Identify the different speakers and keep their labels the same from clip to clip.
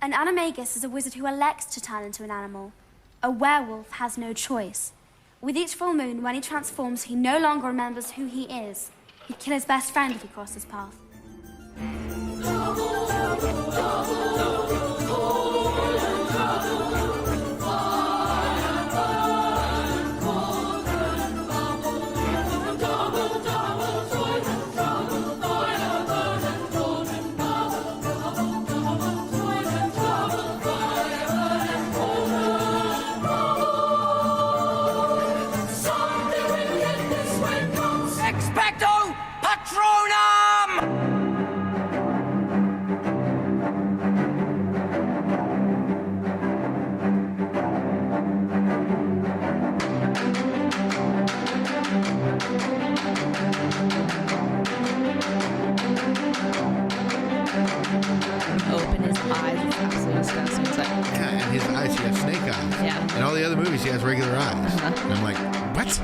Speaker 1: An Animagus is a wizard who elects to turn into an animal. A werewolf has no choice. With each full moon, when he transforms, he no longer remembers who he is. He'd kill his best friend if he crossed his path.
Speaker 2: Open his eyes. It's absolutely disgusting. It's like,
Speaker 3: Yeah, and his eyes, he has snake eyes.
Speaker 2: Yeah.
Speaker 3: In all the other movies, he has regular eyes. And I'm like, what?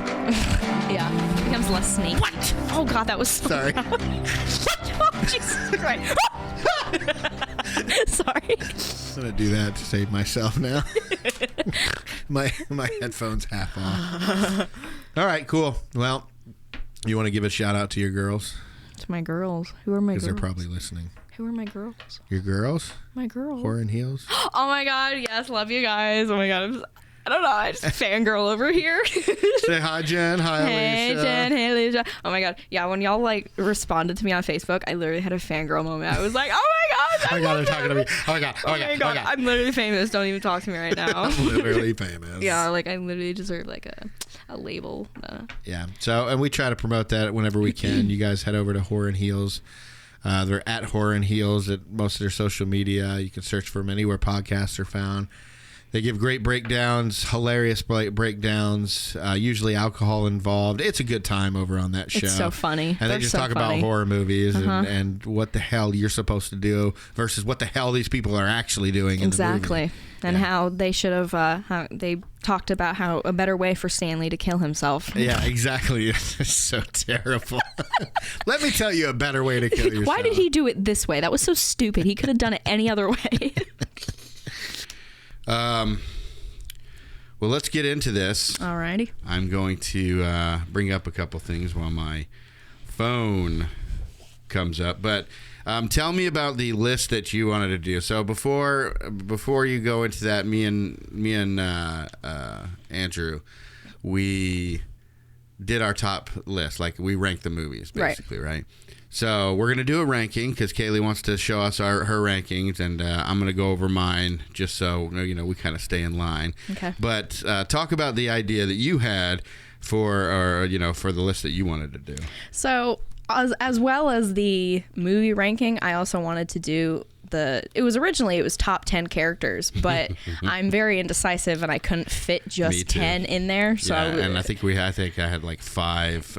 Speaker 2: yeah. He becomes less snake.
Speaker 3: What?
Speaker 2: Oh, God, that was so
Speaker 3: Sorry.
Speaker 2: loud. Oh, Jesus Christ. Sorry.
Speaker 3: I'm going to do that to save myself now. my headphones half off. All right, cool. Well, you want to give a shout out to your girls?
Speaker 2: To my girls. Who are my girls?
Speaker 3: Because they're probably listening.
Speaker 2: Who are my girls?
Speaker 3: Your girls?
Speaker 2: My girls.
Speaker 3: Whore in heels?
Speaker 2: Oh my God, yes, love you guys. Oh my God, I don't know, I just fangirl over here.
Speaker 3: Say hi, Jen. Hi,
Speaker 2: Hey,
Speaker 3: Alicia.
Speaker 2: Jen. Hey, Alicia. Oh my God, yeah, when y'all like responded to me on Facebook, I literally had a fangirl moment. I was like, oh my God,
Speaker 3: Oh my God, they're talking to me. Oh my God, oh my God, oh my God.
Speaker 2: I'm literally famous. Don't even talk to me right now.
Speaker 3: I'm literally famous.
Speaker 2: Yeah, like I literally deserve like a label.
Speaker 3: Yeah. So, and we try to promote that whenever we can. You guys head over to Whore in Heels. They're at Whore in Heels at most of their social media. You can search for them anywhere podcasts are found. They give great breakdowns, hilarious breakdowns, usually alcohol involved. It's a good time over on that show.
Speaker 2: It's so funny.
Speaker 3: And they just talk about horror movies and what the hell you're supposed to do versus what the hell these people are actually doing in the movie.
Speaker 2: And how they should have, how they talked about how a better way for Stanley to kill himself.
Speaker 3: Yeah, exactly. It's so terrible. Let me tell you a better way to kill yourself.
Speaker 2: Why did he do it this way? That was so stupid. He could have done it any other way.
Speaker 3: Well, let's get into this.
Speaker 2: Alrighty.
Speaker 3: I'm going to bring up a couple things while my phone comes up. But tell me about the list that you wanted to do. So before you go into that, me and Andrew, we did our top list. Like we ranked the movies, basically, right? So we're going to do a ranking because Kailee wants to show us her rankings, and I'm going to go over mine just so we kind of stay in line.
Speaker 2: Okay.
Speaker 3: But talk about the idea that you had for the list that you wanted to do.
Speaker 2: So as well as the movie ranking, I also wanted to do it was top 10 characters, but I'm very indecisive and I couldn't fit just 10 in there. So
Speaker 3: and I think I had like 5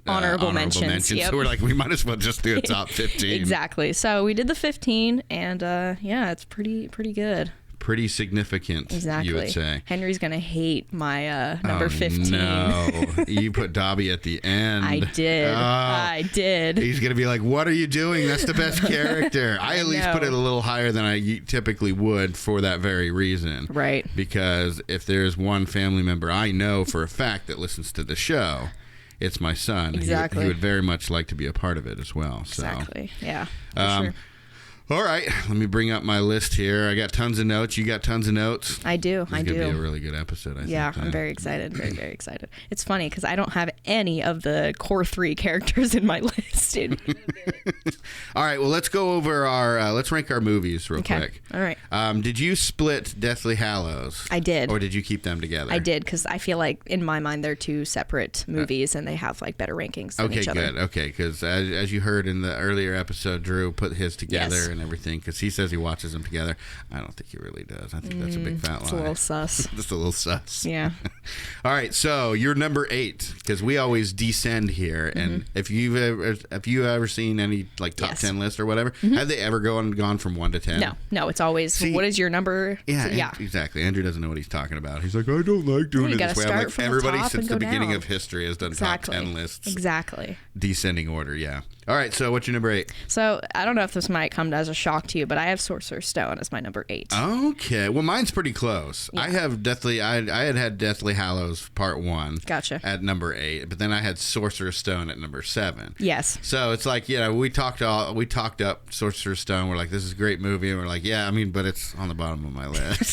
Speaker 2: honorable mentions. Yep.
Speaker 3: So we're like, we might as well just do a top 15.
Speaker 2: Exactly. So we did the 15, and it's pretty good.
Speaker 3: Pretty significant,
Speaker 2: exactly.
Speaker 3: You would say.
Speaker 2: Henry's going to hate my number 15.
Speaker 3: No, you put Dobby at the end.
Speaker 2: I did.
Speaker 3: He's going to be like, what are you doing? That's the best character. I at least put it a little higher than I typically would for that very reason.
Speaker 2: Right.
Speaker 3: Because if there's one family member I know for a fact that listens to the show, it's my son.
Speaker 2: Exactly.
Speaker 3: He would very much like to be a part of it as well.
Speaker 2: Exactly.
Speaker 3: So.
Speaker 2: Yeah. For sure.
Speaker 3: All right, let me bring up my list here. I got tons of notes. You got tons of notes?
Speaker 2: I do.
Speaker 3: It's going to be a really good episode, I think.
Speaker 2: Yeah, I'm very excited. Very, very excited. It's funny because I don't have any of the core 3 characters in my list.
Speaker 3: All right, well, let's go over let's rank our movies real quick.
Speaker 2: All right.
Speaker 3: Did you split Deathly Hallows?
Speaker 2: I did.
Speaker 3: Or did you keep them together?
Speaker 2: I did, because I feel like in my mind they're 2 separate movies and they have like better rankings than each other.
Speaker 3: Okay, good. Okay, because as you heard in the earlier episode, Drew put his together and everything because he says he watches them together. I don't think he really does. I think that's a big fat lie.
Speaker 2: It's a little sus.
Speaker 3: Just a little sus.
Speaker 2: Yeah.
Speaker 3: All right, so you're number 8 because we always descend here, and if you've ever seen any like top 10 list or whatever, have they ever gone from 1 to 10?
Speaker 2: No, it's always what is your number?
Speaker 3: Yeah, exactly. Andrew doesn't know what he's talking about. He's like, I don't like doing it this way. I'm like, everybody since the beginning of history has done top 10 lists.
Speaker 2: Exactly.
Speaker 3: Descending order, yeah. All right, so what's your number 8?
Speaker 2: So I don't know if this might come as a shock to you, but I have Sorcerer's Stone as my number 8.
Speaker 3: Okay, well, mine's pretty close. Yeah. I had Deathly Hallows Part 1.
Speaker 2: Gotcha.
Speaker 3: At number 8, but then I had Sorcerer's Stone at number 7.
Speaker 2: Yes.
Speaker 3: So it's like, we talked up Sorcerer's Stone. We're like, this is a great movie, and we're like, yeah, I mean, but it's on the bottom of my list.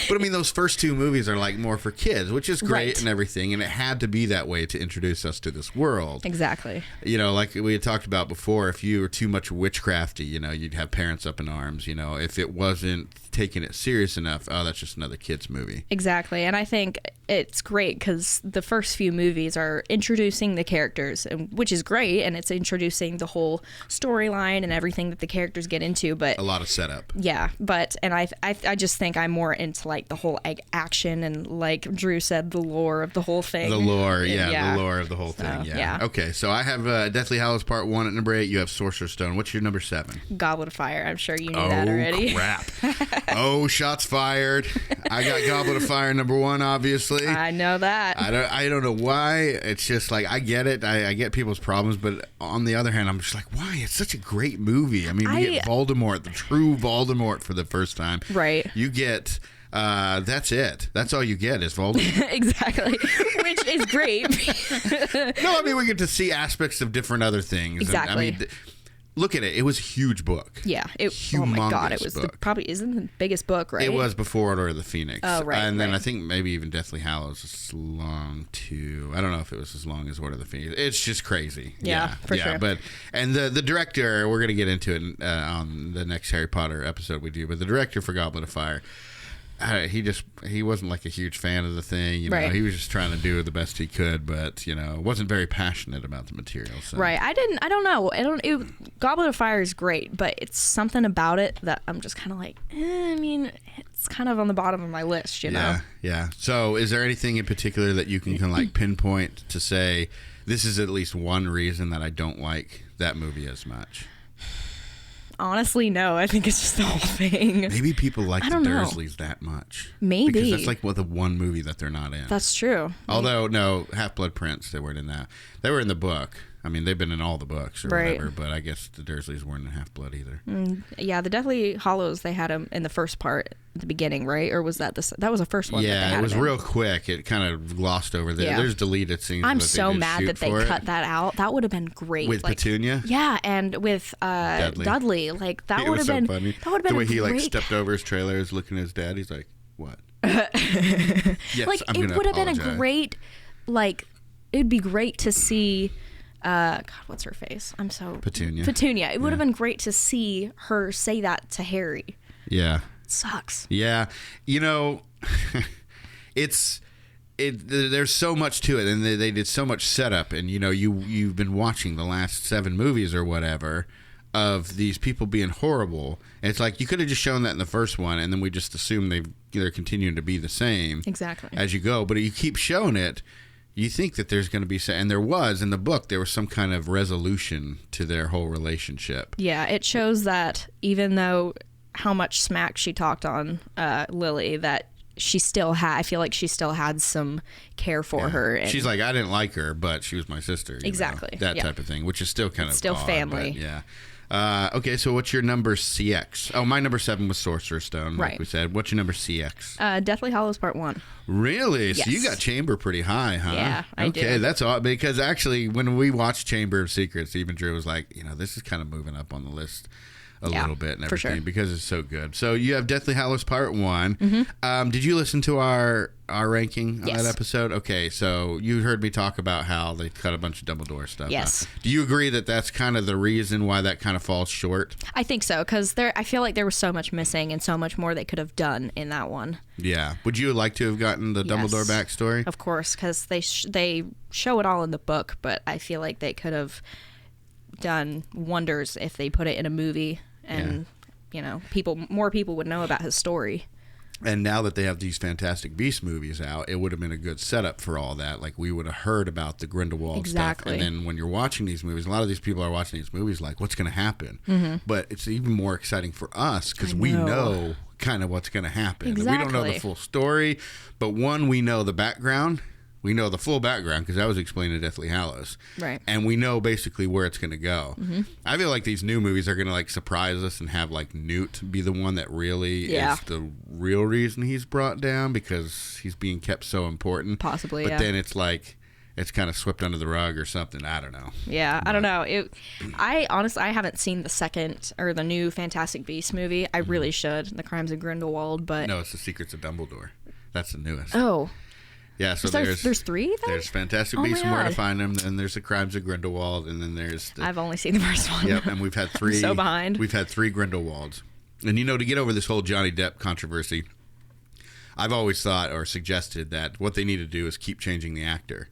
Speaker 3: But I mean, those first 2 movies are like more for kids, which is great and everything, and it had to be that way to introduce us to this world.
Speaker 2: Exactly.
Speaker 3: Like we had talked about before, if you were too much witchcrafty, you'd have parents up in arms. If it wasn't taking it serious enough, oh, that's just another kid's movie.
Speaker 2: Exactly. And I think it's great because the first few movies are introducing the characters, which is great, and it's introducing the whole storyline and everything that the characters get into. But
Speaker 3: a lot of setup.
Speaker 2: Yeah, and I just think I'm more into like the whole action and, like Drew said, the lore of the whole thing.
Speaker 3: The lore, the lore of the whole thing. Yeah. Okay, so I have Deathly Hallows Part 1 at number 8. You have Sorcerer's Stone. What's your number 7?
Speaker 2: Goblet of Fire. I'm sure you knew that already.
Speaker 3: Oh, crap. Oh, shots fired. I got Goblet of Fire number 1, obviously.
Speaker 2: I know that.
Speaker 3: I don't know why. It's just like, I get it. I get people's problems, but on the other hand, I'm just like, why? It's such a great movie. I mean, we get Voldemort, the true Voldemort for the first time.
Speaker 2: Right.
Speaker 3: You get... that's it. That's all you get is Voldemort.
Speaker 2: Exactly. Which is great.
Speaker 3: No, I mean, we get to see aspects of different other things.
Speaker 2: Exactly.
Speaker 3: And, I mean, look at it. It was a huge book.
Speaker 2: Yeah. Oh my God. It was probably isn't the biggest book, right?
Speaker 3: It was before Order of the Phoenix.
Speaker 2: Oh, right.
Speaker 3: And then I think maybe even Deathly Hallows is long too. I don't know if it was as long as Order of the Phoenix. It's just crazy.
Speaker 2: Yeah, for sure.
Speaker 3: But the director, we're going to get into it on the next Harry Potter episode we do. But the director for Goblet of Fire, he wasn't like a huge fan of the thing.
Speaker 2: Right.
Speaker 3: He was just trying to do the best he could, but wasn't very passionate about the material. So.
Speaker 2: Right. I don't know. Goblet of Fire is great, but it's something about it that I'm just kind of like, I mean, it's kind of on the bottom of my list, know?
Speaker 3: Yeah. So is there anything in particular that you can like pinpoint to say this is at least one reason that I don't like that movie as much?
Speaker 2: Honestly, no. I think it's just the whole thing.
Speaker 3: Maybe people like the Dursleys that much.
Speaker 2: Maybe.
Speaker 3: Because that's like the one movie that they're not in.
Speaker 2: That's true.
Speaker 3: Although, no, Half-Blood Prince, they weren't in that. They were in the book. I mean, they've been in all the books or whatever, but I guess the Dursleys weren't in Half-Blood either.
Speaker 2: Yeah, the Deathly Hallows, they had them in the first part at the beginning, right? Or was that that was the first one?
Speaker 3: Yeah, it was real quick. It kind of glossed over there. Yeah. There's deleted scenes.
Speaker 2: I'm so mad that they cut that out. That would have been great.
Speaker 3: With Petunia?
Speaker 2: Yeah, and with Dudley. Like, that would have been
Speaker 3: funny.
Speaker 2: That would have been
Speaker 3: the way he like stepped over his trailer, is looking at his dad. He's like, what? Yes,
Speaker 2: like, it would have been a great, like, it'd be great to see... God, what's her face?
Speaker 3: Petunia.
Speaker 2: Petunia. It would have been great to see her say that to Harry.
Speaker 3: Yeah.
Speaker 2: It sucks.
Speaker 3: Yeah. There's so much to it, and they did so much setup, and you've been watching the last 7 movies or whatever of these people being horrible. And it's like you could have just shown that in the first one, and then we just assume they're continuing to be the same as you go. But you keep showing it. You think that there's going to be, and there was in the book, there was some kind of resolution to their whole relationship.
Speaker 2: Yeah, it shows that even though how much smack she talked on Lily, that she still had, I feel like she still had some care for her. And
Speaker 3: she's like, I didn't like her, but she was my sister.
Speaker 2: Exactly.
Speaker 3: That type of thing, which is still kind of
Speaker 2: still
Speaker 3: odd,
Speaker 2: family.
Speaker 3: Yeah. Okay, so what's your number CX? Oh, my number 7 was Sorcerer's Stone, like we said. What's your number CX?
Speaker 2: Deathly Hallows Part 1.
Speaker 3: Really?
Speaker 2: Yes.
Speaker 3: So you got Chamber pretty high, huh?
Speaker 2: Yeah, I do.
Speaker 3: Okay, that's odd, because actually when we watched Chamber of Secrets, even Drew was like, this is kind of moving up on the list a little bit and everything,
Speaker 2: for sure,
Speaker 3: because it's so good. So you have Deathly Hallows Part 1.
Speaker 2: Mm-hmm.
Speaker 3: Did you listen to our ranking on
Speaker 2: Yes.
Speaker 3: that episode? Okay, so you heard me talk about how they cut a bunch of Dumbledore stuff.
Speaker 2: Yes.
Speaker 3: Do you agree that that's kind of the reason why that kind of falls short?
Speaker 2: I think so, because I feel like there was so much missing and so much more they could have done in that one.
Speaker 3: Yeah. Would you like to have gotten the Dumbledore backstory?
Speaker 2: Of course, because they show it all in the book, but I feel like they could have done wonders if they put it in a movie, and more people would know about his story.
Speaker 3: And now that they have these Fantastic Beasts movies out, it would have been a good setup for all that. Like, we would have heard about the Grindelwald stuff. And then when you're watching these movies, a lot of these people are watching these movies like, what's going to happen? Mm-hmm. But it's even more exciting for us because we know kind of what's going to happen.
Speaker 2: Exactly.
Speaker 3: We don't know the full story, but one, we know the background. We know the full background because that was explained in Deathly Hallows.
Speaker 2: Right.
Speaker 3: And we know basically where it's going to go. I feel like these new movies are going to like surprise us and have like Newt be the one that really is the real reason he's brought down because he's being kept so important.
Speaker 2: Possibly,
Speaker 3: but then it's like it's kind of swept under the rug or something. I don't know.
Speaker 2: Yeah, I don't know. I honestly, I haven't seen the second or the new Fantastic Beasts movie. I really should. The Crimes of Grindelwald, but
Speaker 3: no, it's The Secrets of Dumbledore. That's the newest.
Speaker 2: Oh.
Speaker 3: Yeah, so
Speaker 2: there's 3 then?
Speaker 3: There's Fantastic Beasts and Where to Find Them, then there's The Crimes of Grindelwald, and then there's
Speaker 2: I've only seen the first one.
Speaker 3: Yep, and we've had 3
Speaker 2: I'm so behind.
Speaker 3: We've had 3 Grindelwalds. And to get over this whole Johnny Depp controversy, I've always thought or suggested that what they need to do is keep changing the actor.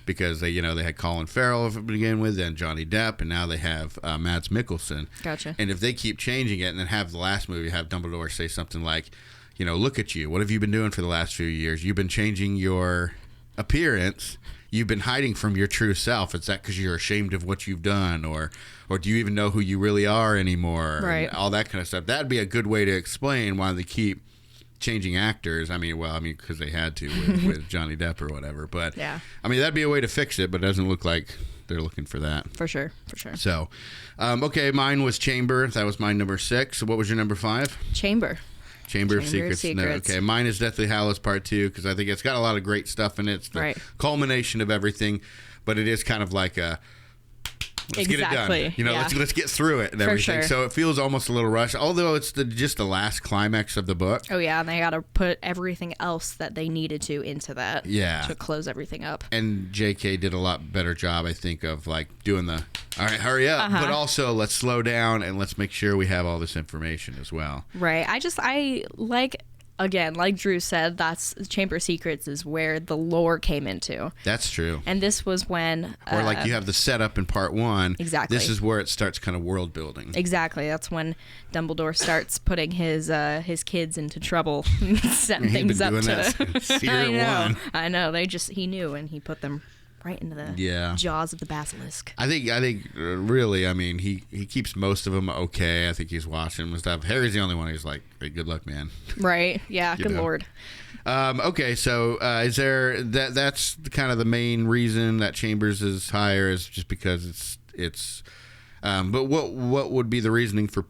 Speaker 3: Because they had Colin Farrell to begin with, then Johnny Depp, and now they have Mads Mikkelsen.
Speaker 2: Gotcha.
Speaker 3: And if they keep changing it and then have the last movie have Dumbledore say something like, look at you. What have you been doing for the last few years? You've been changing your appearance. You've been hiding from your true self. Is that because you're ashamed of what you've done? Or do you even know who you really are anymore?
Speaker 2: Right.
Speaker 3: And all that kind of stuff. That'd be a good way to explain why they keep changing actors. Because they had to with Johnny Depp or whatever. But,
Speaker 2: yeah.
Speaker 3: That'd be a way to fix it, but it doesn't look like they're looking for that.
Speaker 2: For sure.
Speaker 3: So, okay, mine was Chamber. That was my number 6. What was your number 5? Chamber of Secrets. No, okay, mine is Deathly Hallows Part 2 because I think it's got a lot of great stuff in it. It's the culmination of everything, but it is kind of like a let's get it done. Let's get through it and everything.
Speaker 2: Sure.
Speaker 3: So it feels almost a little rushed, although it's just the last climax of the book.
Speaker 2: Oh yeah, and they got to put everything else that they needed to into that.
Speaker 3: Yeah,
Speaker 2: to close everything up.
Speaker 3: And J.K. did a lot better job, I think, of like doing the all right, hurry up, but also let's slow down and let's make sure we have all this information as well.
Speaker 2: Right. I like. Again, like Drew said, that's Chamber of Secrets is where the lore came into.
Speaker 3: That's true.
Speaker 2: And this was when...
Speaker 3: or like you have the setup in part 1.
Speaker 2: Exactly.
Speaker 3: This is where it starts kind of world building.
Speaker 2: Exactly. That's when Dumbledore starts putting his kids into trouble and setting things up to... I know. He knew and he put them right into the jaws of the basilisk.
Speaker 3: I think really, he keeps most of them okay. I think he's watching them and stuff. Harry's the only one who's like, hey, good luck, man.
Speaker 2: Right. Yeah. Good Lord.
Speaker 3: Okay. So is there that's kind of the main reason that Chambers is higher is just because it's but what would be the reasoning for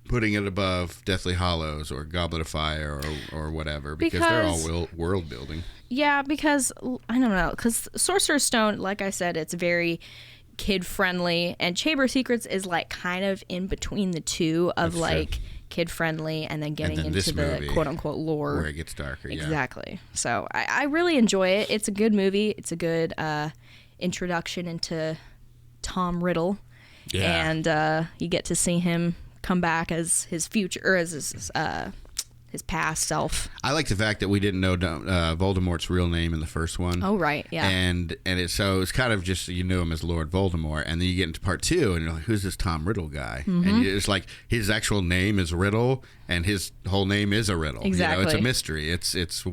Speaker 3: putting it above Deathly Hallows or Goblet of Fire or whatever because they're all world building. Yeah,
Speaker 2: because I don't know, because Sorcerer's Stone, like I said, it's very kid friendly, and Chamber of Secrets is like kind of in between the two of kid friendly and then getting into the quote unquote lore
Speaker 3: where it gets darker.
Speaker 2: Exactly. So I really enjoy it. It's a good movie. It's a good introduction into Tom Riddle. Yeah. And you get to see him come back as his future or as his past self.
Speaker 3: I like the fact that we didn't know Voldemort's real name in the first one.
Speaker 2: Oh right, yeah.
Speaker 3: And it's kind of just you knew him as Lord Voldemort, and then you get into part 2, and you're like, who's this Tom Riddle guy? And it's like his actual name is Riddle, and his whole name is a riddle.
Speaker 2: Exactly,
Speaker 3: it's a mystery. It's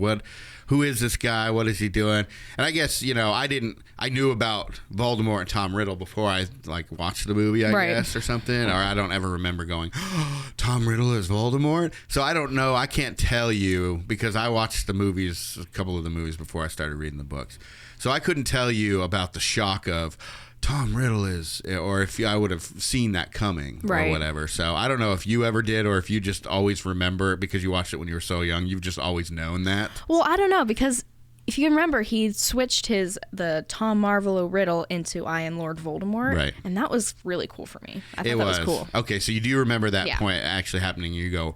Speaker 3: who is this guy? What is he doing? And I guess I knew about Voldemort and Tom Riddle before I watched the movie, I guess, or something. Or I don't ever remember going, oh, Tom Riddle is Voldemort. So I don't know. I can't tell you because I watched a couple of the movies before I started reading the books. So I couldn't tell you about the shock of Tom Riddle is, or if I would have seen that coming or whatever. So I don't know if you ever did or if you just always remember it because you watched it when you were so young. You've just always known that.
Speaker 2: Well, I don't know because if you remember, he switched the Tom Marvolo Riddle into I Am Lord Voldemort.
Speaker 3: Right.
Speaker 2: And that was really cool for me. I thought that was cool.
Speaker 3: Okay, so you do remember that point actually happening. You go...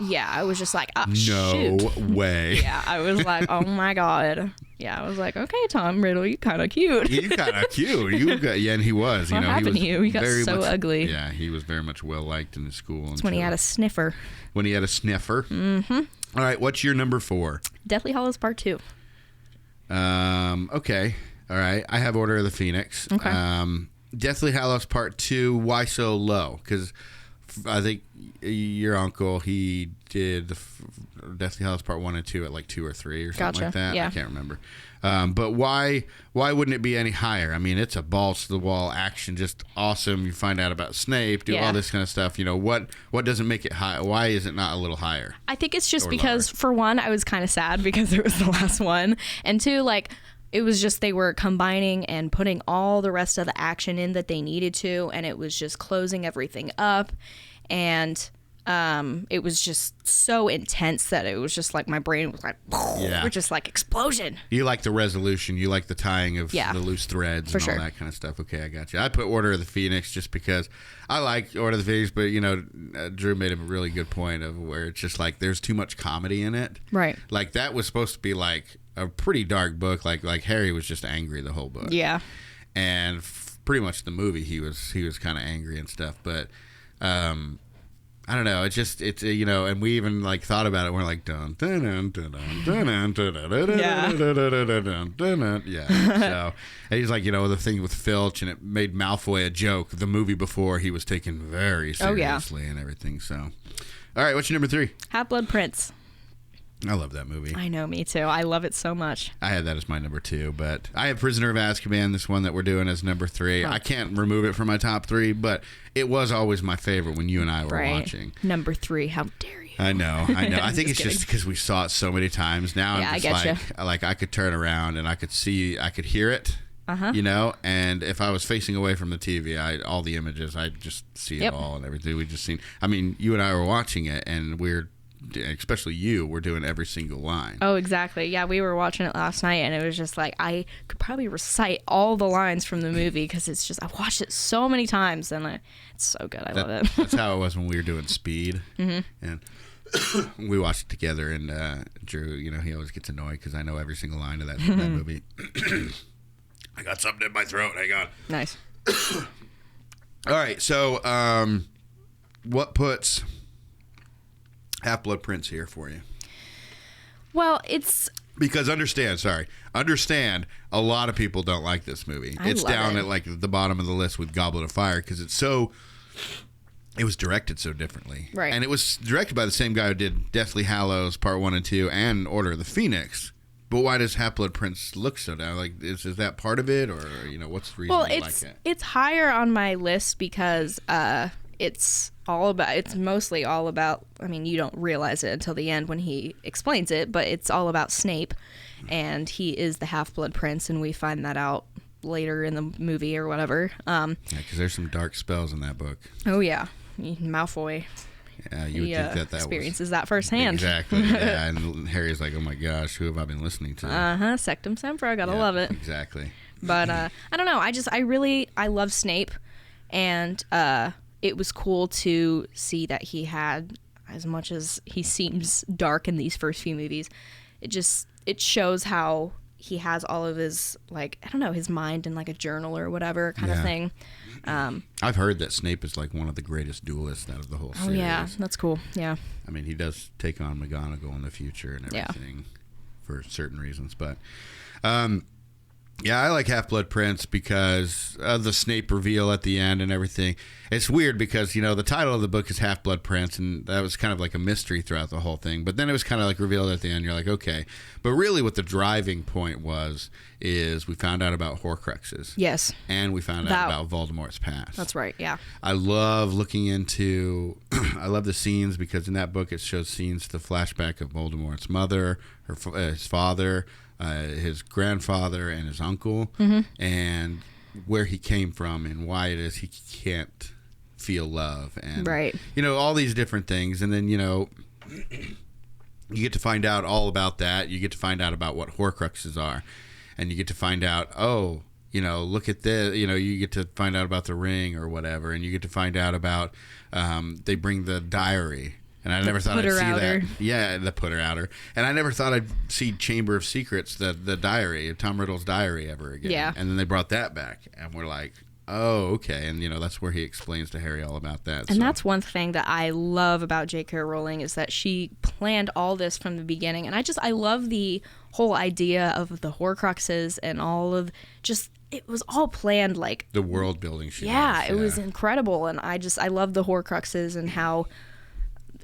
Speaker 2: Yeah, I was just like,
Speaker 3: no
Speaker 2: shoot.
Speaker 3: way.
Speaker 2: Yeah, I was like, oh my God. Yeah, I was like, okay, Tom Riddle, you kind of cute.
Speaker 3: You kind of cute. And he was.
Speaker 2: What happened to you? You got so ugly.
Speaker 3: Yeah, he was very much well liked in the school.
Speaker 2: That's when he had a sniffer.
Speaker 3: Mm-hmm. All right, what's your number 4?
Speaker 2: Deathly Hallows Part 2.
Speaker 3: Okay. All right. I have Order of the Phoenix.
Speaker 2: Okay.
Speaker 3: Deathly Hallows Part 2. Why so low? Because I think your uncle, he did Deathly Hallows Part 1 and 2 at like 2 or 3 or something like that.
Speaker 2: Yeah.
Speaker 3: I can't remember. But why wouldn't it be any higher? I mean, it's a balls to the wall action, just awesome. You find out about Snape, do all this kind of stuff. You know, what doesn't make it high? Why is it not a little higher?
Speaker 2: I think it's just because, for one, I was kind of sad because it was the last one. And two, like, it was just they were combining and putting all the rest of the action in that they needed to. And it was just closing everything up. And it was just so intense that it was just like my brain was like, we're just like explosion.
Speaker 3: You like the resolution, you like the tying of the loose threads and all that kind of stuff. Okay, I got you. I put Order of the Phoenix just because I like Order of the Phoenix, but you know, Drew made a really good point of where it's just like there's too much comedy in it.
Speaker 2: Right.
Speaker 3: Like that was supposed to be like a pretty dark book. Like Harry was just angry the whole book.
Speaker 2: Yeah.
Speaker 3: And pretty much the movie he was kind of angry and stuff, but I don't know. It's you know, and we even like thought about it. We're like dun dun dun dun dun dun dun dun. Yeah. So and he's like, you know, the thing with Filch, and it made Malfoy a joke. The movie before he was taken very seriously and everything. So, all right, what's your number 3?
Speaker 2: Half-Blood Prince.
Speaker 3: I love that movie.
Speaker 2: I know, me too. I love it so much.
Speaker 3: I had that as my number 2, but I have Prisoner of Azkaban, this one that we're doing, as number 3. Huh. I can't remove it from my top 3, but it was always my favorite when you and I were watching.
Speaker 2: Number 3, how dare you?
Speaker 3: I know. I think it's just because we saw it so many times. Now I'm just like I could turn around and I could hear it. You know, and if I was facing away from the TV, all the images, I just see it all and everything. We just seen. I mean, you and I were watching it, and especially you, we're doing every single line.
Speaker 2: Oh, exactly. Yeah, we were watching it last night, and it was just like I could probably recite all the lines from the movie because it's just I've watched it so many times, and it's so good. I love it.
Speaker 3: That's how it was when we were doing Speed, and we watched it together. And Drew, you know, he always gets annoyed because I know every single line of that movie. I got something in my throat. Hang on.
Speaker 2: Nice.
Speaker 3: All right, so what puts Half-Blood Prince here for you?
Speaker 2: Well, it's
Speaker 3: because understand, a lot of people don't like this movie. It's down at like the bottom of the list with Goblet of Fire because it was directed so differently.
Speaker 2: Right.
Speaker 3: And it was directed by the same guy who did Deathly Hallows Part 1 and 2 and Order of the Phoenix. But why does Half-Blood Prince look so down? Like, is that part of it, or you know, what's the reason you like it?
Speaker 2: It's higher on my list because it's mostly all about. I mean, you don't realize it until the end when he explains it, but it's all about Snape, and he is the Half-Blood Prince, and we find that out later in the movie or whatever. Yeah,
Speaker 3: because there's some dark spells in that book.
Speaker 2: Oh yeah, Malfoy.
Speaker 3: Yeah, you would think that
Speaker 2: experiences that firsthand.
Speaker 3: Exactly. Yeah, and Harry's like, "Oh my gosh, who have I been listening to?"
Speaker 2: Sectum Sempra, gotta love it.
Speaker 3: Exactly.
Speaker 2: But I don't know. I love Snape, and it was cool to see that he had, as much as he seems dark in these first few movies, it shows how he has all of his, like, I don't know, his mind in like a journal or whatever kind of thing.
Speaker 3: I've heard that Snape is like one of the greatest duelists out of the whole series.
Speaker 2: Oh yeah, that's cool. Yeah.
Speaker 3: I mean, he does take on McGonagall in the future and everything for certain reasons, but yeah, I like Half-Blood Prince because of the Snape reveal at the end and everything. It's weird because, you know, the title of the book is Half-Blood Prince, and that was kind of like a mystery throughout the whole thing. But then it was kind of like revealed at the end. You're like, okay. But really what the driving point is we found out about Horcruxes.
Speaker 2: Yes.
Speaker 3: And we found out about Voldemort's past.
Speaker 2: That's right, yeah.
Speaker 3: I love looking into... I love the scenes because in that book it shows scenes, the flashback of Voldemort's mother, his father... his grandfather and his uncle, and where he came from and why it is he can't feel love, and you know, all these different things. And then, you know, you get to find out all about that. You get to find out about what Horcruxes are, and you get to find out, oh, you know, look at this, you know, you get to find out about the ring or whatever, and you get to find out about they bring the diary. And I never thought I'd see that. Yeah, the Putter-Outer. And I never thought I'd see Chamber of Secrets, the diary, Tom Riddle's diary ever again.
Speaker 2: Yeah.
Speaker 3: And then they brought that back. And we're like, oh, okay. And, you know, that's where he explains to Harry all about that.
Speaker 2: And that's one thing that I love about J.K. Rowling is that she planned all this from the beginning. And I love the whole idea of the Horcruxes and all of just... It was all planned, like...
Speaker 3: The world building she
Speaker 2: does. It was incredible. And I love the Horcruxes and how...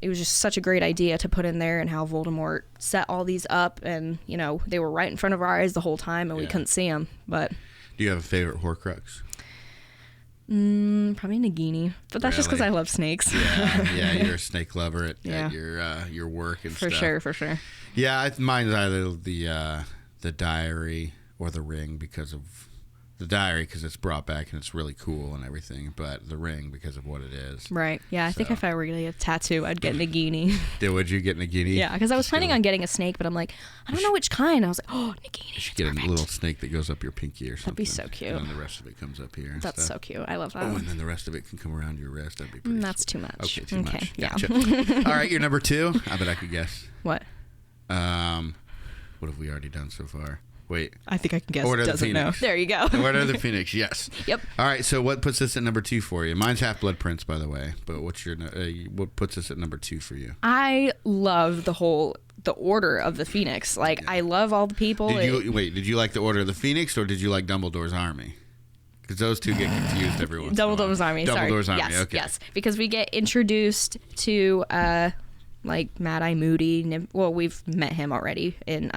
Speaker 2: it was just such a great idea to put in there, and how Voldemort set all these up, and you know they were right in front of our eyes the whole time, and we couldn't see them. But
Speaker 3: do you have a favorite Horcrux?
Speaker 2: Probably Nagini, but that's just because I love snakes.
Speaker 3: Yeah, you're a snake lover at your work and stuff.
Speaker 2: For sure.
Speaker 3: Yeah, mine's either the diary or the ring, because of the diary because it's brought back and it's really cool and everything, but the ring because of what it is.
Speaker 2: Right. Yeah, I think if I were going to get a tattoo, I'd get Nagini.
Speaker 3: Would you get Nagini?
Speaker 2: Yeah, because I was planning on getting a snake, but I'm like, I don't know which kind. I was like, oh, Nagini.
Speaker 3: You should get a little snake that goes up your pinky or something.
Speaker 2: That'd be so cute.
Speaker 3: And then the rest of it comes up here. And
Speaker 2: That's
Speaker 3: stuff.
Speaker 2: so cute. I love that.
Speaker 3: Oh, and then the rest of it can come around your wrist. That'd be pretty
Speaker 2: That's
Speaker 3: sweet.
Speaker 2: too much.
Speaker 3: Okay, too much.
Speaker 2: Yeah.
Speaker 3: Gotcha. All right, you're number 2. I bet I could guess.
Speaker 2: What?
Speaker 3: What have we already done so far? Wait.
Speaker 2: I think I can guess.
Speaker 3: Order of the
Speaker 2: Doesn't know.
Speaker 3: Phoenix.
Speaker 2: There you go.
Speaker 3: Order of the Phoenix, yes.
Speaker 2: Yep.
Speaker 3: All right, so what puts this at number 2 for you? Mine's Half-Blood Prince, by the way, but what's your what puts us at number 2 for you?
Speaker 2: I love the Order of the Phoenix. Like, I love all the people.
Speaker 3: Did you like the Order of the Phoenix, or did you like Dumbledore's army? Because those two get confused every once in a while.
Speaker 2: Dumbledore's army.
Speaker 3: Dumbledore's
Speaker 2: sorry.
Speaker 3: army.
Speaker 2: Yes,
Speaker 3: Okay.
Speaker 2: yes. Because we get introduced to like Mad-Eye Moody. Well, we've met him already in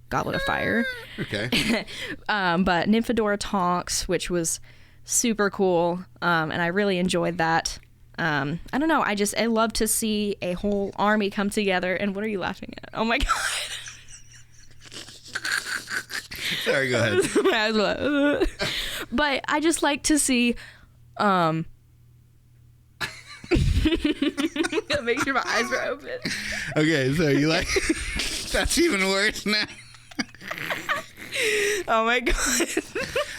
Speaker 2: Goblet of Fire.
Speaker 3: Okay.
Speaker 2: But Nymphadora Tonks, which was super cool, and I really enjoyed that. I don't know. I love to see a whole army come together. And what are you laughing at? Oh my god.
Speaker 3: Sorry, go ahead.
Speaker 2: But I just like to see make sure my eyes are open.
Speaker 3: Okay, so you like that's even worse now.
Speaker 2: Oh my god.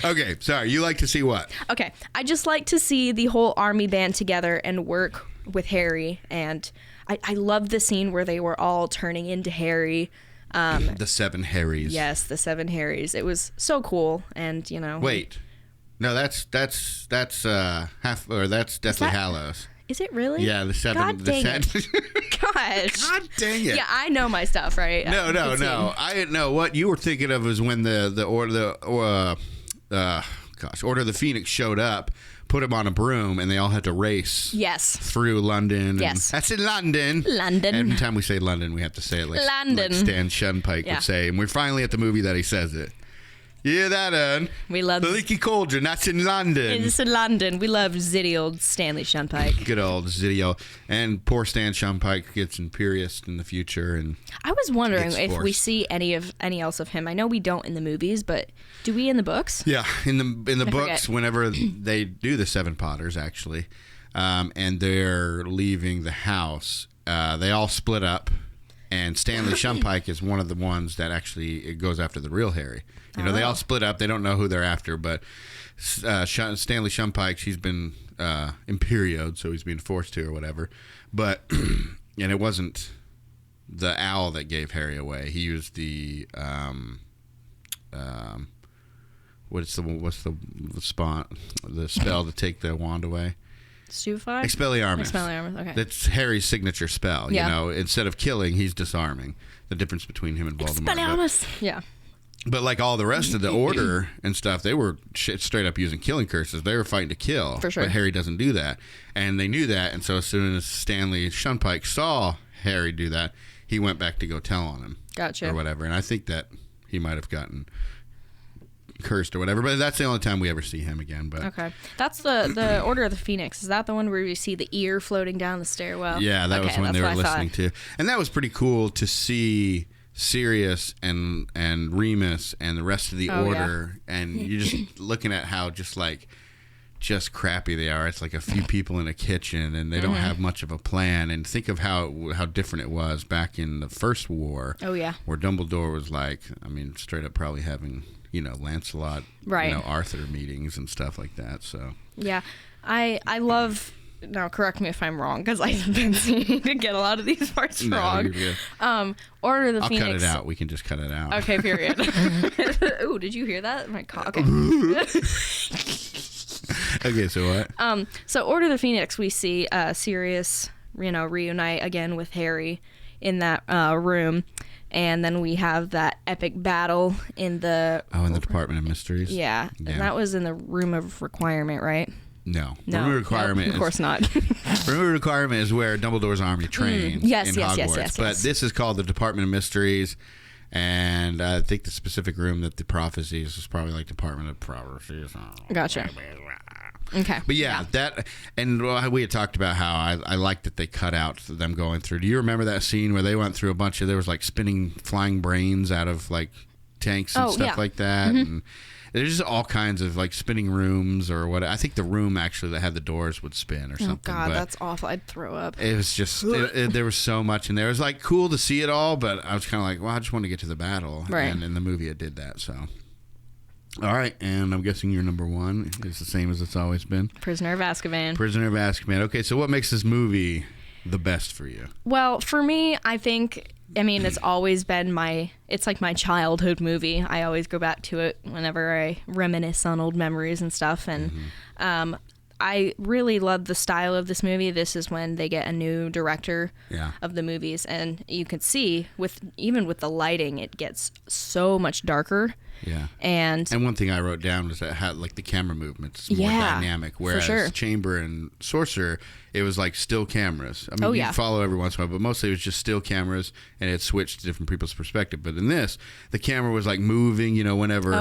Speaker 3: Okay, sorry. You like to see what?
Speaker 2: Okay, I just like to see the whole army band together and work with Harry, and I love the scene where they were all turning into Harry.
Speaker 3: The 7 Harrys.
Speaker 2: Yes, the 7 Harrys. It was so cool, and you know.
Speaker 3: Wait, no, that's Deathly Hallows.
Speaker 2: Is it really?
Speaker 3: Yeah, the 7.
Speaker 2: God dang it. Gosh.
Speaker 3: God dang it.
Speaker 2: Yeah, I know my stuff, right?
Speaker 3: No. I didn't know what you were thinking of was when the Order of the Phoenix showed up, put him on a broom, and they all had to race.
Speaker 2: Yes.
Speaker 3: Through London.
Speaker 2: Yes.
Speaker 3: That's in London.
Speaker 2: London.
Speaker 3: Every time we say London, we have to say it like
Speaker 2: London.
Speaker 3: Like Stan Shunpike would say, and we're finally at the movie that he says it. Yeah, that
Speaker 2: we love
Speaker 3: the Leaky Cauldron. That's in London.
Speaker 2: It's in London. We love zitty old Stanley Shunpike.
Speaker 3: Good old Ziddy. And poor Stan Shunpike gets imperious in the future. And
Speaker 2: I was wondering if
Speaker 3: forced.
Speaker 2: we see any else of him. I know we don't in the movies, but do we in the books?
Speaker 3: Yeah, in the books,
Speaker 2: forget.
Speaker 3: whenever they do the 7 Potters, actually, and they're leaving the house, they all split up. And Stanley Shunpike is one of the ones that actually goes after the real Harry. You know, they all split up. They don't know who they're after, but Stanley Shunpike, he's been imperioed, so he's being forced to or whatever. But and it wasn't the owl that gave Harry away. He used the what's the spell to take the wand away?
Speaker 2: Stupefy?
Speaker 3: Expelliarmus.
Speaker 2: Expelliarmus, okay.
Speaker 3: That's Harry's signature spell.
Speaker 2: Yeah.
Speaker 3: You know, instead of killing, he's disarming. The difference between him and Voldemort.
Speaker 2: Expelliarmus! Yeah.
Speaker 3: But like all the rest of the Order and stuff, they were straight up using killing curses. They were fighting to kill.
Speaker 2: For sure.
Speaker 3: But Harry doesn't do that. And they knew that. And so as soon as Stanley Shunpike saw Harry do that, he went back to go tell on him.
Speaker 2: Gotcha.
Speaker 3: Or whatever. And I think that he might have gotten cursed or whatever. But that's the only time we ever see him again. But
Speaker 2: Okay. That's the Order of the Phoenix. Is that the one where you see the ear floating down the stairwell?
Speaker 3: Yeah, that was when they were listening
Speaker 2: to.
Speaker 3: And that was pretty cool to see Sirius and Remus and the rest of the Order, and you're just looking at how just crappy they are. It's like a few people in a kitchen, and they don't have much of a plan. And think of how different it was back in the First War.
Speaker 2: Oh yeah,
Speaker 3: where Dumbledore was straight up probably having Lancelot,
Speaker 2: right,
Speaker 3: Arthur meetings and stuff like that. So
Speaker 2: yeah, I love. Now, correct me if I'm wrong, because I've been seeming to get a lot of these parts wrong.
Speaker 3: You're good.
Speaker 2: Order of the
Speaker 3: I'll
Speaker 2: Phoenix.
Speaker 3: cut it out. We can just cut it out.
Speaker 2: Okay, period. Ooh, did you hear that? My cock. Okay.
Speaker 3: Okay, so what?
Speaker 2: So Order of the Phoenix, we see Sirius, reunite again with Harry in that room, and then we have that epic battle in the
Speaker 3: in the Department of Mysteries.
Speaker 2: Yeah, and that was in the Room of Requirement, right?
Speaker 3: No.
Speaker 2: No,
Speaker 3: Room requirement.
Speaker 2: of course not.
Speaker 3: Room requirement is where Dumbledore's army trains
Speaker 2: Yes,
Speaker 3: in
Speaker 2: yes,
Speaker 3: Hogwarts.
Speaker 2: yes.
Speaker 3: But this is called the Department of Mysteries, and I think the specific room that the prophecies is probably like Department of Prophecies.
Speaker 2: Gotcha. Okay.
Speaker 3: But yeah, that, and we had talked about how I liked that they cut out them going through. Do you remember that scene where they went through a bunch of, there was like spinning flying brains out of like tanks and stuff like that, and there's just all kinds of like spinning rooms or what. I think the room actually that had the doors would spin or something.
Speaker 2: Oh God,
Speaker 3: but
Speaker 2: that's awful. I'd throw up.
Speaker 3: it was just there was so much in there. It was like cool to see it all, but I was kind of like, well, I just want to get to the battle.
Speaker 2: Right.
Speaker 3: And in the movie, it did that. So, all right, and I'm guessing your number one is the same as it's always been.
Speaker 2: Prisoner of Azkaban.
Speaker 3: Prisoner of Azkaban. Okay, so what makes this movie the best for you?
Speaker 2: Well, for me, I think, I mean, it's always been it's like my childhood movie. I always go back to it whenever I reminisce on old memories and stuff. And I really love the style of this movie. This is when they get a new director of the movies. And you can see, even with the lighting, it gets so much darker.
Speaker 3: Yeah.
Speaker 2: And
Speaker 3: one thing I wrote down was that had like the camera movements more dynamic, whereas Chamber and Sorcerer, it was like still cameras. I mean, you follow every once in a while, but mostly it was just still cameras, and it switched to different people's perspective. But in this, the camera was like moving, whenever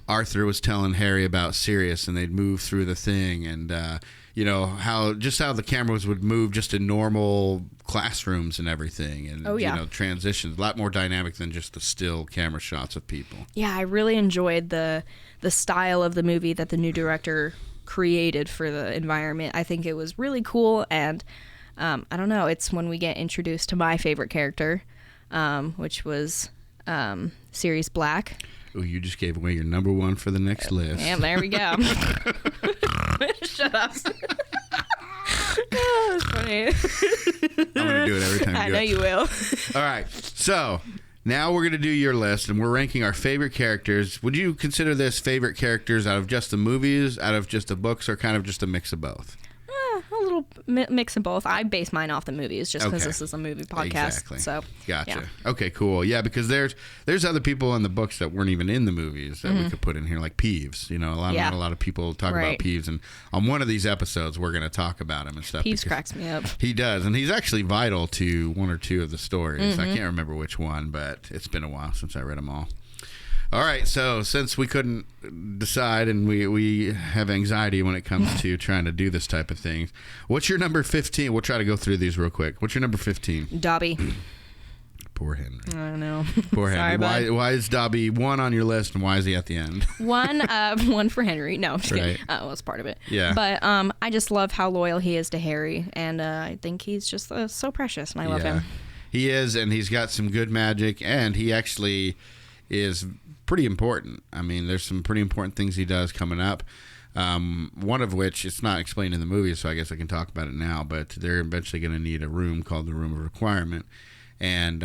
Speaker 3: Arthur was telling Harry about Sirius, and they'd move through the thing, and how the cameras would move just in normal classrooms and everything, and transitions, a lot more dynamic than just the still camera shots of people.
Speaker 2: Yeah, I really enjoyed the style of the movie that the new director created for the environment. I think it was really cool, and I don't know, it's when we get introduced to my favorite character, which was Sirius Black.
Speaker 3: Oh, you just gave away your number one for the next list.
Speaker 2: Yeah, there we go. Shut up. Oh, that's funny.
Speaker 3: I'm going to do it every time you
Speaker 2: I know you will.
Speaker 3: All right, so now we're going to do your list, and we're ranking our favorite characters. Would you consider this favorite characters out of just the movies, out of just the books, or kind of just a mix of both?
Speaker 2: A little mix of both. I base mine off the movies just because this is a movie podcast.
Speaker 3: Exactly.
Speaker 2: So,
Speaker 3: gotcha.
Speaker 2: Yeah.
Speaker 3: Okay, cool. Yeah, because there's other people in the books that weren't even in the movies that we could put in here, like Peeves. Not a lot of people talk about Peeves, and on one of these episodes, we're going to talk about him and stuff.
Speaker 2: Peeves cracks me up.
Speaker 3: He does, and he's actually vital to one or two of the stories. I can't remember which one, but it's been a while since I read them all. All right, so since we couldn't decide and we have anxiety when it comes to trying to do this type of thing, what's your number 15? We'll try to go through these real quick. What's your number 15?
Speaker 2: Dobby.
Speaker 3: Poor Henry.
Speaker 2: I know.
Speaker 3: Poor Henry.
Speaker 2: Sorry,
Speaker 3: Why is Dobby 1 on your list, and why is he at the end?
Speaker 2: One for Henry. No, I'm just kidding. Well, it's part of it.
Speaker 3: Yeah.
Speaker 2: But I just love how loyal he is to Harry, and I think he's just so precious, and I love him.
Speaker 3: He is, and he's got some good magic, and he actually is pretty important. I mean, there's some pretty important things he does coming up. One of which, it's not explained in the movie, so I guess I can talk about it now, but they're eventually going to need a room called the Room of Requirement. And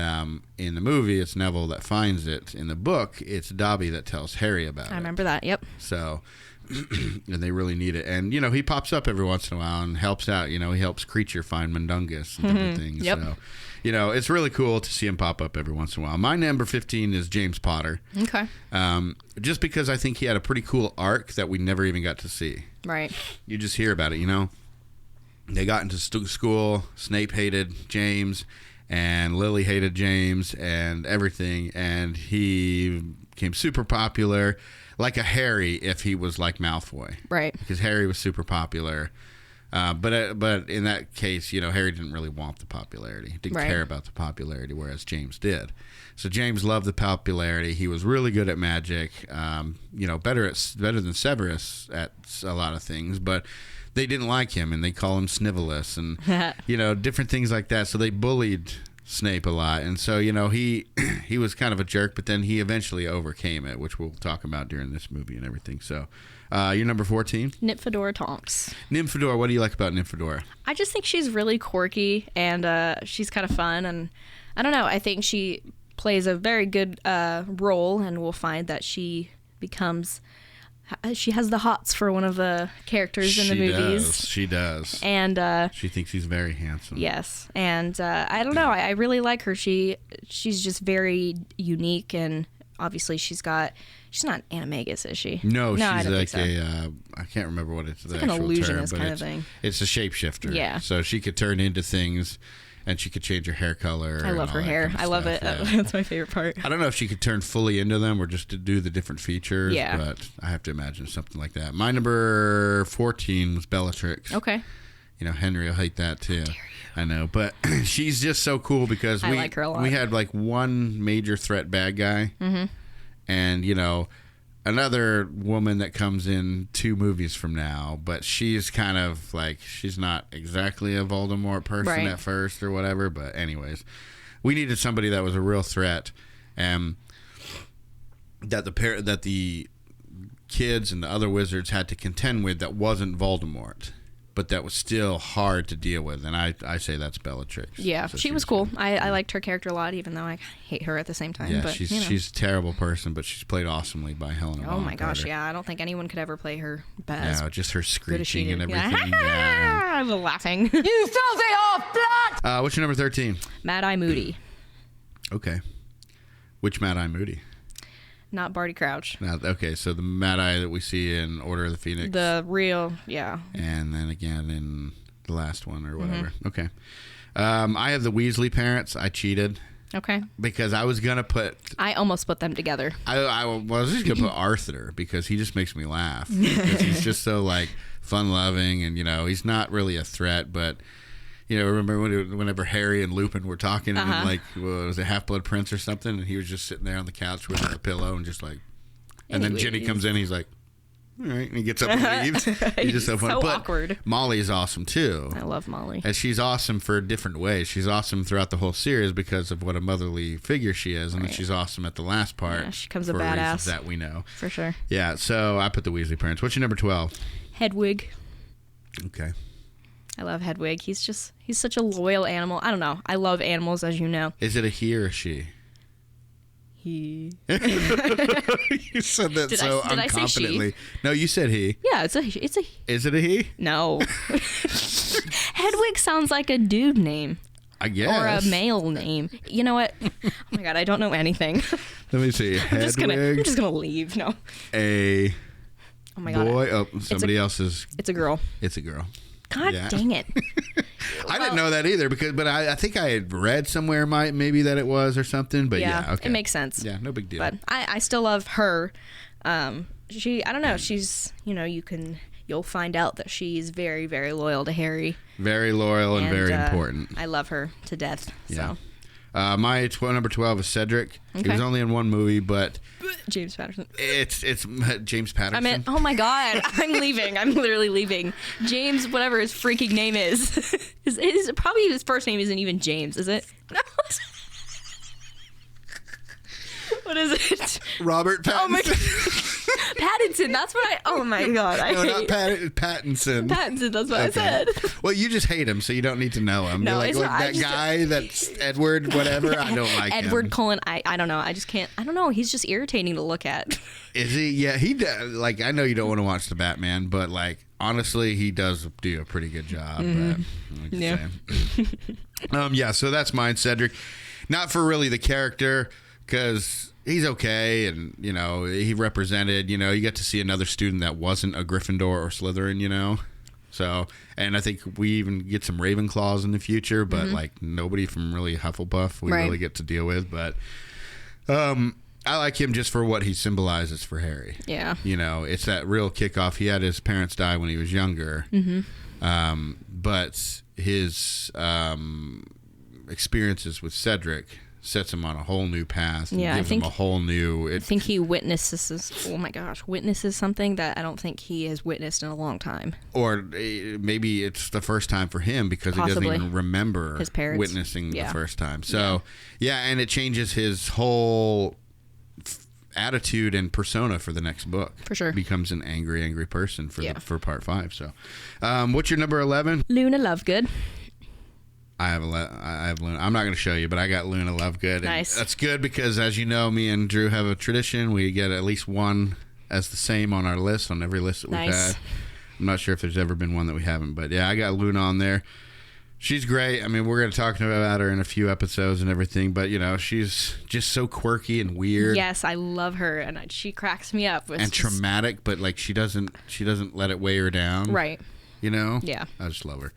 Speaker 3: in the movie, it's Neville that finds it. In the book, it's Dobby that tells Harry about it.
Speaker 2: I remember that, yep.
Speaker 3: So, and they really need it. And, he pops up every once in a while and helps out. He helps Creature find Mundungus and different things.
Speaker 2: Yep.
Speaker 3: So, it's really cool to see him pop up every once in a while. My number 15 is James Potter.
Speaker 2: Okay.
Speaker 3: Just because I think he had a pretty cool arc that we never even got to see.
Speaker 2: Right.
Speaker 3: You just hear about it, They got into school. Snape hated James, and Lily hated James, and everything. And he became super popular, like a Harry if he was like Malfoy.
Speaker 2: Right.
Speaker 3: Because Harry was super popular. But in that case, Harry didn't really want the popularity. He didn't care about the popularity, whereas James did. So James loved the popularity. He was really good at magic. Better than Severus at a lot of things. But they didn't like him, and they call him Snivelus, and different things like that. So they bullied Snape a lot, and so he was kind of a jerk. But then he eventually overcame it, which we'll talk about during this movie and everything. So. You're number 14?
Speaker 2: Nymphadora Tonks.
Speaker 3: Nymphadora, what do you like about Nymphadora?
Speaker 2: I just think she's really quirky, and she's kind of fun, and I don't know, I think she plays a very good role, and we'll find that she has the hots for one of the characters in the movies.
Speaker 3: She does.
Speaker 2: And
Speaker 3: she thinks he's very handsome.
Speaker 2: Yes, and I don't know, I really like her. She's just very unique and obviously she's not Animagus, is she?
Speaker 3: No, she's
Speaker 2: I don't
Speaker 3: like
Speaker 2: think so.
Speaker 3: I can't remember what it's the
Speaker 2: like an
Speaker 3: actual
Speaker 2: illusionist
Speaker 3: term, but
Speaker 2: kind of thing.
Speaker 3: It's a shapeshifter.
Speaker 2: Yeah.
Speaker 3: So she could turn into things, and she could change her hair color.
Speaker 2: I love her hair.
Speaker 3: Kind of
Speaker 2: I love
Speaker 3: stuff.
Speaker 2: it.
Speaker 3: Yeah.
Speaker 2: That's my favorite part.
Speaker 3: I don't know if she could turn fully into them or just to do the different features.
Speaker 2: Yeah.
Speaker 3: But I have to imagine something like that. My number 14 was Bellatrix.
Speaker 2: Okay.
Speaker 3: You know, Henry will hate that too. I know, but she's just so cool because
Speaker 2: I like her a lot.
Speaker 3: We had like one major threat bad guy, and you know, another woman that comes in 2 movies from now, but she's kind of like she's not exactly a Voldemort person at first or whatever. But anyways, we needed somebody that was a real threat, and that the kids and the other wizards had to contend with that wasn't Voldemort. But that was still hard to deal with, and I say that's Bellatrix.
Speaker 2: Yeah,
Speaker 3: So
Speaker 2: she was cool. I liked her character a lot, even though I hate her at the same time.
Speaker 3: Yeah,
Speaker 2: but,
Speaker 3: she's a terrible person, but she's played awesomely by Helena
Speaker 2: Oh
Speaker 3: Bonham
Speaker 2: my gosh,
Speaker 3: Carter.
Speaker 2: yeah. I don't think anyone could ever play her best.
Speaker 3: Yeah, just her
Speaker 2: Good as she
Speaker 3: screeching and
Speaker 2: did.
Speaker 3: everything.
Speaker 2: Yeah. I'm laughing.
Speaker 4: You filthy off-blood!
Speaker 3: What's your number 13?
Speaker 2: Mad Eye Moody.
Speaker 3: Okay. Which Mad Eye Moody?
Speaker 2: Not Barty Crouch.
Speaker 3: Now, okay, so the Mad Eye that we see in Order of the Phoenix.
Speaker 2: The real, yeah.
Speaker 3: And then again in the last one or whatever. Okay. I have the Weasley parents. I cheated.
Speaker 2: Okay.
Speaker 3: Because I was going to put...
Speaker 2: I almost put them together.
Speaker 3: I was just going to put Arthur because he just makes me laugh. Because he's just so, like, fun-loving and, you know, he's not really a threat, but... You know, remember whenever Harry and Lupin were talking, and then, like, was it Half-Blood Prince or something, and he was just sitting there on the couch with a pillow and just like, and then Ginny comes in, he's like, all right, and he gets up and leaves. He's just so funny.
Speaker 2: so
Speaker 3: but
Speaker 2: awkward.
Speaker 3: Molly's awesome too.
Speaker 2: I love Molly.
Speaker 3: And she's awesome for different ways. She's awesome throughout the whole series because of what a motherly figure she is, and then she's awesome at the last part.
Speaker 2: Yeah, she becomes a
Speaker 3: for
Speaker 2: badass.
Speaker 3: reasons that we know.
Speaker 2: For sure.
Speaker 3: Yeah, so I put the Weasley parents. What's your number 12?
Speaker 2: Hedwig.
Speaker 3: Okay.
Speaker 2: I love Hedwig. He's such a loyal animal. I don't know. I love animals, as you know.
Speaker 3: Is it a he or a she?
Speaker 2: He.
Speaker 3: You said that
Speaker 2: Did
Speaker 3: so
Speaker 2: I say she?
Speaker 3: unconfidently. No, you said he.
Speaker 2: Yeah, it's a.
Speaker 3: Is it a he?
Speaker 2: No. Hedwig sounds like a dude name.
Speaker 3: I guess.
Speaker 2: Or a male name. You know what? Oh my god, I don't know anything.
Speaker 3: Let me see.
Speaker 2: I'm just gonna leave. No.
Speaker 3: A
Speaker 2: Oh my god.
Speaker 3: boy. Oh, somebody else is.
Speaker 2: It's a girl.
Speaker 3: It's a girl.
Speaker 2: God
Speaker 3: Yeah.
Speaker 2: dang it.
Speaker 3: I didn't know that either but I think I had read somewhere maybe that it was or something. But yeah, okay.
Speaker 2: It makes sense.
Speaker 3: Yeah, no big deal.
Speaker 2: But I still love her. I don't know. She's, you'll find out that she's very, very loyal to Harry.
Speaker 3: Very loyal and very important.
Speaker 2: I love her to death.
Speaker 3: Yeah.
Speaker 2: So.
Speaker 3: My number 12 is Cedric. He
Speaker 2: Okay.
Speaker 3: was only in one movie, but
Speaker 2: James Patterson.
Speaker 3: it's James Patterson.
Speaker 2: I meant, oh my god, I'm leaving. I'm literally leaving. James, whatever his freaking name is. Probably his first name isn't even James, is it? No. What is it?
Speaker 3: Robert Pattinson.
Speaker 2: Oh my god. Pattinson, that's what oh my god.
Speaker 3: No, not Pattinson.
Speaker 2: Pattinson, that's what I said.
Speaker 3: Well, you just hate him, so you don't need to know him.
Speaker 2: No,
Speaker 3: You're like,
Speaker 2: it's
Speaker 3: look,
Speaker 2: not.
Speaker 3: that guy, that's Edward, whatever, I don't like him.
Speaker 2: Edward Cullen, I don't know. I just can't. I don't know. He's just irritating to look at.
Speaker 3: Is he? Yeah, he does. Like, I know you don't want to watch the Batman, but like, honestly, he does do a pretty good job. Yeah. So that's mine, Cedric. Not for really the character, because he's okay, and he represented. You get to see another student that wasn't a Gryffindor or Slytherin. So, and I think we even get some Ravenclaws in the future, but like nobody from really Hufflepuff we really get to deal with. But I like him just for what he symbolizes for Harry.
Speaker 2: Yeah.
Speaker 3: It's that real kickoff. He had his parents die when he was younger, but his experiences with Cedric sets him on a whole new path and gives him a whole new...
Speaker 2: I think he witnesses something that I don't think he has witnessed in a long time.
Speaker 3: Or maybe it's the first time for him because
Speaker 2: Possibly.
Speaker 3: he doesn't even remember
Speaker 2: His parents.
Speaker 3: witnessing the first time. So, and it changes his whole attitude and persona for the next book.
Speaker 2: For sure.
Speaker 3: Becomes an angry person for part 5. So, what's your number 11?
Speaker 2: Luna Lovegood.
Speaker 3: I have Luna. I'm not going to show you, but I got Luna Lovegood.
Speaker 2: Nice.
Speaker 3: That's good because, as you know, me and Drew have a tradition. We get at least one as the same on our list, on every list that we've had. I'm not sure if there's ever been one that we haven't, but yeah, I got Luna on there. She's great. I mean, we're going to talk about her in a few episodes and everything, but, she's just so quirky and weird.
Speaker 2: Yes, I love her, and she cracks me up.
Speaker 3: And traumatic, but, like, she doesn't let it weigh her down.
Speaker 2: Right.
Speaker 3: Yeah. I just love her.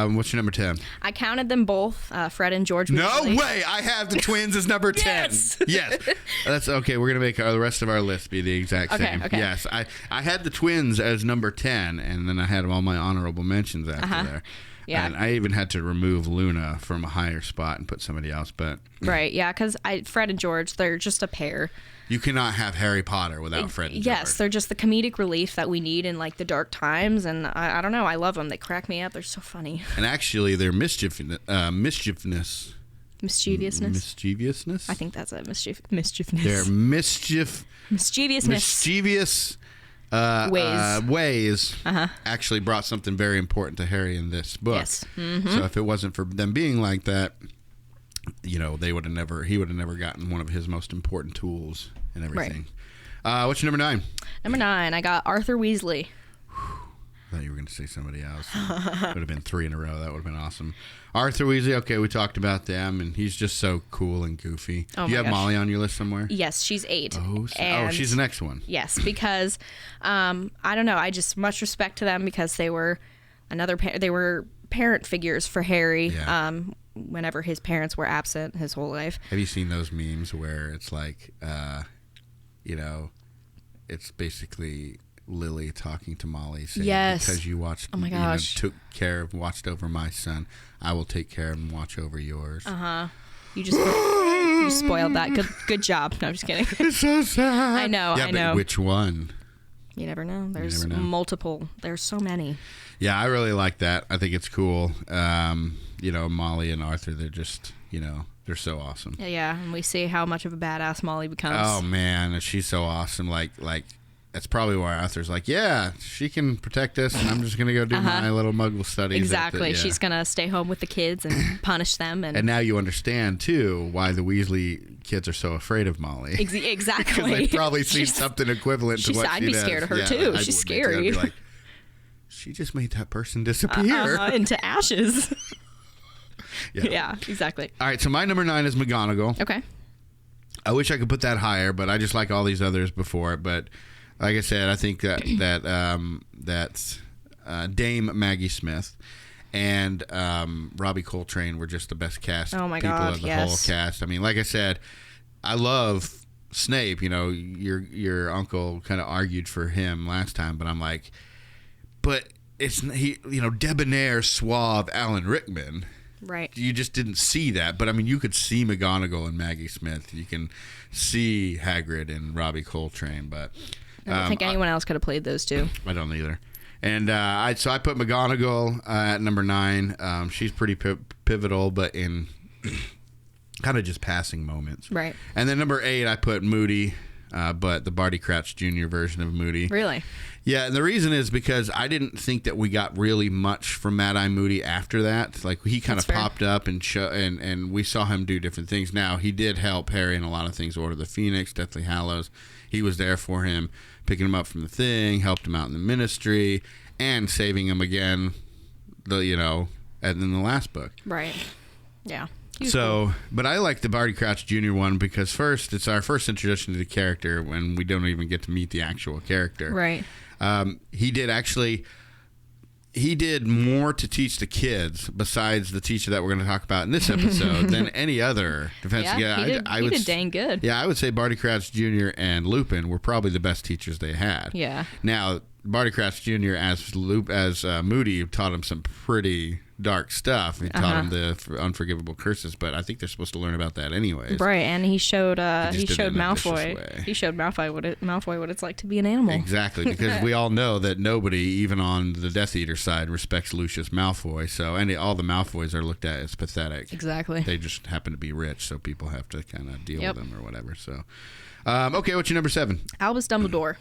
Speaker 3: What's your number 10?
Speaker 2: I counted them both, Fred and George.
Speaker 3: No way! I have the twins as number 10. Yes. That's okay. We're going to make the rest of our list be the exact same.
Speaker 2: Okay.
Speaker 3: Yes. I had the twins as number 10, and then I had all my honorable mentions after there.
Speaker 2: Yeah.
Speaker 3: And I even had to remove Luna from a higher spot and put somebody else. But
Speaker 2: right, yeah, because Fred and George, they're just a pair.
Speaker 3: You cannot have Harry Potter without Fred and George.
Speaker 2: Yes, they're just the comedic relief that we need in like the dark times, and I don't know, I love them. They crack me up. They're so funny.
Speaker 3: And actually, their mischievousness.
Speaker 2: Mischievousness. I think that's a mischievousness.
Speaker 3: Their mischievous ways actually brought something very important to Harry in this book.
Speaker 2: Yes. Mm-hmm.
Speaker 3: So if it wasn't for them being like that, he would have never gotten one of his most important tools and everything. Right. What's your number 9?
Speaker 2: Number 9, I got Arthur Weasley.
Speaker 3: I thought you were going to say somebody else. Would have been 3 in a row. That would have been awesome. Arthur Weasley, okay, we talked about them, and he's just so cool and goofy.
Speaker 2: Oh,
Speaker 3: you
Speaker 2: my
Speaker 3: have
Speaker 2: gosh.
Speaker 3: Molly on your list somewhere?
Speaker 2: Yes, she's 8.
Speaker 3: She's the next one.
Speaker 2: Yes, because I don't know. I just much respect to them because they were they were parent figures for Harry.
Speaker 3: Yeah.
Speaker 2: Whenever his parents were absent his whole life.
Speaker 3: Have you seen those memes where it's like, it's basically Lily talking to Molly saying,
Speaker 2: yes,
Speaker 3: because you watched,
Speaker 2: oh my gosh,
Speaker 3: watched over my son, I will take care of and watch over yours.
Speaker 2: You just you spoiled that. Good job. No, I'm just kidding.
Speaker 3: It's so sad.
Speaker 2: I know.
Speaker 3: But which one?
Speaker 2: You never know. There's multiple. There's so many.
Speaker 3: Yeah, I really like that. I think it's cool. Molly and Arthur, they're just, they're so awesome.
Speaker 2: Yeah, and we see how much of a badass Molly becomes.
Speaker 3: Oh man, she's so awesome. Like that's probably why Arthur's like, yeah, she can protect us, and I'm just gonna go do my little Muggle studies.
Speaker 2: Exactly. She's gonna stay home with the kids and punish them. And
Speaker 3: now you understand too why the Weasley kids are so afraid of Molly.
Speaker 2: Exactly.
Speaker 3: Because they've probably seen something equivalent to what she does.
Speaker 2: I'd be scared of her too. She's scary.
Speaker 3: I'd be like, she just made that person disappear
Speaker 2: into ashes.
Speaker 3: Yeah,
Speaker 2: exactly.
Speaker 3: All right, so my number 9 is McGonagall.
Speaker 2: Okay.
Speaker 3: I wish I could put that higher, but I just like all these others before it. But like I said, I think that Dame Maggie Smith and Robbie Coltrane were just the best cast people of the whole cast. I mean, like I said, I love Snape. Your uncle kind of argued for him last time, but I'm like, but it's debonair, suave Alan Rickman.
Speaker 2: Right.
Speaker 3: You just didn't see that. But, I mean, you could see McGonagall and Maggie Smith. You can see Hagrid and Robbie Coltrane. But
Speaker 2: I don't think anyone else could have played those two.
Speaker 3: I don't either. And I put McGonagall at number 9. She's pretty pivotal, but in kind of just passing moments.
Speaker 2: Right.
Speaker 3: And then number 8, I put Moody, but the Barty Crouch Jr. version of Moody.
Speaker 2: Really?
Speaker 3: Yeah, and the reason is because I didn't think that we got really much from Mad-Eye Moody after that. Like, he kind of popped up and we saw him do different things. Now, he did help Harry in a lot of things. Order of the Phoenix, Deathly Hallows. He was there for him, picking him up from the thing, helped him out in the ministry, and saving him again, in the last book.
Speaker 2: Right. Yeah.
Speaker 3: So, but I like the Barty Crouch Jr. one because first, it's our first introduction to the character when we don't even get to meet the actual character.
Speaker 2: Right.
Speaker 3: He did more to teach the kids besides the teacher that we're going to talk about in this episode than any other defense.
Speaker 2: He did dang good.
Speaker 3: Yeah, I would say Barty Crouch Jr. and Lupin were probably the best teachers they had.
Speaker 2: Yeah.
Speaker 3: Now, Barty Crouch Jr. as Moody taught him some pretty dark stuff. He taught him the unforgivable curses, but I think they're supposed to learn about that anyways.
Speaker 2: Right, and he showed Malfoy. He showed Malfoy what it's like to be an animal.
Speaker 3: Exactly, because we all know that nobody, even on the Death Eater side, respects Lucius Malfoy. So all the Malfoys are looked at as pathetic.
Speaker 2: Exactly.
Speaker 3: They just happen to be rich, so people have to kind of deal with them or whatever. So, okay, what's your number 7?
Speaker 2: Albus Dumbledore.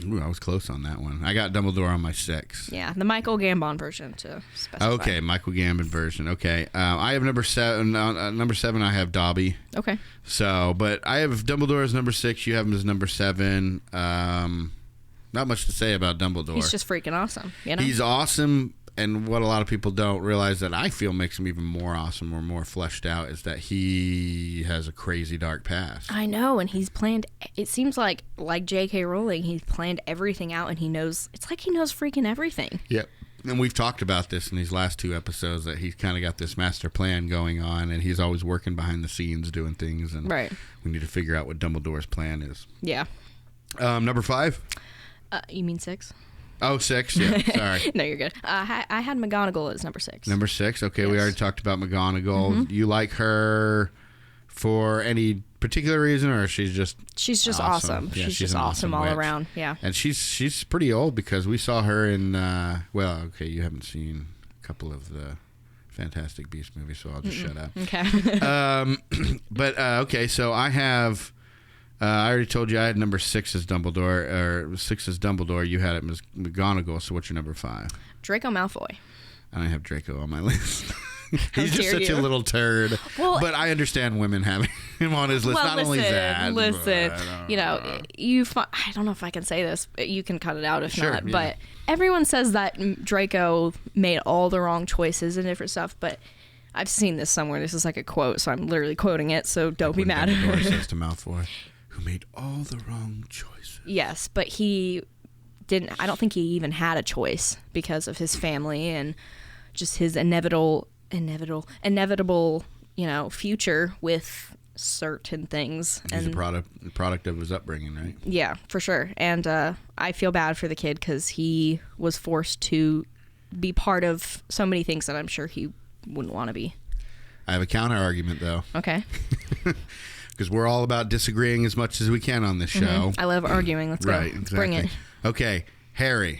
Speaker 3: Ooh, I was close on that one. I got Dumbledore on my 6.
Speaker 2: Yeah, the Michael Gambon version to specify.
Speaker 3: Okay, Michael Gambon version. Okay, I have number 7. Number 7, I have Dobby.
Speaker 2: Okay.
Speaker 3: So, but I have Dumbledore as number 6. You have him as number 7. Not much to say about Dumbledore.
Speaker 2: He's just freaking awesome.
Speaker 3: He's awesome. and what a lot of people don't realize that I feel makes him even more awesome or more fleshed out is that he has a crazy dark past.
Speaker 2: I know, and he's planned. It seems like J.K. Rowling, he's planned everything out, and he knows. It's like he knows freaking everything.
Speaker 3: Yep. And we've talked about this in these last 2 episodes that he's kind of got this master plan going on, and he's always working behind the scenes doing things, and we need to figure out what Dumbledore's plan is.
Speaker 2: Yeah.
Speaker 3: Number 5?
Speaker 2: You mean 6?
Speaker 3: Oh, 6? Yeah, sorry.
Speaker 2: No, you're good. I had McGonagall as number 6.
Speaker 3: Number 6? Okay,
Speaker 2: yes.
Speaker 3: We already talked about McGonagall. You like her for any particular reason, or she's just
Speaker 2: awesome.
Speaker 3: Yeah,
Speaker 2: she's just awesome all around. Yeah.
Speaker 3: And she's pretty old because we saw her in you haven't seen a couple of the Fantastic Beasts movies, so I'll just shut up.
Speaker 2: Okay.
Speaker 3: Okay, so I have I already told you I had number 6 as Dumbledore, or 6 as Dumbledore. You had it as McGonagall, so what's your number 5?
Speaker 2: Draco Malfoy.
Speaker 3: I don't have Draco on my list. He's just such a little turd.
Speaker 2: Well,
Speaker 3: but I understand women having him on his list. Not only that.
Speaker 2: Listen, I don't know if I can say this. But you can cut it out if not.
Speaker 3: Yeah.
Speaker 2: But everyone says that Draco made all the wrong choices and different stuff. But I've seen this somewhere. This is like a quote, so I'm literally quoting it. So don't be mad at
Speaker 3: Dumbledore
Speaker 2: her.
Speaker 3: says to Malfoy, who made all the wrong choices.
Speaker 2: Yes, but he didn't. I don't think he even had a choice because of his family and just his inevitable, future with certain things.
Speaker 3: He's a product of his upbringing, right?
Speaker 2: Yeah, for sure. And I feel bad for the kid because he was forced to be part of so many things that I'm sure he wouldn't want to be.
Speaker 3: I have a counter argument, though.
Speaker 2: Okay.
Speaker 3: Because we're all about disagreeing as much as we can on this show.
Speaker 2: I love arguing. Let's go.
Speaker 3: Right, exactly.
Speaker 2: Let's bring it.
Speaker 3: Okay, Harry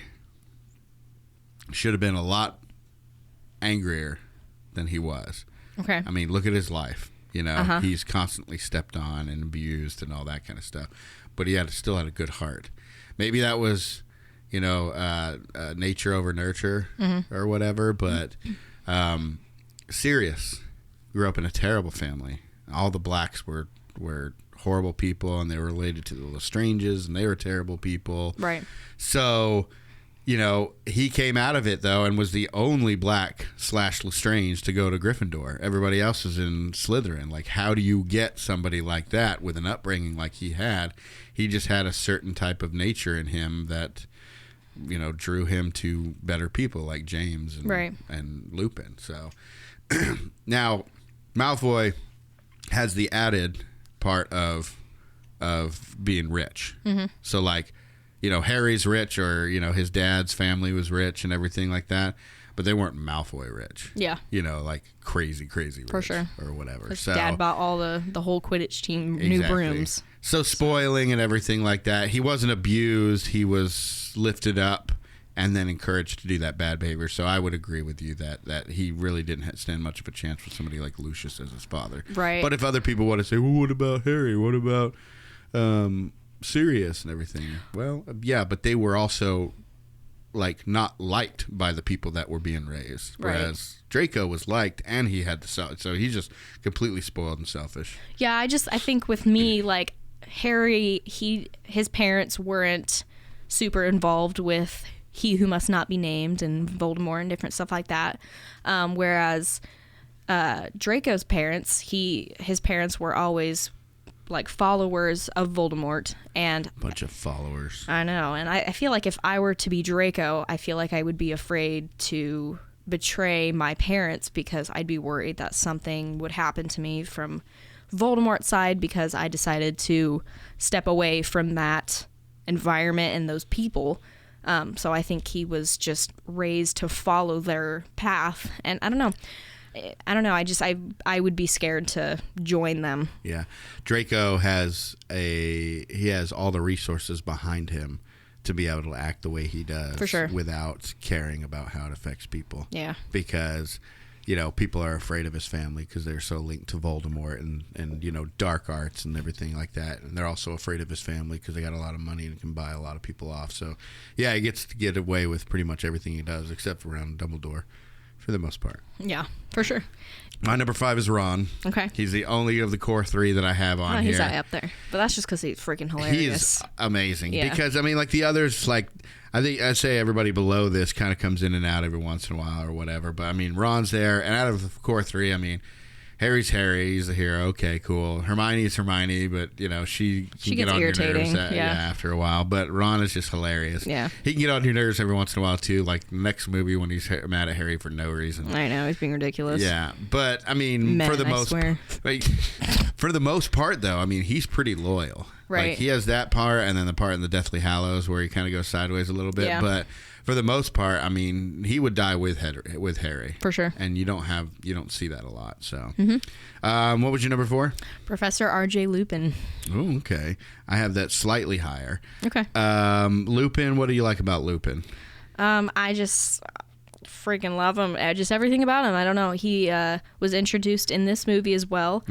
Speaker 3: should have been a lot angrier than he was.
Speaker 2: Okay.
Speaker 3: I mean, look at his life. He's constantly stepped on and abused and all that kind of stuff. But he still had a good heart. Maybe that was, nature over nurture or whatever. But Sirius grew up in a terrible family. All the blacks were horrible people, and they were related to the Lestranges, and they were terrible people.
Speaker 2: Right.
Speaker 3: So, he came out of it, though, and was the only black / Lestrange to go to Gryffindor. Everybody else was in Slytherin. Like, how do you get somebody like that with an upbringing like he had? He just had a certain type of nature in him that, drew him to better people like James and Lupin. So, now, Malfoy has the added part of being rich. So, like, Harry's rich, or, his dad's family was rich and everything like that, but they weren't Malfoy rich.
Speaker 2: Yeah.
Speaker 3: Like crazy rich.
Speaker 2: For sure.
Speaker 3: Or whatever.
Speaker 2: His dad bought all the whole Quidditch team new brooms.
Speaker 3: So spoiling and everything like that. He wasn't abused. He was lifted up and then encouraged to do that bad behavior. So I would agree with you that he really didn't stand much of a chance with somebody like Lucius as his father.
Speaker 2: Right.
Speaker 3: But if other people want to say, well, what about Harry? What about Sirius and everything? Well, yeah, but they were also like not liked by the people that were being raised, whereas Draco was liked, and he had so he's just completely spoiled and selfish.
Speaker 2: Yeah, I think with me, like, Harry, his parents weren't super involved with He Who Must Not Be Named and Voldemort and different stuff like that, whereas Draco's parents, his parents were always like followers of Voldemort, and
Speaker 3: bunch of followers.
Speaker 2: I know, and I feel like if I were to be Draco, I feel like I would be afraid to betray my parents because I'd be worried that something would happen to me from Voldemort's side because I decided to step away from that environment and those people. So I think he was just raised to follow their path, and I don't know. I would be scared to join them.
Speaker 3: Yeah. Draco has all the resources behind him to be able to act the way he does.
Speaker 2: For sure.
Speaker 3: Without caring about how it affects people.
Speaker 2: Yeah.
Speaker 3: Because, people are afraid of his family because they're so linked to Voldemort and dark arts and everything like that. And they're also afraid of his family because they got a lot of money and can buy a lot of people off. So, yeah, he gets to get away with pretty much everything he does except around Dumbledore. For the most part.
Speaker 2: Yeah, for sure.
Speaker 3: My number 5 is Ron.
Speaker 2: Okay.
Speaker 3: He's the only of the core 3 that I have on here.
Speaker 2: He's high up there. But that's just because he's freaking hilarious.
Speaker 3: He's amazing.
Speaker 2: Yeah.
Speaker 3: Because, like the others, I think I'd say everybody below this kind of comes in and out every once in a while or whatever. But I mean, Ron's there, and out of the core three, I mean, Harry's Harry. He's the hero. Okay, cool. Hermione's Hermione, but she can get on
Speaker 2: irritating.
Speaker 3: Your nerves after a while. But Ron is just hilarious.
Speaker 2: Yeah,
Speaker 3: he can get on your nerves every once in a while too. Like the next movie when he's mad at Harry for no reason.
Speaker 2: I know he's being ridiculous.
Speaker 3: Yeah, but I mean, for the most part, though, I mean, he's pretty loyal.
Speaker 2: Right.
Speaker 3: Like, he has that part, and then the part in the Deathly Hallows where he kind of goes sideways a little bit.
Speaker 2: Yeah.
Speaker 3: But for the most part, I mean, he would die with Harry
Speaker 2: for sure.
Speaker 3: And you don't see that a lot. So, what was your number 4?
Speaker 2: Professor R.J. Lupin.
Speaker 3: Oh, okay. I have that slightly higher.
Speaker 2: Okay.
Speaker 3: Lupin. What do you like about Lupin?
Speaker 2: I just freaking love him. Just everything about him. I don't know. He was introduced in this movie as well,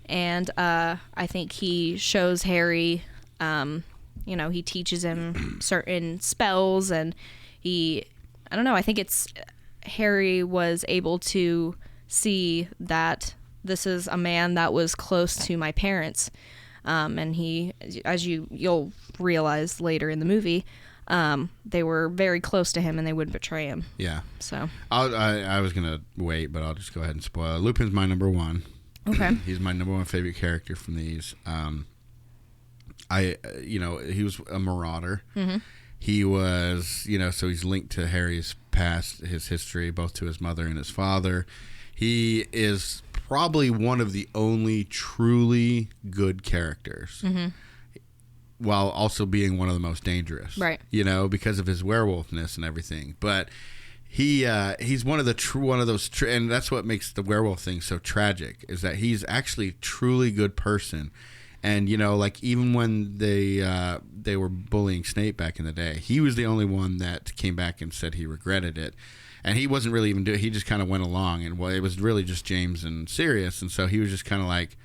Speaker 2: and I think he shows Harry. He teaches him certain spells, and I don't know. I think it's Harry was able to see that this is a man that was close to my parents, and he, as you'll realize later in the movie. They were very close to him and they wouldn't betray him.
Speaker 3: Yeah.
Speaker 2: So
Speaker 3: I was gonna wait, but I'll just go ahead and spoil it. Lupin's my number 1.
Speaker 2: Okay.
Speaker 3: He's my number 1 favorite character from these. He was a marauder. Mm-hmm. He was, so he's linked to Harry's past, his history, both to his mother and his father. He is probably one of the only truly good characters. Mm-hmm. While also being one of the most dangerous,
Speaker 2: right?
Speaker 3: Because of his werewolfness and everything. But he's one of those, and that's what makes the werewolf thing so tragic. Is that he's actually a truly good person, and like even when they were bullying Snape back in the day, he was the only one that came back and said he regretted it, and he wasn't really even doing. He just kind of went along, and it was really just James and Sirius, and so he was just kind of like.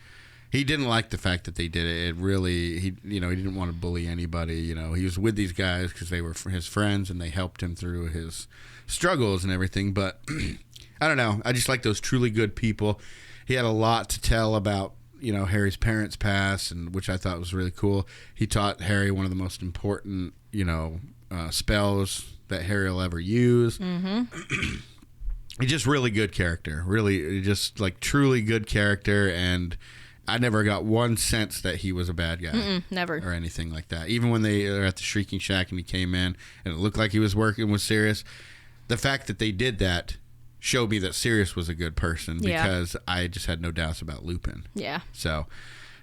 Speaker 3: He didn't like the fact that they did it. It really, he didn't want to bully anybody. He was with these guys because they were his friends and they helped him through his struggles and everything. But I don't know. I just like those truly good people. He had a lot to tell about, Harry's parents' past, and which I thought was really cool. He taught Harry one of the most important, spells that Harry will ever use. Mm-hmm. He's just really good character. Really, just like truly good character, and I never got one sense that he was a bad guy.
Speaker 2: Never.
Speaker 3: Or anything like that. Even when they were at the Shrieking Shack and he came in and it looked like he was working with Sirius, the fact that they did that showed me that Sirius was a good person because I just had no doubts about Lupin.
Speaker 2: Yeah.
Speaker 3: So,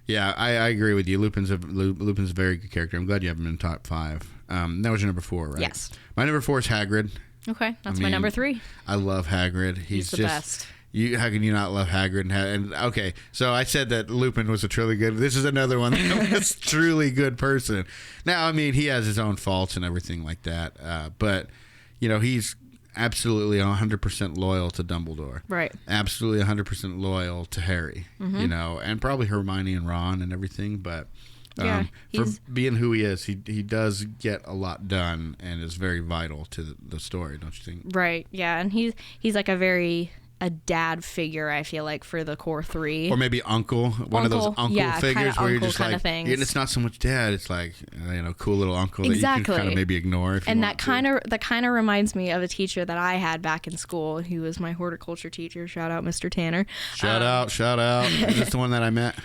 Speaker 3: yeah, I agree with you. Lupin's a very good character. I'm glad you have him in top 5. That was your number 4, right?
Speaker 2: Yes.
Speaker 3: My number 4 is Hagrid.
Speaker 2: Okay, that's my number 3.
Speaker 3: I love Hagrid.
Speaker 2: He's the best.
Speaker 3: How can you not love Hagrid? And okay, so I said that Lupin was a truly good. This is another one that was truly good person. Now, I mean, he has his own faults and everything like that, but he's absolutely 100% loyal to Dumbledore.
Speaker 2: Right.
Speaker 3: Absolutely 100% loyal to Harry. Mm-hmm. And probably Hermione and Ron and everything, but. For being who he is, he does get a lot done and is very vital to the story, don't you think?
Speaker 2: Right. Yeah, and he's like a dad figure, I feel like, for the core 3.
Speaker 3: Or maybe uncle, one of those uncle figures where you're just like, and it's not so much dad, it's like, cool little uncle that you can kind of maybe ignore if you want to. That
Speaker 2: kind of reminds me of a teacher that I had back in school who was my horticulture teacher. Shout out, Mr. Tanner. Shout
Speaker 3: out. Is this the one that I met?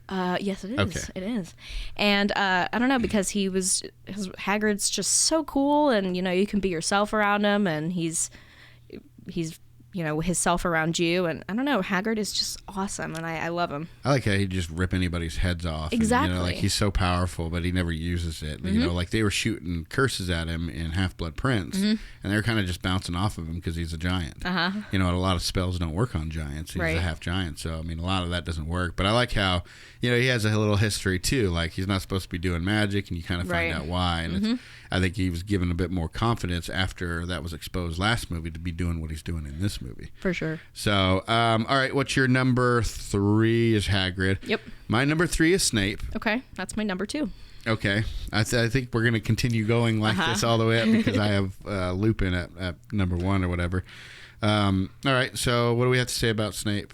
Speaker 2: Yes, it is.
Speaker 3: Okay.
Speaker 2: It is. And I don't know, because Hagrid's just so cool, and you can be yourself around him, and he's his self around you, and I don't know, Hagrid is just awesome, and I love him.
Speaker 3: I like how he just rip anybody's heads off.
Speaker 2: Exactly.
Speaker 3: And, he's so powerful, but he never uses it.
Speaker 2: Mm-hmm.
Speaker 3: Like they were shooting curses at him in Half-Blood Prince, and they're kind of just bouncing off of him because he's a giant.
Speaker 2: Uh-huh.
Speaker 3: A lot of spells don't work on giants. He's a half giant, so I mean, a lot of that doesn't work. But I like how, he has a little history too. Like he's not supposed to be doing magic, and you kind of find out why. And I think he was given a bit more confidence after that was exposed last movie to be doing what he's doing in this movie.
Speaker 2: For sure.
Speaker 3: So, all right, what's your number 3 is Hagrid.
Speaker 2: Yep.
Speaker 3: My number 3 is Snape.
Speaker 2: Okay, that's my number 2.
Speaker 3: Okay. I think we're going to continue going like this all the way up because I have Lupin at number 1 or whatever. All right, so what do we have to say about Snape?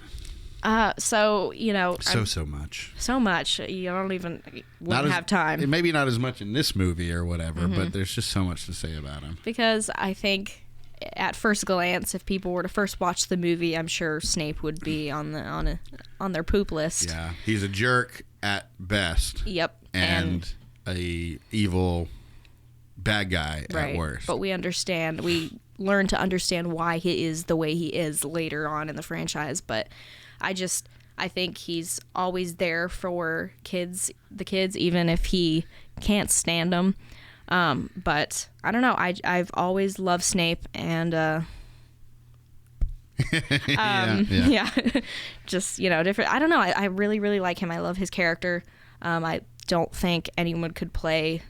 Speaker 2: So, you know,
Speaker 3: So much.
Speaker 2: So much. You don't even wouldn't have time.
Speaker 3: Maybe not as much in this movie or whatever, but there's just so much to say about him.
Speaker 2: Because I think at first glance, if people were to first watch the movie, I'm sure Snape would be on their poop list.
Speaker 3: Yeah, he's a jerk at best.
Speaker 2: Yep.
Speaker 3: And a evil bad guy at worst.
Speaker 2: But we learn to understand why he is the way he is later on in the franchise. But I think he's always there for the kids, even if he can't stand them. But I don't know. I've always loved Snape, and yeah, just, you know, different. I don't know. I really, really like him. I love his character. I don't think anyone could play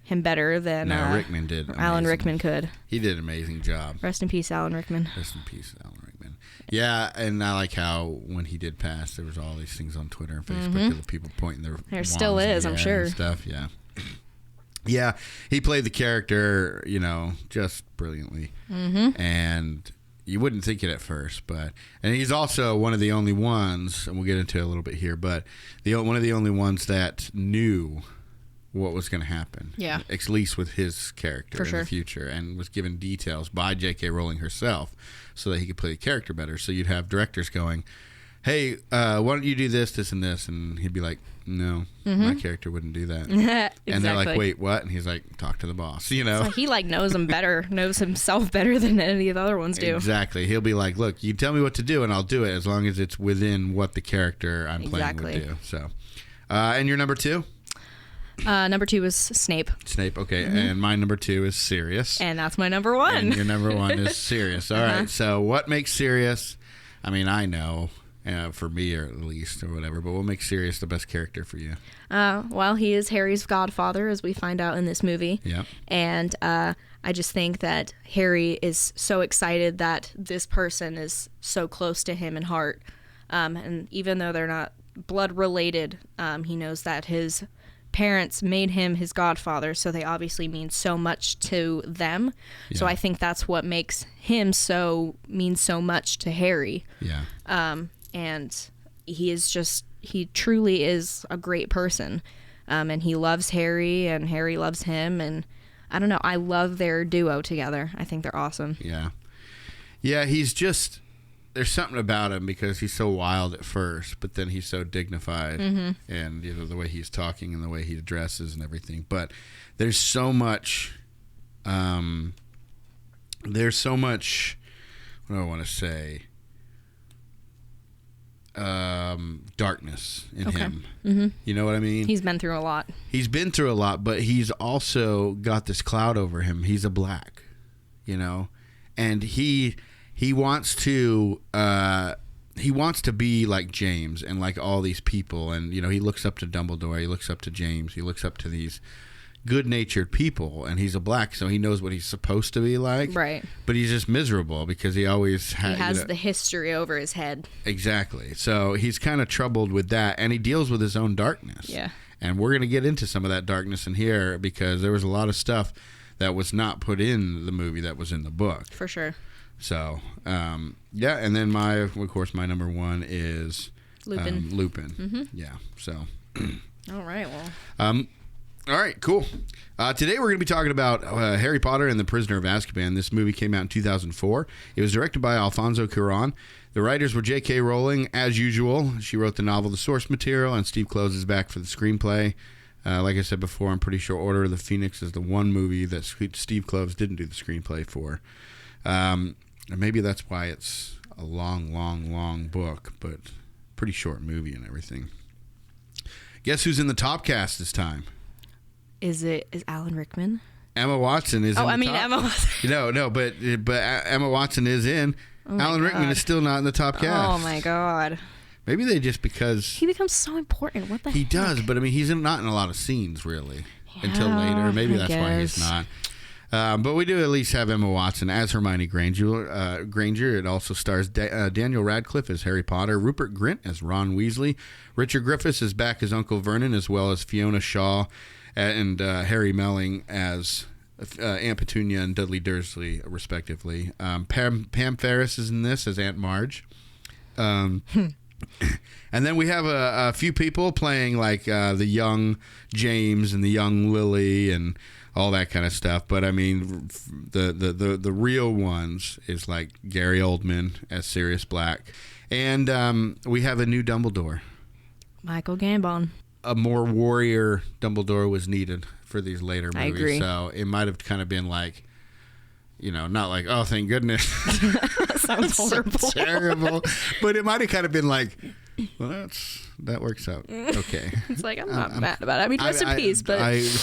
Speaker 2: him better than
Speaker 3: Rickman did.
Speaker 2: Alan Rickman could.
Speaker 3: He did an amazing job.
Speaker 2: Rest in peace, Alan Rickman.
Speaker 3: Rest in peace, Alan Rickman. Yeah, and I like how when he did pass, there was all these things on Twitter and Facebook of the people pointing their
Speaker 2: There still is, I'm sure.
Speaker 3: And stuff, yeah. Yeah, he played the character, you know, just brilliantly. And you wouldn't think it at first, and he's also one of the only ones, and we'll get into it a little bit here, but one of the only ones that knew what was going to happen.
Speaker 2: Yeah.
Speaker 3: At least with his character
Speaker 2: For
Speaker 3: in the future, and was given details by J.K. Rowling herself so that he could play the character better. So you'd have directors going, hey, why don't you do this, this, and this? And he'd be like, no, my character wouldn't do that.
Speaker 2: Exactly.
Speaker 3: And they're like, wait, what? And he's like, talk to the boss, you know?
Speaker 2: So he knows himself better than any of the other ones do.
Speaker 3: Exactly. He'll be like, look, you tell me what to do and I'll do it as long as it's within what the character I'm playing would do. So, and your number two?
Speaker 2: Number two is Snape.
Speaker 3: Snape, okay. And my number two is Sirius.
Speaker 2: And that's my number one.
Speaker 3: And your number one is Sirius. All right. So what makes Sirius, I mean, I know, for me or at least or whatever, but what makes Sirius the best character for you?
Speaker 2: Well, he is Harry's godfather, as we find out in this movie.
Speaker 3: Yeah.
Speaker 2: And I just think that Harry is so excited that this person is so close to him in heart. And even though they're not blood related, he knows that his parents made him his godfather, so they obviously mean so much to them. Yeah. So I think that's what makes him mean so much to Harry.
Speaker 3: Yeah.
Speaker 2: And he truly is a great person. And he loves Harry, and Harry loves him, and I don't know, I love their duo together. I think they're awesome.
Speaker 3: Yeah. Yeah, there's something about him because he's so wild at first, but then he's so dignified, and you know the way he's talking and the way he dresses and everything. But there's so much. What do I want to say? Darkness in him. You know what I mean?
Speaker 2: He's been through a lot.
Speaker 3: He's been through a lot, but he's also got this cloud over him. He's a black, you know, and he wants to be like James and like all these people, and you know he looks up to Dumbledore, he looks up to James, he looks up to these good-natured people, and he's a black, so he knows what he's supposed to be like,
Speaker 2: right?
Speaker 3: But he's just miserable because he always has
Speaker 2: the history over his head.
Speaker 3: Exactly. So he's kind of troubled with that, and he deals with his own darkness.
Speaker 2: Yeah.
Speaker 3: And we're going to get into some of that darkness in here because there was a lot of stuff that was not put in the movie that was in the book.
Speaker 2: For sure.
Speaker 3: So, yeah, and then my number one is
Speaker 2: Lupin.
Speaker 3: Lupin. Yeah, so.
Speaker 2: All right, well.
Speaker 3: All right, cool. Today we're going to be talking about Harry Potter and the Prisoner of Azkaban. This movie came out in 2004. It was directed by Alfonso Cuarón. The writers were J.K. Rowling, as usual. She wrote the novel, the source material, and Steve Kloves is back for the screenplay. Like I said before, I'm pretty sure Order of the Phoenix is the one movie that Steve Kloves didn't do the screenplay for. And maybe that's why it's a long book, but pretty short movie and everything. Guess who's in the top cast this time?
Speaker 2: Is Alan Rickman?
Speaker 3: Emma Watson is in the top.
Speaker 2: Emma Watson.
Speaker 3: No, but Emma Watson is in. Alan Rickman is still not in the top cast.
Speaker 2: Oh, my God.
Speaker 3: Maybe they just because...
Speaker 2: He becomes so important. What the
Speaker 3: He
Speaker 2: heck?
Speaker 3: does, but I mean, he's not in a lot of scenes, really, until later. Maybe that's why he's not. But we do at least have Emma Watson as Hermione Granger. It also stars Daniel Radcliffe as Harry Potter, Rupert Grint as Ron Weasley, Richard Griffiths is back as Uncle Vernon, as well as Fiona Shaw and Harry Melling as Aunt Petunia and Dudley Dursley, respectively. Pam Ferris is in this as Aunt Marge. And then we have a few people playing like the young James and the young Lily and all that kind of stuff. But I mean, the real ones is like Gary Oldman as Sirius Black. And we have a new Dumbledore.
Speaker 2: Michael Gambon.
Speaker 3: A more warrior Dumbledore was needed for these later movies.
Speaker 2: I agree.
Speaker 3: So it might have kind of been like, you know, not like, oh, thank goodness.
Speaker 2: Sounds horrible.
Speaker 3: Terrible. But it might have kind of been like, well, that works out. Okay.
Speaker 2: It's like, I'm not mad about it. I mean, rest in peace, but...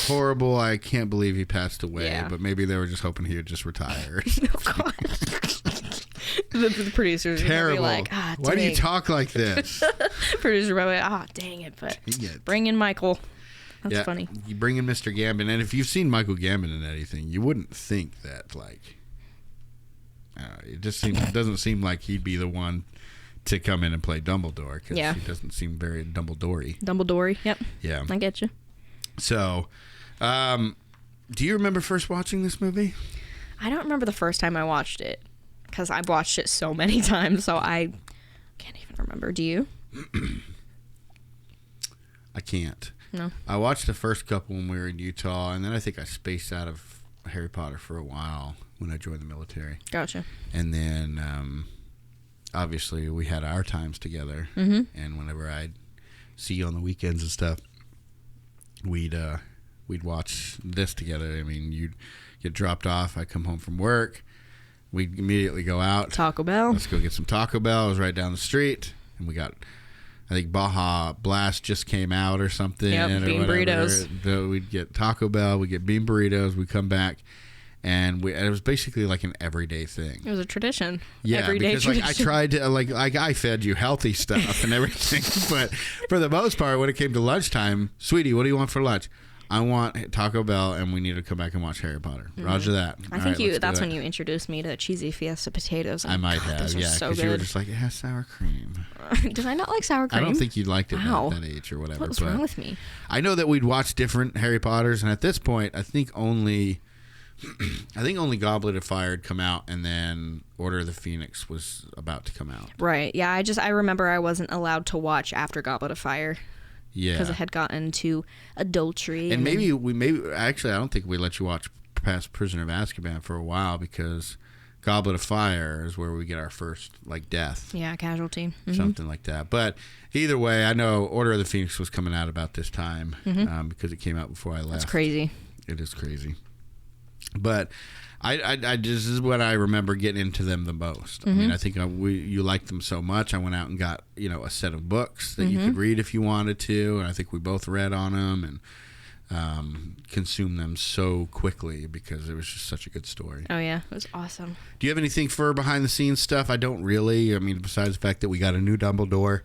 Speaker 3: horrible. I can't believe he passed away.
Speaker 2: Yeah.
Speaker 3: But maybe they were just hoping he would just retire.
Speaker 2: Oh, God. the producers are
Speaker 3: Terrible.
Speaker 2: be like, ah,
Speaker 3: why do you
Speaker 2: dang.
Speaker 3: talk like this?
Speaker 2: Producers are probably like, ah, dang it, but bring in Michael. That's funny.
Speaker 3: You bring in Mr. Gambon, and if you've seen Michael Gambon in anything, you wouldn't think that, like, it doesn't seem like he'd be the one to come in and play Dumbledore, because he doesn't seem very Dumbledore-y.
Speaker 2: Dumbledore, yep.
Speaker 3: Yeah.
Speaker 2: I get you.
Speaker 3: So, do you remember first watching this movie?
Speaker 2: I don't remember the first time I watched it, because I've watched it so many times, so I can't even remember. Do you?
Speaker 3: I can't.
Speaker 2: No.
Speaker 3: I watched the first couple when we were in Utah, and then I think I spaced out of Harry Potter for a while when I joined the military.
Speaker 2: Gotcha.
Speaker 3: And then, obviously, we had our times together, and whenever I'd see you on the weekends and stuff, we'd watch this together. I mean, you'd get dropped off. I'd come home from work. We'd immediately go out.
Speaker 2: Taco Bell.
Speaker 3: Let's go get some Taco Bell. It was right down the street, and we got... I think Baja Blast just came out or something.
Speaker 2: Yep, bean burritos.
Speaker 3: We'd get Taco Bell, we'd get bean burritos, we'd come back, and it was basically like an everyday thing.
Speaker 2: It was a tradition.
Speaker 3: Yeah,
Speaker 2: everyday
Speaker 3: because
Speaker 2: tradition.
Speaker 3: like I tried to like I fed you healthy stuff and everything, but for the most part, when it came to lunchtime, sweetie, what do you want for lunch? I want Taco Bell, and we need to come back and watch Harry Potter. Roger that.
Speaker 2: I think that's when you introduced me to cheesy Fiesta potatoes.
Speaker 3: I might have,
Speaker 2: those
Speaker 3: yeah,
Speaker 2: so
Speaker 3: because
Speaker 2: good.
Speaker 3: you were just like, it has sour cream.
Speaker 2: Did I not like sour cream?
Speaker 3: I don't think you liked it
Speaker 2: Wow.
Speaker 3: at that age or whatever.
Speaker 2: What was wrong with me?
Speaker 3: I know that we'd watch different Harry Potters, and at this point, I think only Goblet of Fire had come out, and then Order of the Phoenix was about to come out.
Speaker 2: Right. Yeah. I remember I wasn't allowed to watch after Goblet of Fire.
Speaker 3: Yeah.
Speaker 2: Because it had gotten to adultery.
Speaker 3: And actually, I don't think we let you watch past Prisoner of Azkaban for a while, because Goblet of Fire is where we get our first like death.
Speaker 2: Yeah, casualty.
Speaker 3: Something like that. But either way, I know Order of the Phoenix was coming out about this time because it came out before I left.
Speaker 2: That's crazy.
Speaker 3: It is crazy. But I this is what I remember getting into them the most. I mean, I think you liked them so much. I went out and got a set of books that you could read if you wanted to, and I think we both read on them and consumed them so quickly because it was just such a good story.
Speaker 2: Oh yeah, it was awesome.
Speaker 3: Do you have anything for behind the scenes stuff? I don't really. I mean, besides the fact that we got a new Dumbledore.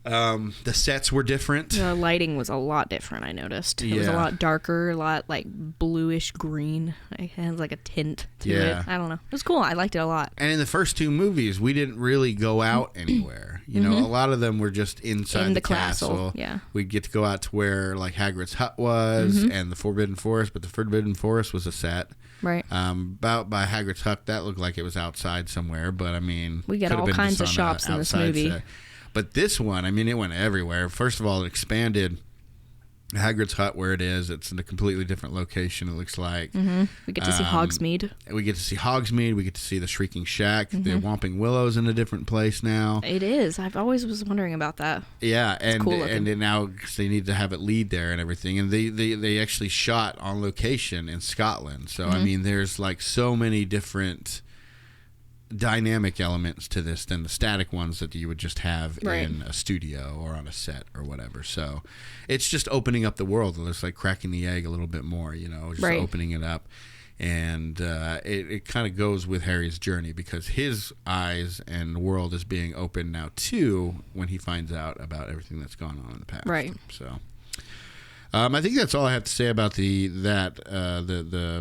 Speaker 3: The sets were different.
Speaker 2: The lighting was a lot different, I noticed. It was a lot darker, a lot like bluish green. It has like a tint to it. I don't know. It was cool. I liked it a lot.
Speaker 3: And in the first two movies, we didn't really go out anywhere. You know, a lot of them were just inside the castle.
Speaker 2: Yeah.
Speaker 3: We'd get to go out to where like Hagrid's hut was and the Forbidden Forest, but the Forbidden Forest was a set.
Speaker 2: Right.
Speaker 3: About by Hagrid's hut, that looked like it was outside somewhere, but I mean,
Speaker 2: we got all kinds of shops in this movie.
Speaker 3: Set. But this one, I mean, it went everywhere. First of all, it expanded Hagrid's hut where it is. It's in a completely different location, it looks like.
Speaker 2: We get to see Hogsmeade.
Speaker 3: We get to see Hogsmeade. We get to see the Shrieking Shack. The Whomping Willow's in a different place now.
Speaker 2: It is. I've always was wondering about that.
Speaker 3: Yeah, and
Speaker 2: cool
Speaker 3: and then now they need to have it lead there and everything. And they actually shot on location in Scotland. So, I mean, there's like so many different dynamic elements to this than the static ones that you would just have in a studio or on a set or whatever. So it's just opening up the world. It's like cracking the egg a little bit more, just opening it up. And it kind of goes with Harry's journey because his eyes and world is being opened now too when he finds out about everything that's gone on in the past.
Speaker 2: Right.
Speaker 3: So I think that's all I have to say about the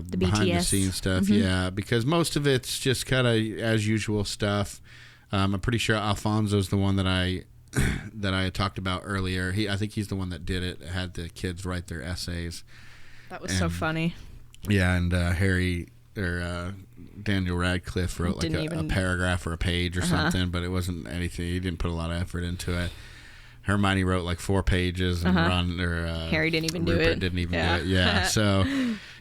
Speaker 3: behind the scenes stuff. Yeah, because most of it's just kind of as usual stuff. I'm pretty sure Alfonso's the one that I had talked about earlier. I think he's the one that did it. Had the kids write their essays.
Speaker 2: That was so funny.
Speaker 3: Yeah, and Harry Daniel Radcliffe wrote like a paragraph or a page or something, but it wasn't anything. He didn't put a lot of effort into it. Hermione wrote like 4 pages, and
Speaker 2: Harry didn't even
Speaker 3: Rupert
Speaker 2: do it.
Speaker 3: Didn't even do it. Yeah. So,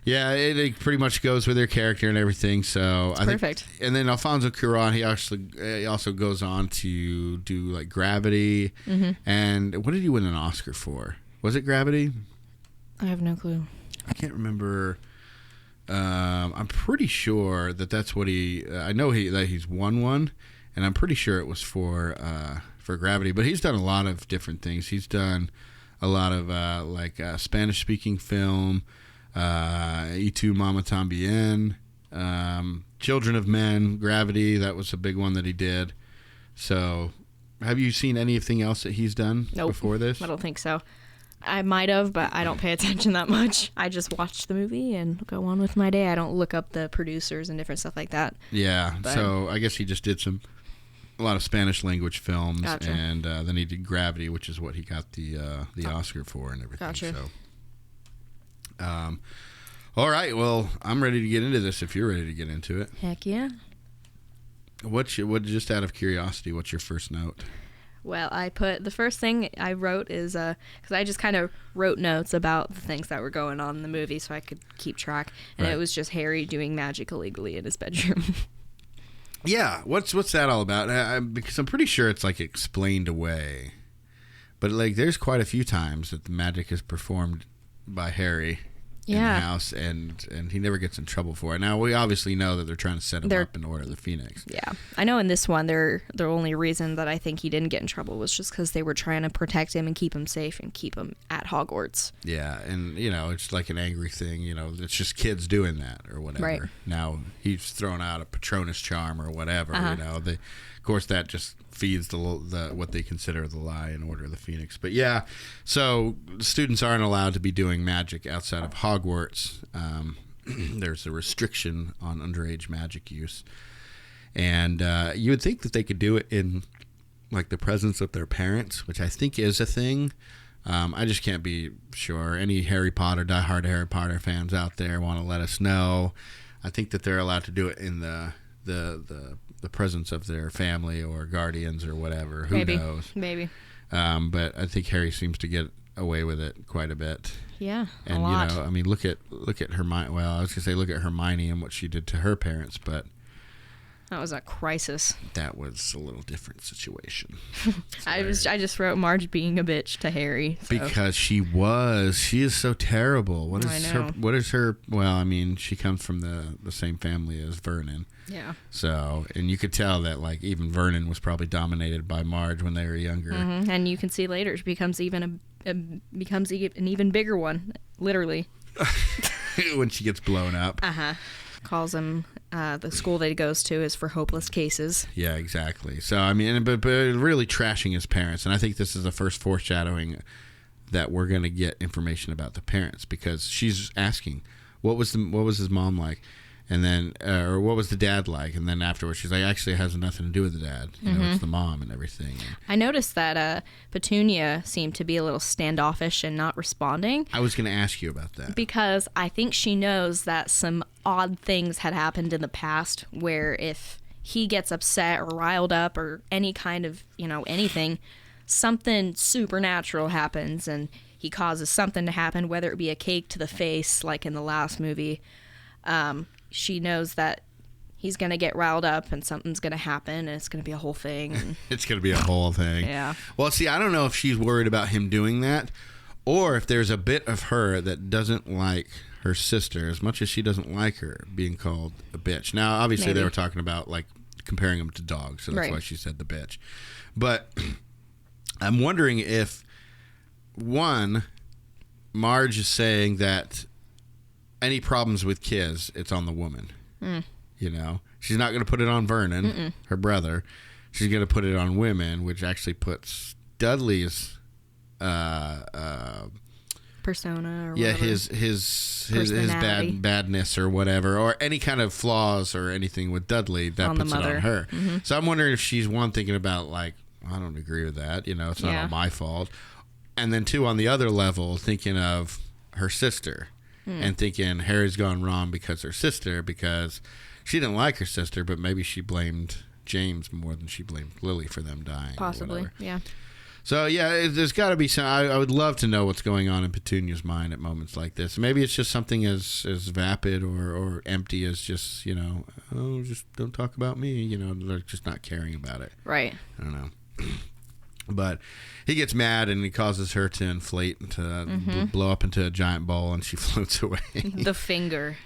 Speaker 3: yeah, it pretty much goes with their character and everything. So I
Speaker 2: perfect.
Speaker 3: think, and then Alfonso Cuarón, he also goes on to do like Gravity. And what did he win an Oscar for? Was it Gravity?
Speaker 2: I have no clue.
Speaker 3: I can't remember. I'm pretty sure that's what he. I know that he's won one, and I'm pretty sure it was for Gravity. But he's done a lot of different things. He's done a lot of Spanish-speaking film, Y Tu Mama Tambien, Children of Men, Gravity. That was a big one that he did. So, have you seen anything else that he's done before this?
Speaker 2: I don't think so. I might have, but I don't pay attention that much. I just watch the movie and go on with my day. I don't look up the producers and different stuff like that.
Speaker 3: Yeah, so I guess he just did a lot of Spanish language films,
Speaker 2: Gotcha.
Speaker 3: And then he did Gravity, which is what he got the Oscar for and everything.
Speaker 2: Gotcha.
Speaker 3: So, all right, well, I'm ready to get into this if you're ready to get into it.
Speaker 2: Heck yeah.
Speaker 3: Just out of curiosity, what's your first note?
Speaker 2: Well, the first thing I wrote is, because I just kind of wrote notes about the things that were going on in the movie so I could keep track. And It was just Harry doing magic illegally in his bedroom.
Speaker 3: Yeah, what's that all about? Because I'm pretty sure it's like explained away. But like there's quite a few times that the magic is performed by Harry in the house, and he never gets in trouble for it. Now, we obviously know that they're trying to set him up in Order of the Phoenix.
Speaker 2: Yeah. I know in this one, the only reason that I think he didn't get in trouble was just because they were trying to protect him and keep him safe and keep him at Hogwarts.
Speaker 3: Yeah, and, it's like an angry thing. It's just kids doing that or whatever.
Speaker 2: Right.
Speaker 3: Now, he's thrown out a Patronus charm or whatever, of course, that just feeds the what they consider the lie in Order of the Phoenix. But yeah, so students aren't allowed to be doing magic outside of Hogwarts. There's a restriction on underage magic use. And you would think that they could do it in like the presence of their parents, which I think is a thing. I just can't be sure. Any diehard Harry Potter fans out there want to let us know. I think that they're allowed to do it in the presence of their family or guardians or whatever. Who knows?
Speaker 2: Maybe.
Speaker 3: But I think Harry seems to get away with it quite a bit.
Speaker 2: Yeah,
Speaker 3: and
Speaker 2: a lot.
Speaker 3: I mean, look at Hermione. Well, I was gonna say look at Hermione and what she did to her parents, but
Speaker 2: that was a crisis.
Speaker 3: That was a little different situation.
Speaker 2: I just wrote Marge being a bitch to Harry
Speaker 3: because she is so terrible. What is her? Well, I mean, she comes from the same family as Vernon.
Speaker 2: Yeah.
Speaker 3: So, and you could tell that like even Vernon was probably dominated by Marge when they were younger.
Speaker 2: Mm-hmm. And you can see later she becomes an even bigger one, literally.
Speaker 3: When she gets blown up.
Speaker 2: Calls him the school that he goes to is for hopeless cases.
Speaker 3: Yeah, exactly. So I mean, but really trashing his parents, and I think this is the first foreshadowing that we're going to get information about the parents, because she's asking, what was his mom like? And then, or what was the dad like? And then afterwards, she's like, actually, it has nothing to do with the dad. It's the mom and everything.
Speaker 2: I noticed that Petunia seemed to be a little standoffish and not responding.
Speaker 3: I was going to ask you about that.
Speaker 2: Because I think she knows that some odd things had happened in the past where if he gets upset or riled up or any kind of, anything, something supernatural happens and he causes something to happen, whether it be a cake to the face, like in the last movie. She knows that he's going to get riled up and something's going to happen and it's going to be a whole thing.
Speaker 3: It's going to be a whole thing.
Speaker 2: Yeah.
Speaker 3: Well, see, I don't know if she's worried about him doing that or if there's a bit of her that doesn't like her sister as much as she doesn't like her being called a bitch. Now, obviously, They were talking about, like, comparing them to dogs, so that's why she said the bitch. But I'm wondering if, one, Marge is saying that any problems with kids, it's on the woman. She's not going to put it on Vernon, her brother. She's going to put it on women, which actually puts Dudley's
Speaker 2: persona or
Speaker 3: whatever. his badness or whatever, or any kind of flaws or anything with Dudley, that puts it on her. So I'm wondering if she's one thinking about like, I don't agree with that, it's not all my fault, and then two, on the other level, thinking of her sister. and thinking Harry's gone wrong because her sister, because she didn't like her sister, but maybe she blamed James more than she blamed Lily for them dying.
Speaker 2: Possibly, yeah.
Speaker 3: So, yeah, there's got to be some... I would love to know what's going on in Petunia's mind at moments like this. Maybe it's just something as vapid or empty as just, just don't talk about me. They're just not caring about it.
Speaker 2: Right.
Speaker 3: I don't know. But he gets mad and he causes her to inflate and to blow up into a giant ball, and she floats away.
Speaker 2: The finger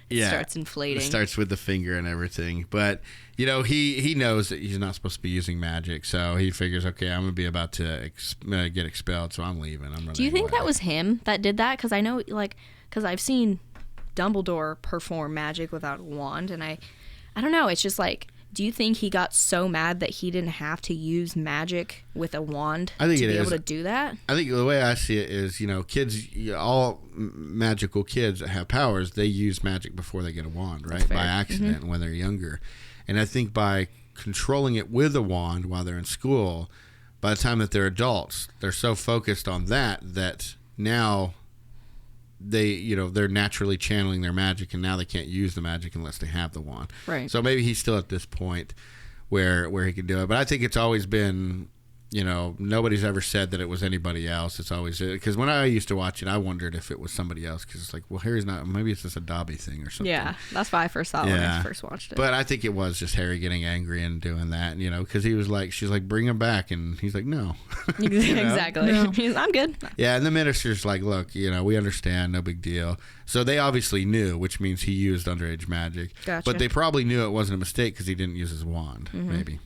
Speaker 2: starts inflating.
Speaker 3: It starts with the finger and everything. But, he knows that he's not supposed to be using magic, so he figures, okay, I'm going to be about to get expelled, so I'm leaving. I'm running
Speaker 2: Do you think
Speaker 3: away.
Speaker 2: that was him that did that? Because I know, because I've seen Dumbledore perform magic without a wand, and I don't know, it's just do you think he got so mad that he didn't have to use magic with a wand to be able to do that?
Speaker 3: I think the way I see it is, kids, all magical kids that have powers, they use magic before they get a wand, right? By accident when they're younger. And I think by controlling it with a wand while they're in school, by the time that they're adults, they're so focused on that now they're naturally channeling their magic, and now they can't use the magic unless they have the wand.
Speaker 2: Right.
Speaker 3: So maybe he's still at this point where he can do it. But I think it's always been, nobody's ever said that it was anybody else. It's always, because when I used to watch it, I wondered if it was somebody else, because it's like, well, Harry's not, maybe it's just a Dobby thing or something.
Speaker 2: Yeah, that's what I first thought when I first watched it.
Speaker 3: But I think it was just Harry getting angry and doing that, because he was like, she's like, bring him back, and he's like, no.
Speaker 2: Exactly.
Speaker 3: No.
Speaker 2: I'm good.
Speaker 3: Yeah, and the minister's like, look, we understand, no big deal. So they obviously knew, which means he used underage magic.
Speaker 2: Gotcha.
Speaker 3: But they probably knew it wasn't a mistake because he didn't use his wand, maybe.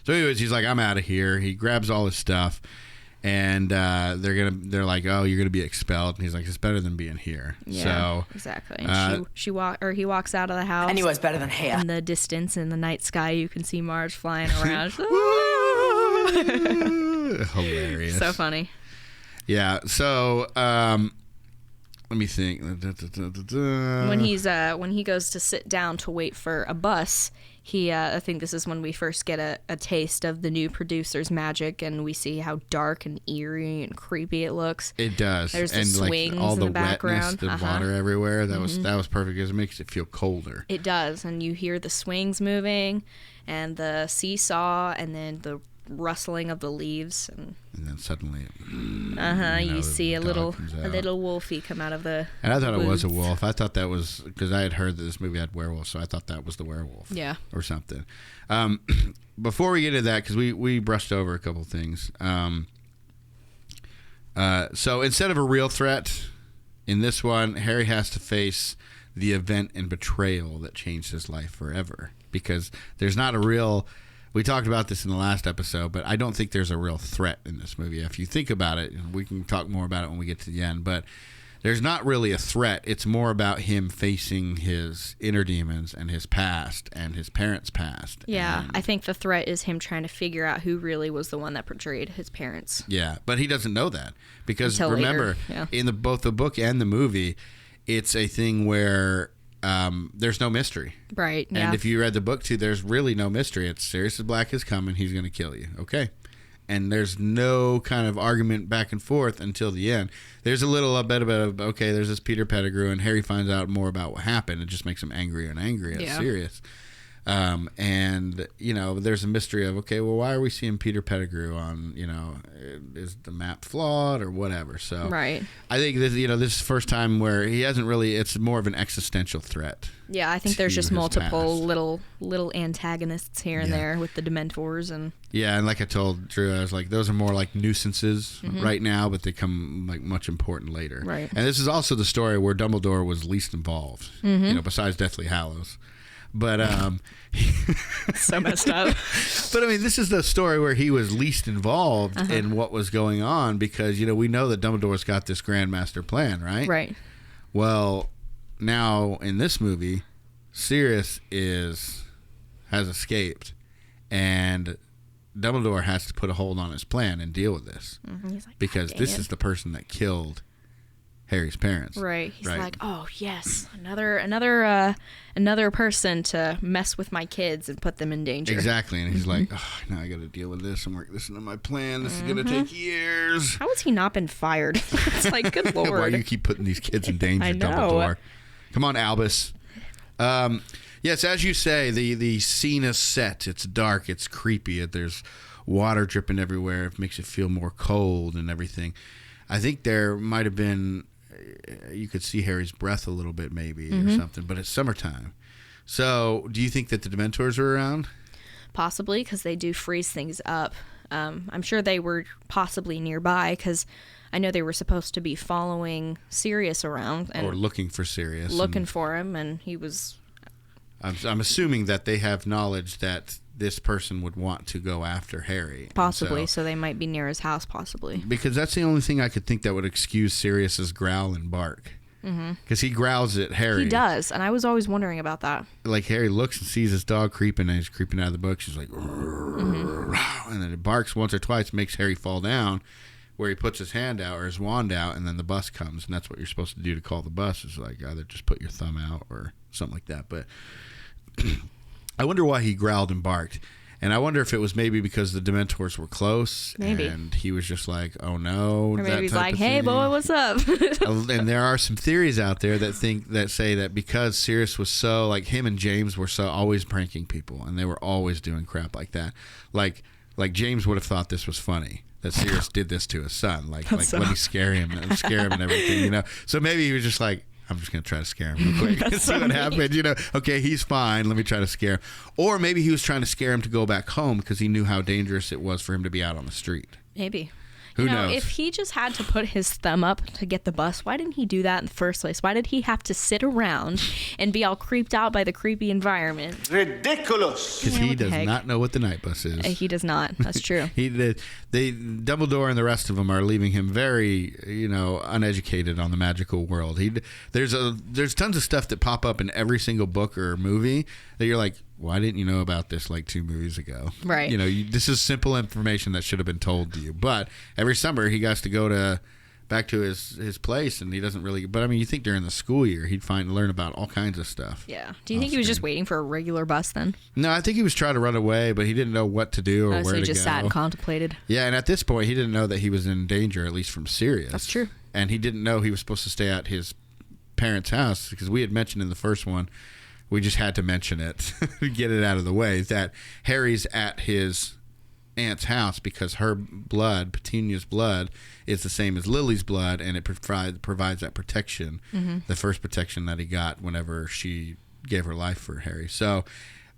Speaker 3: So anyways, he's like, I'm out of here. He grabs all his stuff, and they're like, oh, you're gonna be expelled. And he's like, it's better than being here.
Speaker 2: Yeah,
Speaker 3: so
Speaker 2: exactly. And he walks out of the house.
Speaker 5: Anywhere's better than here.
Speaker 2: In the distance, in the night sky, you can see Marge flying around.
Speaker 3: Hilarious.
Speaker 2: So funny.
Speaker 3: Yeah. So let me think.
Speaker 2: When he goes to sit down to wait for a bus, I think this is when we first get a taste of the new producer's magic, and we see how dark and eerie and creepy it looks.
Speaker 3: It does.
Speaker 2: There's the
Speaker 3: and
Speaker 2: swings
Speaker 3: all
Speaker 2: in
Speaker 3: the
Speaker 2: the background.
Speaker 3: Wetness, the water everywhere. That was perfect because it makes it feel colder.
Speaker 2: It does, and you hear the swings moving, and the seesaw, and then the rustling of the leaves, and
Speaker 3: then suddenly,
Speaker 2: you see a little wolfie come out of the.
Speaker 3: And I thought it was a
Speaker 2: woods.
Speaker 3: wolf. I thought that was because I had heard that this movie had werewolves, so I thought that was the werewolf.
Speaker 2: Yeah.
Speaker 3: Or something. Before we get into that, because we brushed over a couple things. So instead of a real threat, in this one, Harry has to face the event and betrayal that changed his life forever. Because there's not a real... We talked about this in the last episode, but I don't think there's a real threat in this movie. If you think about it, we can talk more about it when we get to the end, but there's not really a threat. It's more about him facing his inner demons and his past and his parents' past.
Speaker 2: Yeah, I think the threat is him trying to figure out who really was the one that betrayed his parents.
Speaker 3: Yeah, but he doesn't know that because
Speaker 2: Until
Speaker 3: remember,
Speaker 2: later. Yeah.
Speaker 3: in both the book and the movie, it's a thing where there's no mystery.
Speaker 2: Right, yeah.
Speaker 3: And if you read the book too, there's really no mystery. It's Sirius Black is coming. He's going to kill you. Okay. And there's no kind of argument back and forth until the end. There's a bit of, okay, there's this Peter Pettigrew, and Harry finds out more about what happened. It just makes him angrier and angrier at Sirius. And, there's a mystery of, okay, well, why are we seeing Peter Pettigrew on, is the map flawed or whatever? So
Speaker 2: right.
Speaker 3: I think this is the first time where he hasn't really, it's more of an existential threat.
Speaker 2: Yeah, I think there's just
Speaker 3: his
Speaker 2: multiple
Speaker 3: past.
Speaker 2: little antagonists here and there with the Dementors and...
Speaker 3: Yeah, and like I told Drew, I was like, those are more like nuisances right now, but they come like much important later.
Speaker 2: Right.
Speaker 3: And this is also the story where Dumbledore was least involved, besides Deathly Hallows. But
Speaker 2: so messed up.
Speaker 3: But I mean, this is the story where he was least involved in what was going on because we know that Dumbledore's got this grand master plan, right?
Speaker 2: Right.
Speaker 3: Well, now in this movie, Sirius has escaped, and Dumbledore has to put a hold on his plan and deal with this
Speaker 2: He's like,
Speaker 3: because
Speaker 2: "God dang
Speaker 3: this
Speaker 2: it."
Speaker 3: is the person that killed Harry's parents.
Speaker 2: Right. He's like, oh yes, another person to mess with my kids and put them in danger.
Speaker 3: Exactly. And he's like, oh, now I got to deal with this and work this into my plan. This is going to take years.
Speaker 2: How has he not been fired? It's like, good Lord.
Speaker 3: Why you keep putting these kids in danger,
Speaker 2: I know.
Speaker 3: Dumbledore? Come on, Albus. Yes, as you say, the scene is set. It's dark. It's creepy. There's water dripping everywhere. It makes it feel more cold and everything. I think there might have been, you could see Harry's breath a little bit maybe or something, but it's summertime. So do you think that the Dementors are around?
Speaker 2: Possibly, because they do freeze things up. I'm sure they were possibly nearby, because I know they were supposed to be following Sirius around.
Speaker 3: Or looking for Sirius.
Speaker 2: Looking for him, and he was...
Speaker 3: I'm assuming that they have knowledge that this person would want to go after Harry.
Speaker 2: Possibly, so they might be near his house, possibly.
Speaker 3: Because that's the only thing I could think that would excuse Sirius's growl and bark. Because he growls at Harry.
Speaker 2: He does, and I was always wondering about that.
Speaker 3: Like, Harry looks and sees his dog creeping, and he's creeping out of the book. She's like, and then it barks once or twice, makes Harry fall down, where he puts his hand out or his wand out, and then the bus comes, and that's what you're supposed to do to call the bus, is like either just put your thumb out or something like that. But I wonder why he growled and barked. And I wonder if it was maybe because the Dementors were close.
Speaker 2: Maybe.
Speaker 3: And he was just like, oh no.
Speaker 2: Or maybe he's like, hey, boy, what's up?
Speaker 3: And there are some theories out there that say that because Sirius was so, like, him and James were so always pranking people, and they were always doing crap like that. Like James would have thought this was funny, that Sirius did this to his son. Like let me scare him and everything, you know. So maybe he was just like, I'm just going to try to scare him real quick. See what happens. You know, okay, he's fine. Let me try to scare him. Or maybe he was trying to scare him to go back home because he knew how dangerous it was for him to be out on the street.
Speaker 2: Maybe.
Speaker 3: Who knows?
Speaker 2: If he just had to put his thumb up to get the bus, why didn't he do that in the first place? Why did he have to sit around and be all creeped out by the creepy environment?
Speaker 5: Ridiculous.
Speaker 3: Because he does not know what the night bus is.
Speaker 2: He does not. That's true.
Speaker 3: Dumbledore and the rest of them are leaving him very, uneducated on the magical world. There's tons of stuff that pop up in every single book or movie that you're like, why didn't you know about this like 2 movies ago?
Speaker 2: Right.
Speaker 3: This is simple information that should have been told to you. But every summer he has to go back to his place, and he doesn't really. But I mean, you think during the school year he'd learn about all kinds of stuff.
Speaker 2: Yeah. Do you think he was just waiting for a regular bus then?
Speaker 3: No, I think he was trying to run away, but he didn't know what to do or where to go.
Speaker 2: So he just sat and contemplated.
Speaker 3: Yeah, and at this point he didn't know that he was in danger, at least from Sirius.
Speaker 2: That's true.
Speaker 3: And he didn't know he was supposed to stay at his parents' house, because we had mentioned in the first one. We just had to mention it, get it out of the way, that Harry's at his aunt's house because her blood, Petunia's blood, is the same as Lily's blood, and it provides that protection, the first protection that he got whenever she gave her life for Harry. So,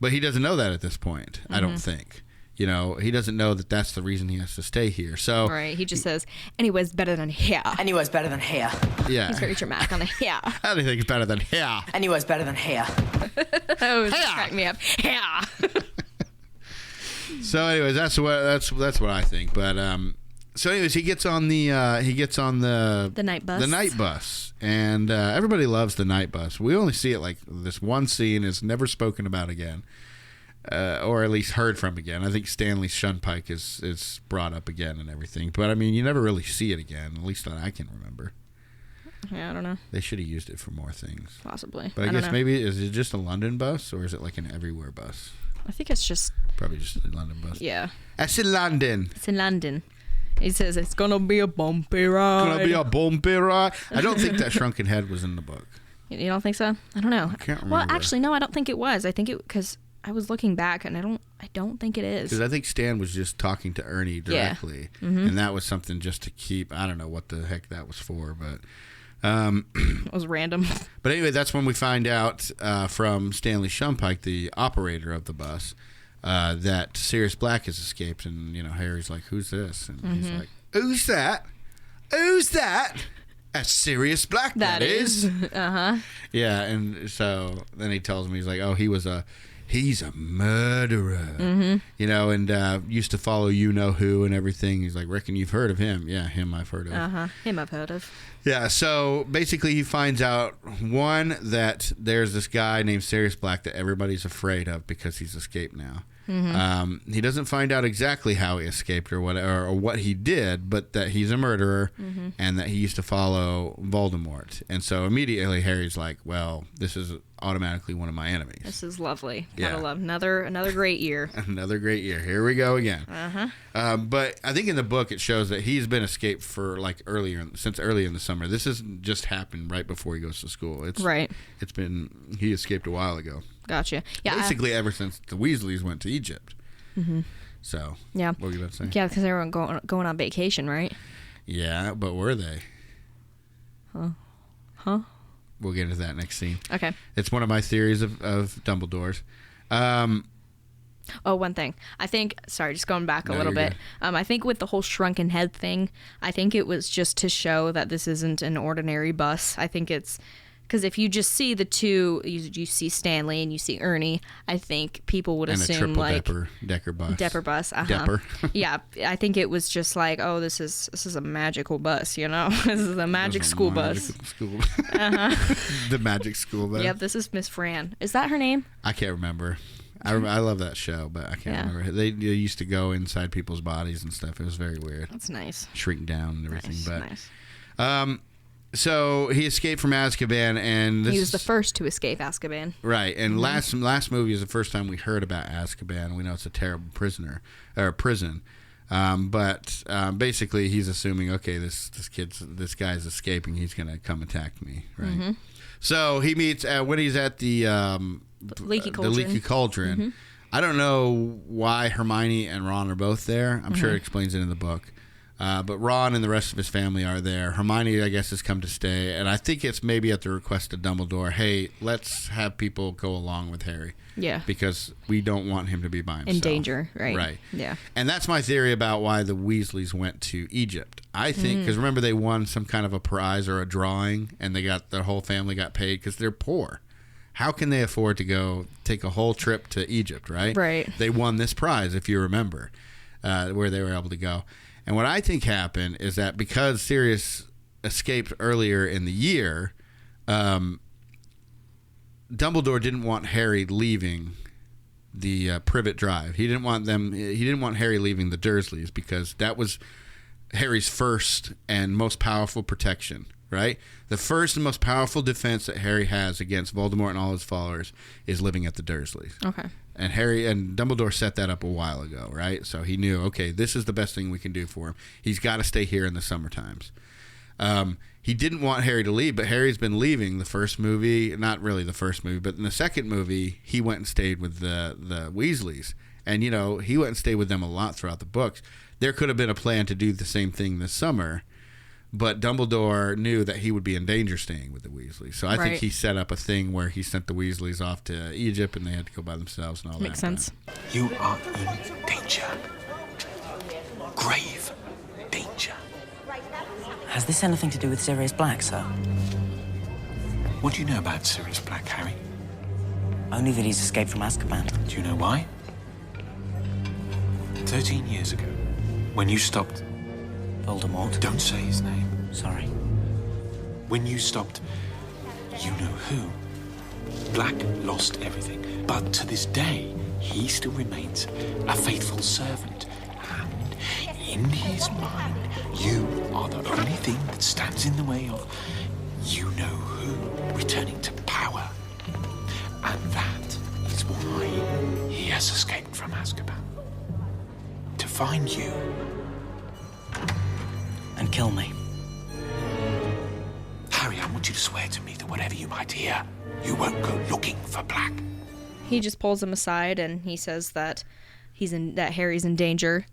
Speaker 3: but he doesn't know that at this point, I don't think. He doesn't know that that's the reason he has to stay here. So
Speaker 2: right, he just says, anywhere's better than here.
Speaker 5: Anywhere's better than here.
Speaker 3: Yeah.
Speaker 2: He's very dramatic on the here.
Speaker 3: How do you think it's better than here?
Speaker 5: Anywhere's better than here.
Speaker 2: Oh, crack me up. Here.
Speaker 3: So anyways, that's what I think. But so anyways, he gets on the
Speaker 2: night bus.
Speaker 3: The night bus, and everybody loves the night bus. We only see it like this one scene, is never spoken about again. Or at least heard from again. I think Stanley Shunpike is brought up again and everything. But, I mean, you never really see it again, at least that I can remember.
Speaker 2: Yeah, I don't know.
Speaker 3: They should have used it for more things.
Speaker 2: Possibly.
Speaker 3: But I guess maybe, is it just a London bus, or is it like an everywhere bus?
Speaker 2: I think it's just...
Speaker 3: Probably just a London bus.
Speaker 2: Yeah.
Speaker 3: It's in London.
Speaker 2: It's in London. He says it's going to be a bumpy ride.
Speaker 3: It's going to be a bumpy ride. I don't think that Shrunken Head was in the book.
Speaker 2: You don't think so? I don't know.
Speaker 3: I can't remember.
Speaker 2: Well, actually, no, I don't think it was. I think it... Because... I was looking back, and I don't think it is.
Speaker 3: Because I think Stan was just talking to Ernie directly, and that was something just to keep. I don't know what the heck that was for, but
Speaker 2: it was random.
Speaker 3: But anyway, that's when we find out from Stanley Shunpike, the operator of the bus, that Sirius Black has escaped, and Harry's like, "Who's this?" And he's like, "Who's that? Who's that?" That's Sirius Black. That is. Yeah, and so then he tells me, he's like, "Oh, he's a murderer," and used to follow you-know-who and everything. He's like, reckon you've heard of him. Yeah, him I've heard of.
Speaker 2: Him I've heard of.
Speaker 3: Yeah, so basically he finds out, one, that there's this guy named Sirius Black that everybody's afraid of because he's escaped now. He doesn't find out exactly how he escaped or what he did, but that he's a murderer and that he used to follow Voldemort. And so immediately Harry's like, well, this is automatically one of my enemies.
Speaker 2: This is lovely.
Speaker 3: Yeah.
Speaker 2: Gotta love another great year.
Speaker 3: Another great year. Here we go again. But I think in the book it shows that he's been escaped for like since early in the summer. This has just happened right before he goes to school. He escaped a while ago.
Speaker 2: Gotcha. Yeah.
Speaker 3: Basically ever since the Weasleys went to Egypt. So
Speaker 2: yeah.
Speaker 3: What were you about to say?
Speaker 2: Yeah, because they were going on vacation, right?
Speaker 3: Yeah, but were they?
Speaker 2: Huh?
Speaker 3: We'll get into that next scene.
Speaker 2: Okay.
Speaker 3: It's one of my theories of Dumbledore's.
Speaker 2: One thing. I think, sorry, just going back a little
Speaker 3: you're
Speaker 2: bit. I think with the whole shrunken head thing, I think it was just to show that this isn't an ordinary bus. I think it's because if you just see the two, you see Stanley and you see Ernie, I think people would assume like
Speaker 3: Decker bus.
Speaker 2: Depper bus.
Speaker 3: Depper.
Speaker 2: Yeah, I think it was just like, oh, this is a magical bus, you know? This is a magic school bus.
Speaker 3: The magic school bus.
Speaker 2: Yep, this is Miss Fran. Is that her name?
Speaker 3: I can't remember. I love that show, but I can't remember. They used to go inside people's bodies and stuff. It was very weird.
Speaker 2: That's nice.
Speaker 3: Shrink down and everything.
Speaker 2: Nice.
Speaker 3: So he escaped from Azkaban, and
Speaker 2: he was the first to escape Azkaban.
Speaker 3: Right, and last movie is the first time we heard about Azkaban. We know it's a terrible prison. But basically, he's assuming, okay, this guy's escaping. He's gonna come attack me, right? So he meets when he's at the
Speaker 2: Leaky Cauldron.
Speaker 3: I don't know why Hermione and Ron are both there. I'm sure it explains it in the book. But Ron and the rest of his family are there. Hermione, I guess, has come to stay. And I think it's maybe at the request of Dumbledore, hey, let's have people go along with Harry.
Speaker 2: Yeah.
Speaker 3: Because we don't want him to be by himself.
Speaker 2: In danger, right?
Speaker 3: Right.
Speaker 2: Yeah. And
Speaker 3: that's my theory about why the Weasleys went to Egypt. I think, because remember they won some kind of a prize or a drawing, and their whole family got paid because they're poor. How can they afford to go take a whole trip to Egypt, right?
Speaker 2: Right.
Speaker 3: They won this prize, if you remember, where they were able to go. And what I think happened is that because Sirius escaped earlier in the year, Dumbledore didn't want Harry leaving the Privet Drive. He didn't want Harry leaving the Dursleys because that was Harry's first and most powerful protection, right? The first and most powerful defense that Harry has against Voldemort and all his followers is living at the Dursleys.
Speaker 2: Okay.
Speaker 3: And Harry and Dumbledore set that up a while ago, right? So he knew, okay, this is the best thing we can do for him. He's got to stay here in the summer times. He didn't want Harry to leave, but Harry's been leaving the first movie, not really the first movie, but in the second movie, he went and stayed with the Weasleys. And, he went and stayed with them a lot throughout the books. There could have been a plan to do the same thing this summer, but Dumbledore knew that he would be in danger staying with the Weasleys. So I think he set up a thing where he sent the Weasleys off to Egypt and they had to go by themselves and all that.
Speaker 2: Makes sense.
Speaker 6: You are in danger. Grave danger.
Speaker 5: Has this anything to do with Sirius Black, sir?
Speaker 6: What do you know about Sirius Black, Harry?
Speaker 5: Only that he's escaped from Azkaban.
Speaker 6: Do you know why? 13 years ago, when you stopped...
Speaker 5: Voldemort.
Speaker 6: Don't say his name.
Speaker 5: Sorry.
Speaker 6: When you stopped, you know who. Black lost everything, but to this day, he still remains a faithful servant. And in his mind, you are the only thing that stands in the way of you know who returning to power. And that is why he has escaped from Azkaban. To find you.
Speaker 5: And kill me.
Speaker 6: Harry, I want you to swear to me that whatever you might hear, you won't go looking for Black.
Speaker 2: He just pulls him aside and he says that Harry's in danger.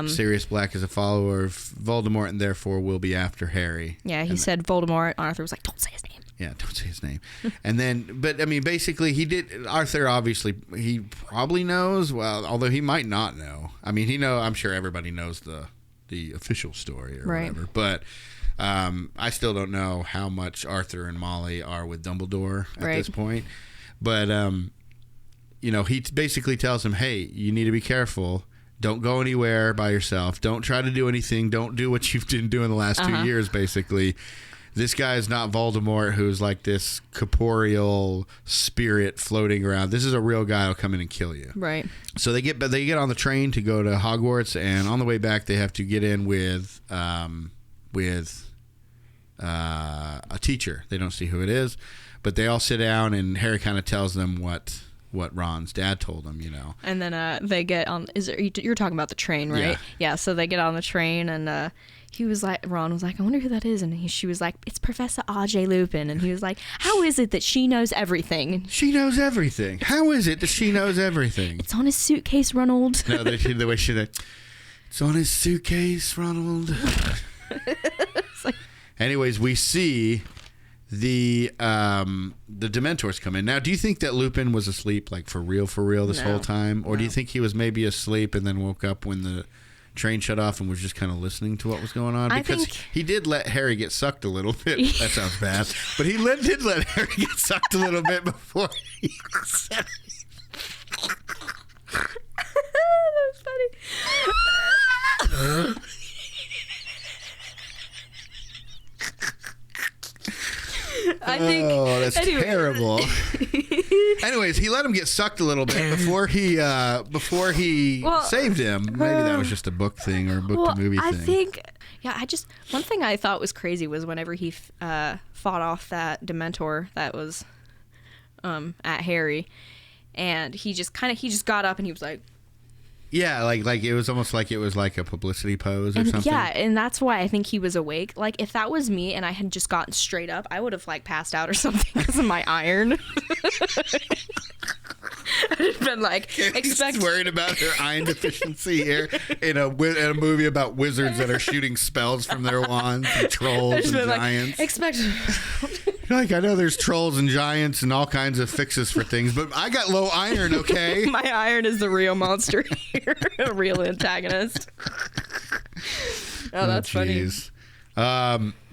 Speaker 3: Sirius Black is a follower of Voldemort and therefore will be after Harry.
Speaker 2: Yeah, he said Voldemort. Arthur was like, don't say his name.
Speaker 3: Yeah, don't say his name. And then, but I mean, basically, Arthur obviously, he probably knows, well, although he might not know. I mean, I'm sure everybody knows the official story or whatever. But I still don't know how much Arthur and Molly are with Dumbledore at this point. But, he basically tells him, hey, you need to be careful. Don't go anywhere by yourself. Don't try to do anything. Don't do what you've been doing the last 2 years, basically. this guy is not Voldemort, who's like this corporeal spirit floating around. This is a real guy who'll come in and kill you.
Speaker 2: Right.
Speaker 3: So they get on the train to go to Hogwarts, and on the way back they have to get in with a teacher. They don't see who it is, but they all sit down, and Harry kind of tells them what Ron's dad told him,
Speaker 2: And then they get on. You're talking about the train, right? Yeah. So they get on the train, and Ron was like, I wonder who that is, and she was like, it's Professor R.J. Lupin, and he was like, how is it that she knows everything?
Speaker 3: She knows everything. How is it that she knows everything?
Speaker 2: It's on his suitcase, Ronald.
Speaker 3: No, the way she said, it's on his suitcase, Ronald. Anyways, we see the Dementors come in. Now, do you think that Lupin was asleep, like for real this whole time? Or do you think he was maybe asleep and then woke up when the train shut off and was just kind of listening to what was going on? Because he did let Harry get sucked a little bit. That sounds bad. But he did let Harry get sucked a little bit before he said it.
Speaker 2: That was funny. I think.
Speaker 3: Oh, that's terrible. Anyways, he let him get sucked a little bit before he saved him. Maybe that was just a book thing or a book to movie thing.
Speaker 2: I think. Yeah, one thing I thought was crazy was whenever he fought off that Dementor that was at Harry, and he just got up and he was like.
Speaker 3: Yeah, like it was almost like it was like a publicity pose or something.
Speaker 2: Yeah, and that's why I think he was awake. Like, if that was me and I had just gotten straight up, I would have, like, passed out or something because of my iron. I'd have been like,
Speaker 3: worried about her iron deficiency here in a movie about wizards that are shooting spells from their wands and trolls and giants. Like, I know there's trolls and giants and all kinds of fixes for things, but I got low iron, okay?
Speaker 2: My iron is the real monster here, a real antagonist. Oh, that's funny.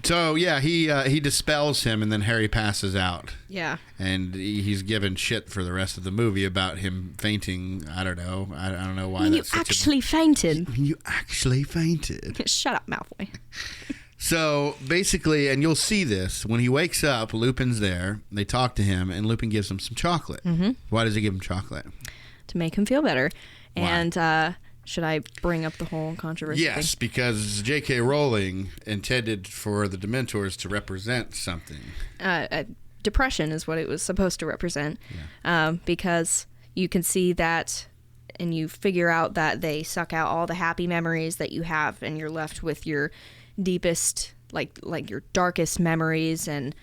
Speaker 3: So yeah, he dispels him, and then Harry passes out.
Speaker 2: Yeah.
Speaker 3: And he's given shit for the rest of the movie about him fainting. I don't know. I don't know why.
Speaker 2: You actually fainted.
Speaker 3: You actually fainted.
Speaker 2: Shut up, Malfoy.
Speaker 3: So basically, and you'll see this when he wakes up. Lupin's there. They talk to him, and Lupin gives him some chocolate. Mm-hmm. Why does he give him chocolate?
Speaker 2: To make him feel better.
Speaker 3: Why?
Speaker 2: And should I bring up the whole controversy?
Speaker 3: Yes, because J.K. Rowling intended for the Dementors to represent something.
Speaker 2: Depression is what it was supposed to represent. Yeah. Because you can see that, and you figure out that they suck out all the happy memories that you have, and you're left with your deepest, like your darkest memories, and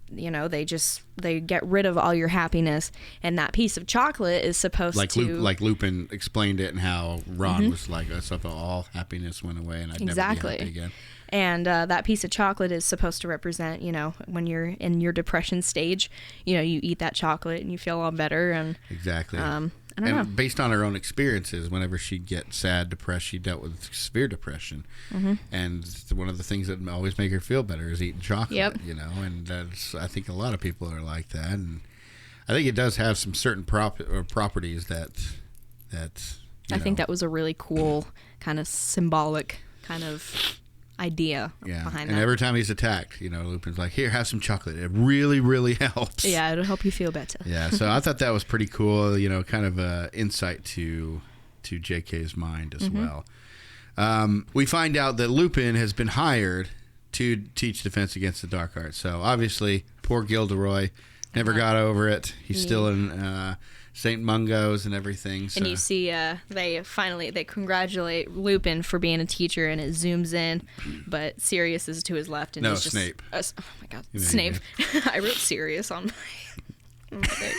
Speaker 2: they get rid of all your happiness, and that piece of chocolate is supposed to
Speaker 3: like Lupin explained it, and how Ron was like, I thought all happiness went away and I'd never be happy again.
Speaker 2: And that piece of chocolate is supposed to represent, when you're in your depression stage, you eat that chocolate and you feel all better. And
Speaker 3: exactly.
Speaker 2: I don't know.
Speaker 3: Based on her own experiences, whenever she'd get sad, depressed, she dealt with severe depression. Mm-hmm. And one of the things that always make her feel better is eating chocolate, and I think a lot of people are like that. And I think it does have some certain properties that
Speaker 2: I think that was a really cool kind of symbolic kind of idea behind that. And
Speaker 3: every time he's attacked, Lupin's like, here, have some chocolate. It really, really helps.
Speaker 2: Yeah, it'll help you feel better.
Speaker 3: Yeah, so I thought that was pretty cool, kind of a insight to JK's mind as well. We find out that Lupin has been hired to teach Defense Against the Dark Arts. So obviously, poor Gilderoy never got over it. He's still in St. Mungo's and everything. So.
Speaker 2: And you see they congratulate Lupin for being a teacher, and it zooms in, but Sirius is to his left. And he's
Speaker 3: Snape.
Speaker 2: Oh my God, Snape. I wrote Sirius on my thing.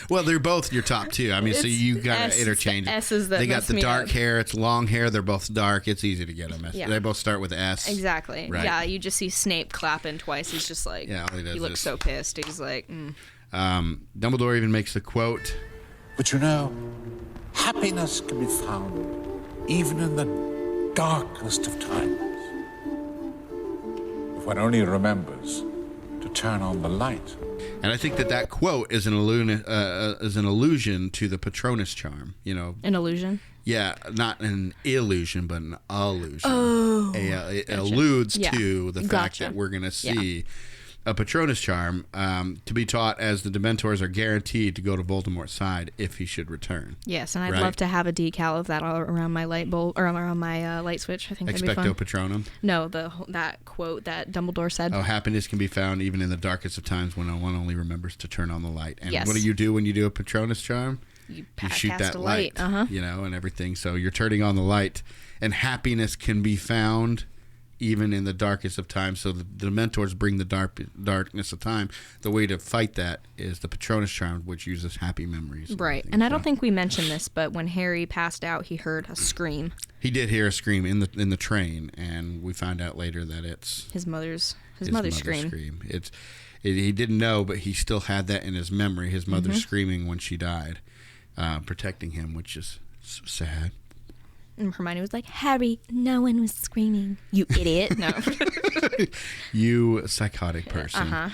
Speaker 3: Well, they're both your top two. I mean, so you got to interchange.
Speaker 2: S is the
Speaker 3: They got the dark hair. It's long hair. They're both dark. It's easy to get them. Yeah. They both start with S.
Speaker 2: Exactly.
Speaker 3: Right.
Speaker 2: Yeah, you just see Snape clapping twice. He's just like, he looks so pissed. He's like,
Speaker 3: Dumbledore even makes the quote.
Speaker 7: But happiness can be found even in the darkest of times. If one only remembers to turn on the light.
Speaker 3: And I think that quote is an allusion to the Patronus charm.
Speaker 2: An illusion.
Speaker 3: Yeah, not an illusion, but an allusion. Oh, it gotcha. Alludes to the fact that we're going to see a Patronus charm to be taught, as the Dementors are guaranteed to go to Voldemort's side if he should return.
Speaker 2: Yes, and I'd love to have a decal of that all around my light bulb or around my light switch. I think that'd be fun.
Speaker 3: Expecto Patronum.
Speaker 2: No, that quote that Dumbledore said.
Speaker 3: Oh, happiness can be found even in the darkest of times when one only remembers to turn on the light. And
Speaker 2: yes.
Speaker 3: What do you do when you do a Patronus charm? You shoot that light, and everything. So you're turning on the light, and happiness can be found even in the darkest of times. So the Dementors bring the darkness of time. The way to fight that is the Patronus charm, which uses happy memories.
Speaker 2: Right. And I don't think we mentioned this, but when Harry passed out, he heard a scream.
Speaker 3: He did hear a scream in the train, and we found out later that it's
Speaker 2: his mother's scream.
Speaker 3: He didn't know, but he still had that in his memory. His mother screaming when she died, protecting him, which is so sad.
Speaker 2: And Hermione was like, Harry, no one was screaming. You idiot. No.
Speaker 3: You psychotic person.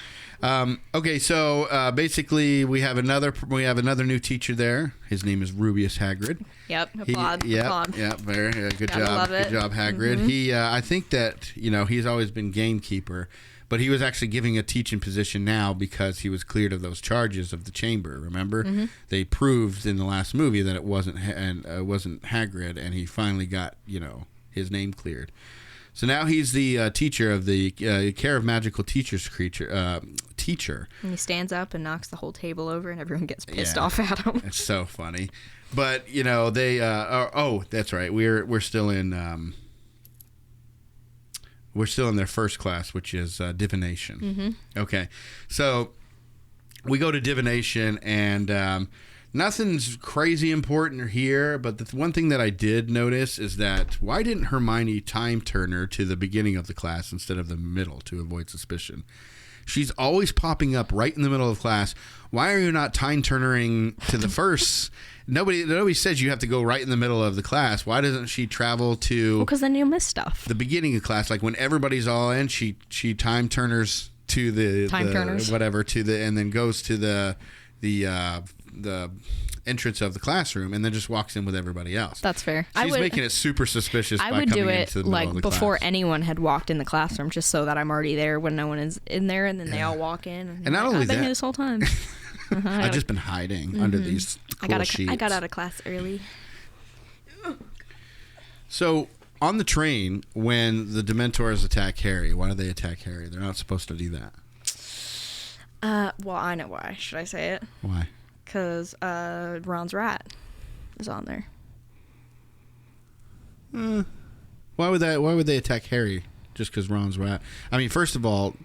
Speaker 3: Okay, so basically we have another new teacher there. His name is Rubius Hagrid.
Speaker 2: Yep. Applaud.
Speaker 3: Yep. Very good job. Good job, Hagrid. He, I think that he's always been gamekeeper, but he was actually giving a teaching position now because he was cleared of those charges of the chamber. Remember, they proved in the last movie that it wasn't Hagrid, and he finally got his name cleared. So now he's the teacher of the care of magical teachers teacher. And
Speaker 2: he stands up and knocks the whole table over, and everyone gets pissed off at him.
Speaker 3: It's so funny, but they. That's right. We're still in. We're still in their first class, which is divination. Okay, so we go to divination, and nothing's crazy important here, but the one thing that I did notice is that why didn't Hermione time turn her to the beginning of the class instead of the middle to avoid suspicion? She's always popping up right in the middle of class. Why are you not time turnering to the first? Nobody says you have to go right in the middle of the class. Why doesn't she travel to?
Speaker 2: Because then you'll miss stuff.
Speaker 3: The beginning of class, like when everybody's all in, she time turners to the and then goes to the entrance of the classroom, and then just walks in with everybody else.
Speaker 2: That's fair.
Speaker 3: She's making it super suspicious.
Speaker 2: I would do it like before
Speaker 3: class.
Speaker 2: Anyone had walked in the classroom, just so that I'm already there when no one is in there, and then they all walk in.
Speaker 3: And not only
Speaker 2: I've been
Speaker 3: that,
Speaker 2: here this whole time.
Speaker 3: I've just been hiding under these cool sheets.
Speaker 2: I got out of class early.
Speaker 3: So on the train, when the Dementors attack Harry, why do they attack Harry? They're not supposed to do that.
Speaker 2: Well, I know why. Should I say it?
Speaker 3: Why?
Speaker 2: Because Ron's rat is on there.
Speaker 3: Why would they attack Harry just because Ron's rat? I mean, first of all,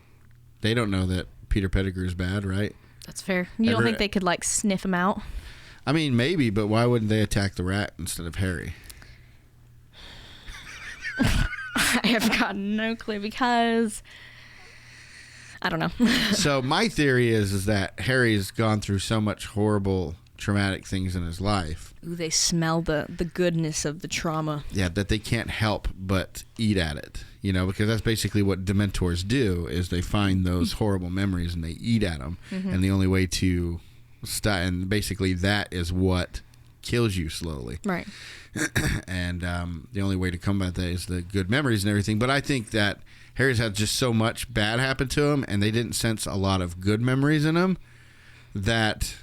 Speaker 3: they don't know that Peter Pettigrew's bad, right?
Speaker 2: That's fair. You don't think they could sniff him out?
Speaker 3: I mean, maybe, but why wouldn't they attack the rat instead of Harry?
Speaker 2: I have got no clue because I don't know.
Speaker 3: So my theory is that Harry's gone through so much horrible, traumatic things in his life.
Speaker 2: Ooh, they smell the goodness of the trauma.
Speaker 3: Yeah, that they can't help but eat at it. Because that's basically what Dementors do, is they find those horrible memories and they eat at them. And the only way to stop, and basically that is what kills you slowly.
Speaker 2: Right.
Speaker 3: And the only way to combat that is the good memories and everything. But I think that Harry's had just so much bad happen to him, and they didn't sense a lot of good memories in him, that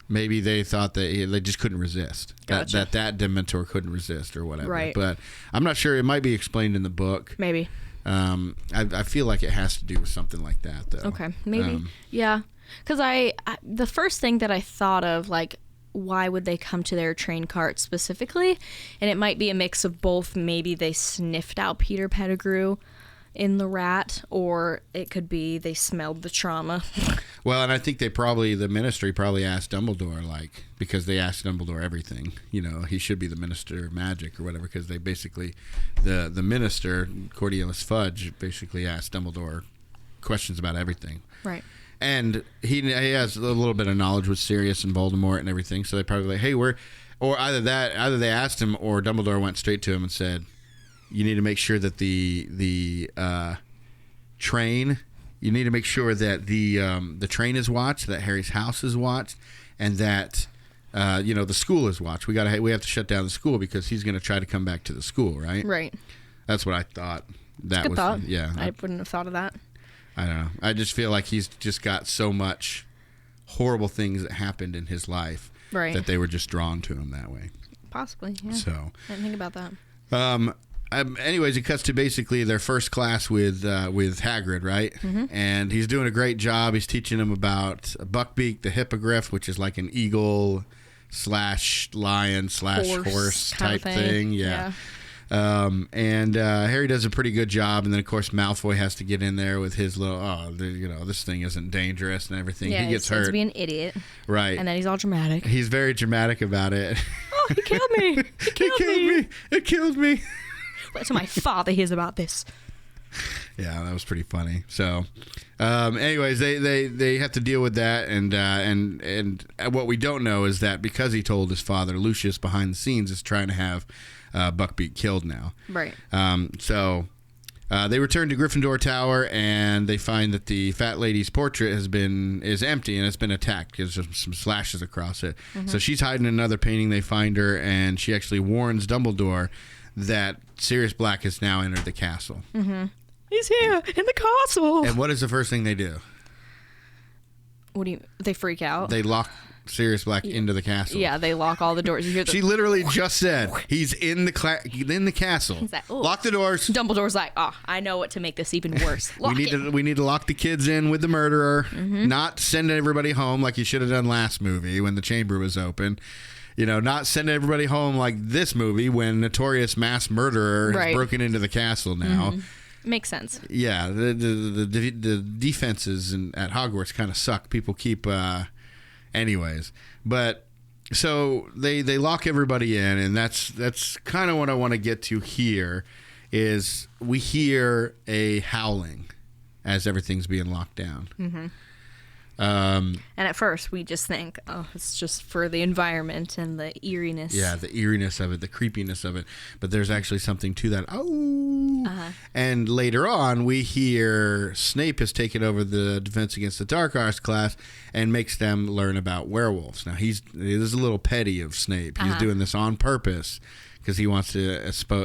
Speaker 3: maybe they thought that they just couldn't resist.
Speaker 2: Gotcha.
Speaker 3: That Dementor couldn't resist or whatever.
Speaker 2: Right.
Speaker 3: But I'm not sure. It might be explained in the book.
Speaker 2: Maybe.
Speaker 3: I feel like it has to do with something like that, though.
Speaker 2: Okay. Maybe. Yeah. Because the first thing that I thought of, why would they come to their train cart specifically? And it might be a mix of both. Maybe they sniffed out Peter Pettigrew in the rat, or it could be they smelled the trauma.
Speaker 3: Well, and I think the ministry probably asked Dumbledore, because they asked Dumbledore everything. He should be the minister of magic or whatever, because they basically, the minister, Cornelius Fudge, basically asked Dumbledore questions about everything.
Speaker 2: Right.
Speaker 3: And he has a little bit of knowledge with Sirius and Voldemort and everything, so they probably hey, or either they asked him, or Dumbledore went straight to him and said, you need to make sure that the train, you need to make sure that the train is watched, that Harry's house is watched, and that the school is watched. We have to shut down the school because he's going to try to come back to the school, right?
Speaker 2: Right.
Speaker 3: That's what I thought. That
Speaker 2: Good thought.
Speaker 3: Yeah.
Speaker 2: I wouldn't have thought of that.
Speaker 3: I don't know. I just feel like he's just got so much horrible things that happened in his life that they were just drawn to him that way.
Speaker 2: Possibly, yeah.
Speaker 3: So
Speaker 2: I didn't think about that.
Speaker 3: Anyways, it cuts to basically their first class with Hagrid, right? Mm-hmm. And he's doing a great job. He's teaching them about a buckbeak, the hippogriff, which is like an eagle / lion / horse type thing. Yeah. And Harry does a pretty good job, and then of course Malfoy has to get in there with his little, this thing isn't dangerous and everything.
Speaker 2: Yeah,
Speaker 3: he gets hurt.
Speaker 2: To be an idiot,
Speaker 3: right?
Speaker 2: And then he's all dramatic.
Speaker 3: He's very dramatic about it.
Speaker 2: Oh, he killed me! He killed me!
Speaker 3: It killed me!
Speaker 2: Wait till my father hears about this.
Speaker 3: Yeah, that was pretty funny. So, anyways, they have to deal with that, and what we don't know is that because he told his father, Lucius behind the scenes is trying to have Buckbeak killed now.
Speaker 2: Right.
Speaker 3: So they return to Gryffindor Tower, and they find that the fat lady's portrait is empty and it's been attacked. There's some slashes across it. Mm-hmm. So she's hiding in another painting. They find her, and she actually warns Dumbledore that Sirius Black has now entered the castle.
Speaker 2: Mm-hmm. He's here in the castle.
Speaker 3: And what is the first thing they do?
Speaker 2: What do you? They freak out.
Speaker 3: They lock Sirius Black into the castle.
Speaker 2: Yeah, they lock all the doors. You hear
Speaker 3: she literally just said he's in the castle.
Speaker 2: He's like,
Speaker 3: lock the doors.
Speaker 2: Dumbledore's like, I know what to make this even worse. Lock
Speaker 3: we need to lock the kids in with the murderer. Mm-hmm. Not send everybody home like you should have done last movie when the chamber was open. Not send everybody home like this movie when notorious mass murderer has broken into the castle now.
Speaker 2: Mm-hmm. Makes sense.
Speaker 3: Yeah, the defenses at Hogwarts kind of suck. People keep, anyways. But so they lock everybody in, and that's kind of what I want to get to here. Is we hear a howling as everything's being locked down. Mm-hmm.
Speaker 2: And at first we just think, it's just for the environment and the eeriness.
Speaker 3: Yeah, the eeriness of it, the creepiness of it. But there's actually something to that. Oh. Uh-huh. And later on, we hear Snape has taken over the Defense Against the Dark Arts class and makes them learn about werewolves. Now, this is a little petty of Snape. He's doing this on purpose because he wants to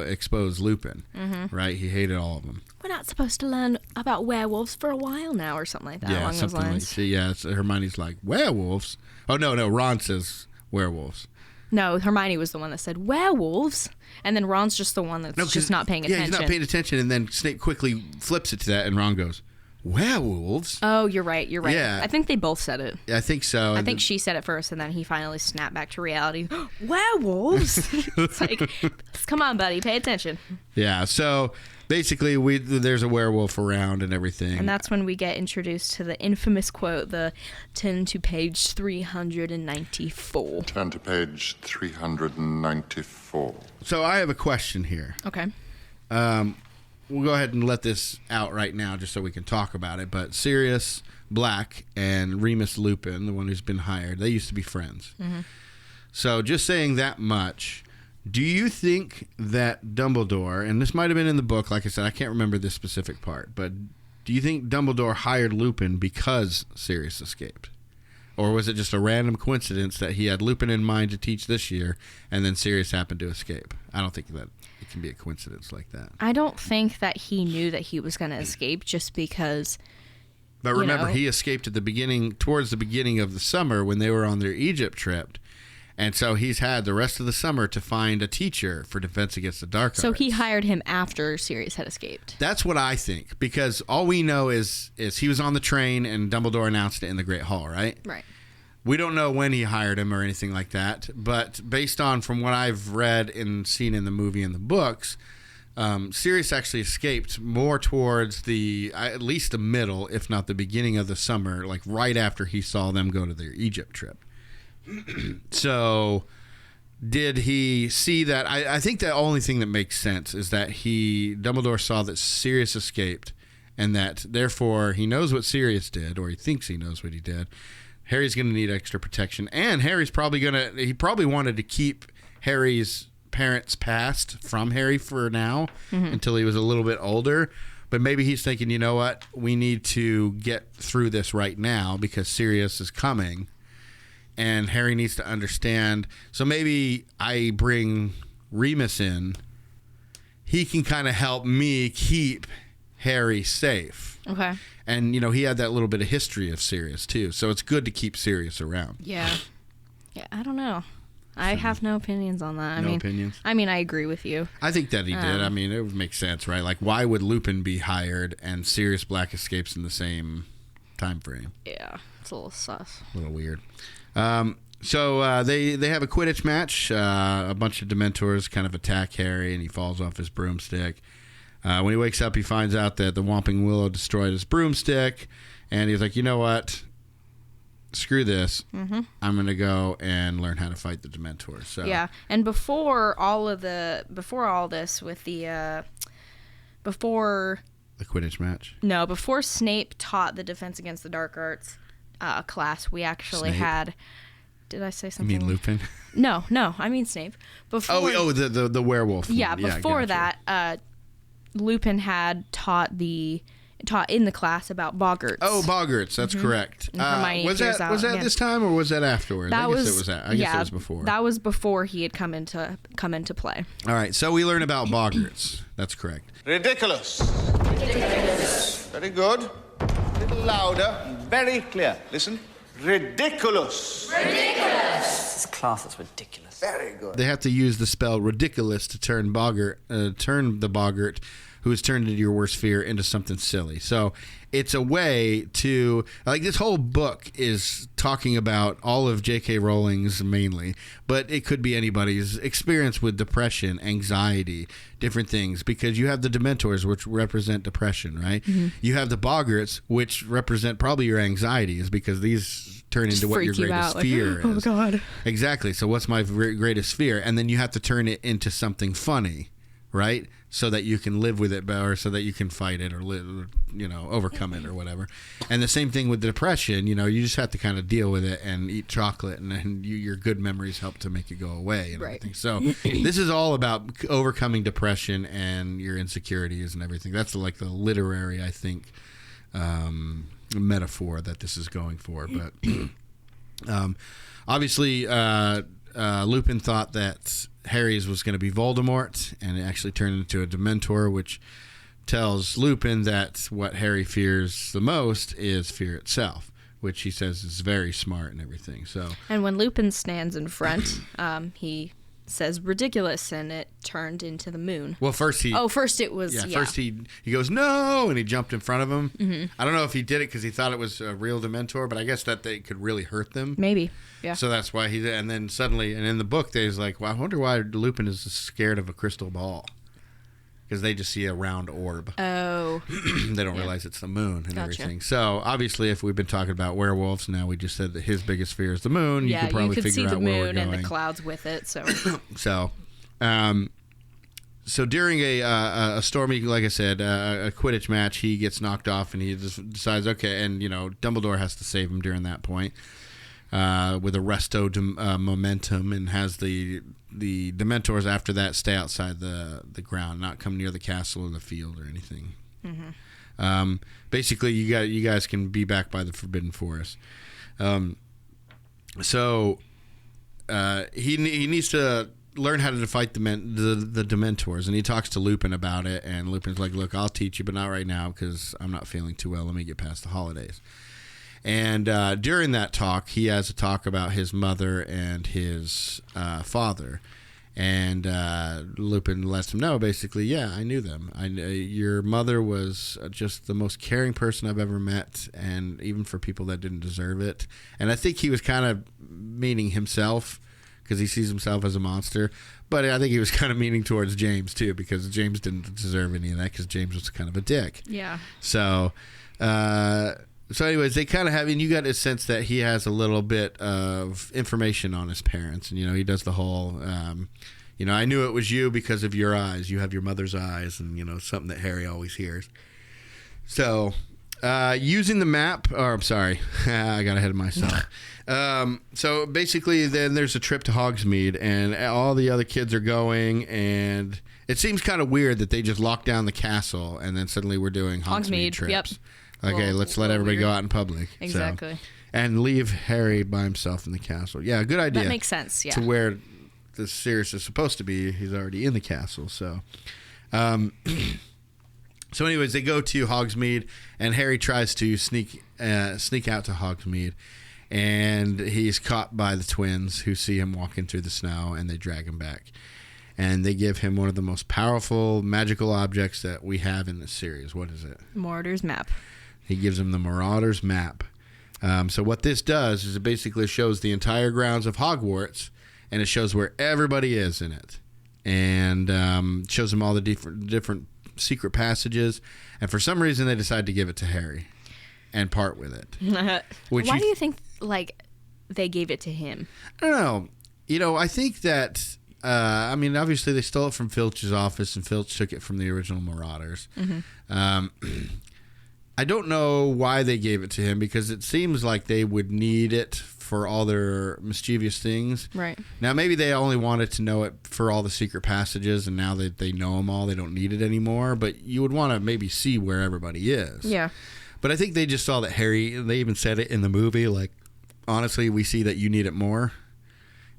Speaker 3: expose Lupin, right? He hated all of them.
Speaker 2: We're not supposed to learn about werewolves for a while now or something like that along those lines.
Speaker 3: Hermione's like, werewolves? Oh, no, Ron says werewolves.
Speaker 2: No, Hermione was the one that said werewolves, and then Ron's just the one that's just not paying attention.
Speaker 3: Yeah, he's not paying attention, and then Snape quickly flips it to that, and Ron goes, werewolves?
Speaker 2: Oh, you're right.
Speaker 3: Yeah.
Speaker 2: I think they both said it.
Speaker 3: I think so.
Speaker 2: I think she said it first, and then he finally snapped back to reality. Werewolves? It's like, come on, buddy, pay attention.
Speaker 3: Yeah, so basically there's a werewolf around and everything.
Speaker 2: And that's when we get introduced to the infamous quote, turn to page 394.
Speaker 8: Turn to page 394.
Speaker 3: So I have a question here.
Speaker 2: Okay.
Speaker 3: We'll go ahead and let this out right now just so we can talk about it. But Sirius Black and Remus Lupin, the one who's been hired, they used to be friends. Mm-hmm. So just saying that much, do you think that Dumbledore, and this might have been in the book, like I said, I can't remember this specific part, but do you think Dumbledore hired Lupin because Sirius escaped? Or was it just a random coincidence that he had Lupin in mind to teach this year, and then Sirius happened to escape? I don't think that it can be a coincidence like that.
Speaker 2: I don't think that he knew that he was going to escape just because...
Speaker 3: But remember, he escaped at towards the beginning of the summer when they were on their Egypt trip. And so he's had the rest of the summer to find a teacher for Defense Against the Dark Arts.
Speaker 2: So he hired him after Sirius had escaped.
Speaker 3: That's what I think, because all we know is he was on the train and Dumbledore announced it in the Great Hall, right?
Speaker 2: Right.
Speaker 3: We don't know when he hired him or anything like that, but based on from what I've read and seen in the movie and the books, Sirius actually escaped more towards at least the middle, if not the beginning of the summer, like right after he saw them go to their Egypt trip. So did he see that? I think the only thing that makes sense is that Dumbledore saw that Sirius escaped, and that therefore he knows what Sirius did, or he thinks he knows what he did. Harry's going to need extra protection, and he probably wanted to keep Harry's parents' past from Harry for now until he was a little bit older. But maybe he's thinking, you know what? We need to get through this right now because Sirius is coming. And Harry needs to understand. So maybe I bring Remus in. He can kind of help me keep Harry safe.
Speaker 2: Okay.
Speaker 3: And, you know, he had that little bit of history of Sirius, too. So it's good to keep Sirius around.
Speaker 2: Yeah. Yeah, I don't know. I have no opinions on that.
Speaker 3: No opinions?
Speaker 2: I mean, I agree with you.
Speaker 3: I think that he did. I mean, it would make sense, right? Like, why would Lupin be hired and Sirius Black escapes in the same time frame?
Speaker 2: Yeah, it's a little sus.
Speaker 3: A little weird. So they have a Quidditch match. A bunch of Dementors kind of attack Harry, and he falls off his broomstick. When he wakes up, he finds out that the Whomping Willow destroyed his broomstick, and he's like, you know what? Screw this. Mm-hmm. I'm going to go and learn how to fight the Dementors. So
Speaker 2: yeah, and before all this with before
Speaker 3: the Quidditch match.
Speaker 2: No, before Snape taught the Defense Against the Dark Arts class, we actually had. Did I say something?
Speaker 3: You mean Lupin?
Speaker 2: No, I mean Snape. Before,
Speaker 3: the werewolf.
Speaker 2: Yeah, before that, Lupin had taught in the class about boggarts.
Speaker 3: Oh, boggarts, that's correct. Was that this time or was that afterwards? I guess it was before.
Speaker 2: That was before he had come into play.
Speaker 3: All right, so we learn about boggarts. That's correct.
Speaker 9: Ridiculous. Very good. A little louder. Very clear. Listen. Ridiculous.
Speaker 5: This class is ridiculous.
Speaker 9: Very good.
Speaker 3: They have to use the spell ridiculous to turn the boggart who has turned into your worst fear into something silly. So it's a way to, like, this whole book is talking about all of J.K. Rowling's mainly, but it could be anybody's experience with depression, anxiety, different things, because you have the Dementors, which represent depression, right? Mm-hmm. You have the boggarts, which represent probably your anxieties, because these turn into what your greatest fear is.
Speaker 2: Oh, God.
Speaker 3: Exactly. So what's my greatest fear? And then you have to turn it into something funny, right? So that you can live with it better, so that you can fight it or overcome it or whatever. And the same thing with depression, you just have to kind of deal with it and eat chocolate, and then your good memories help to make it go away and everything. So this is all about overcoming depression and your insecurities and everything. That's like the literary, I think, metaphor that this is going for. But obviously, Lupin thought that Harry's was going to be Voldemort, and it actually turned into a Dementor, which tells Lupin that what Harry fears the most is fear itself, which he says is very smart and everything. So,
Speaker 2: and when Lupin stands in front, he says ridiculous, and it turned into the moon.
Speaker 3: Well, first it was. First he goes no, and he jumped in front of him. Mm-hmm. I don't know if he did it because he thought it was a real Dementor, but I guess that they could really hurt them.
Speaker 2: Maybe. Yeah.
Speaker 3: So that's why he did. And then suddenly, and in the book, there's like, well, I wonder why Lupin is scared of a crystal ball. Because they just see a round orb.
Speaker 2: Oh.
Speaker 3: They don't realize it's the moon and everything. So obviously, if we've been talking about werewolves, now we just said that his biggest fear is the moon.
Speaker 2: Yeah,
Speaker 3: you could probably figure out where we're going.
Speaker 2: You could see the moon and the clouds with it. So.
Speaker 3: So during a stormy, like I said, a Quidditch match, he gets knocked off and he just decides, okay, and Dumbledore has to save him during that point. With a resto momentum, and has the Dementors after that stay outside the ground, not come near the castle or the field or anything. Mm-hmm. Basically, you guys can be back by the Forbidden Forest. So he needs to learn how to fight the Dementors, and he talks to Lupin about it, and Lupin's like, look, I'll teach you, but not right now because I'm not feeling too well. Let me get past the holidays. And during that talk, he has a talk about his mother and his father. And Lupin lets him know, basically, yeah, I knew them. Your mother was just the most caring person I've ever met, and even for people that didn't deserve it. And I think he was kind of meaning himself, because he sees himself as a monster. But I think he was kind of meaning towards James, too, because James didn't deserve any of that, because James was kind of a dick.
Speaker 2: Yeah.
Speaker 3: So anyways, they kind of have, and you got a sense that he has a little bit of information on his parents. And, he does the whole, I knew it was you because of your eyes. You have your mother's eyes, and, something that Harry always hears. So, using the map, I got ahead of myself. So basically, then there's a trip to Hogsmeade, and all the other kids are going, and It seems kind of weird that they just locked down the castle and then suddenly we're doing Hogsmeade trips.
Speaker 2: Yep.
Speaker 3: Okay, let's let everybody go out in public.
Speaker 2: Exactly.
Speaker 3: So, and leave Harry by himself in the castle. Yeah, good idea.
Speaker 2: That makes sense, yeah.
Speaker 3: To where the Sirius is supposed to be, he's already in the castle. So, so anyways, they go to Hogsmeade, and Harry tries to sneak out to Hogsmeade, and he's caught by the twins who see him walking through the snow, and they drag him back. And they give him one of the most powerful magical objects that we have in this series. What is it?
Speaker 2: Marauders map.
Speaker 3: He gives him the Marauders map. So what this does is it basically shows the entire grounds of Hogwarts, and it shows where everybody is in it, and shows him all the different secret passages. And for some reason, they decide to give it to Harry and part with it.
Speaker 2: Why do you think they gave it to him?
Speaker 3: I don't know. I think that. Obviously they stole it from Filch's office, and Filch took it from the original Marauders. Mm-hmm. I don't know why they gave it to him, because it seems like they would need it for all their mischievous things.
Speaker 2: Right.
Speaker 3: Now, maybe they only wanted to know it for all the secret passages, and now that they know them all, they don't need it anymore. But you would want to maybe see where everybody is.
Speaker 2: Yeah.
Speaker 3: But I think they just saw that Harry, they even said it in the movie, like, honestly, we see that you need it more.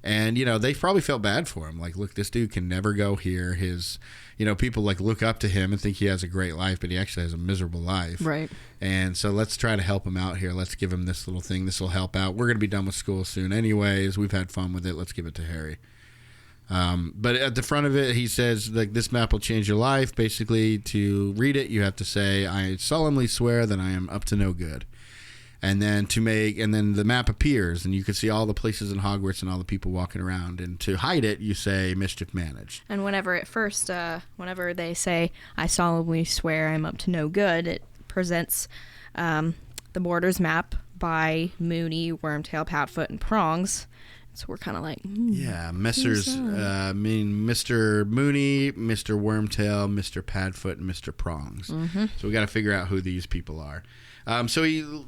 Speaker 3: And, they probably felt bad for him. Like, look, this dude can never go here. His, people like look up to him and think he has a great life, but he actually has a miserable life.
Speaker 2: Right.
Speaker 3: And so let's try to help him out here. Let's give him this little thing. This will help out. We're going to be done with school soon anyways. We've had fun with it. Let's give it to Harry. But at the front of it, he says, like, this map will change your life. Basically, to read it, you have to say, I solemnly swear that I am up to no good. And then the map appears, and you can see all the places in Hogwarts and all the people walking around. And to hide it, you say mischief managed.
Speaker 2: And whenever they say, I solemnly swear I'm up to no good, it presents the Marauders map by Moony, Wormtail, Padfoot, and Prongs. So we're kind of like,
Speaker 3: yeah, Mr. Moony, Mr. Wormtail, Mr. Padfoot, and Mr. Prongs. Mm-hmm. So we got to figure out who these people are. So he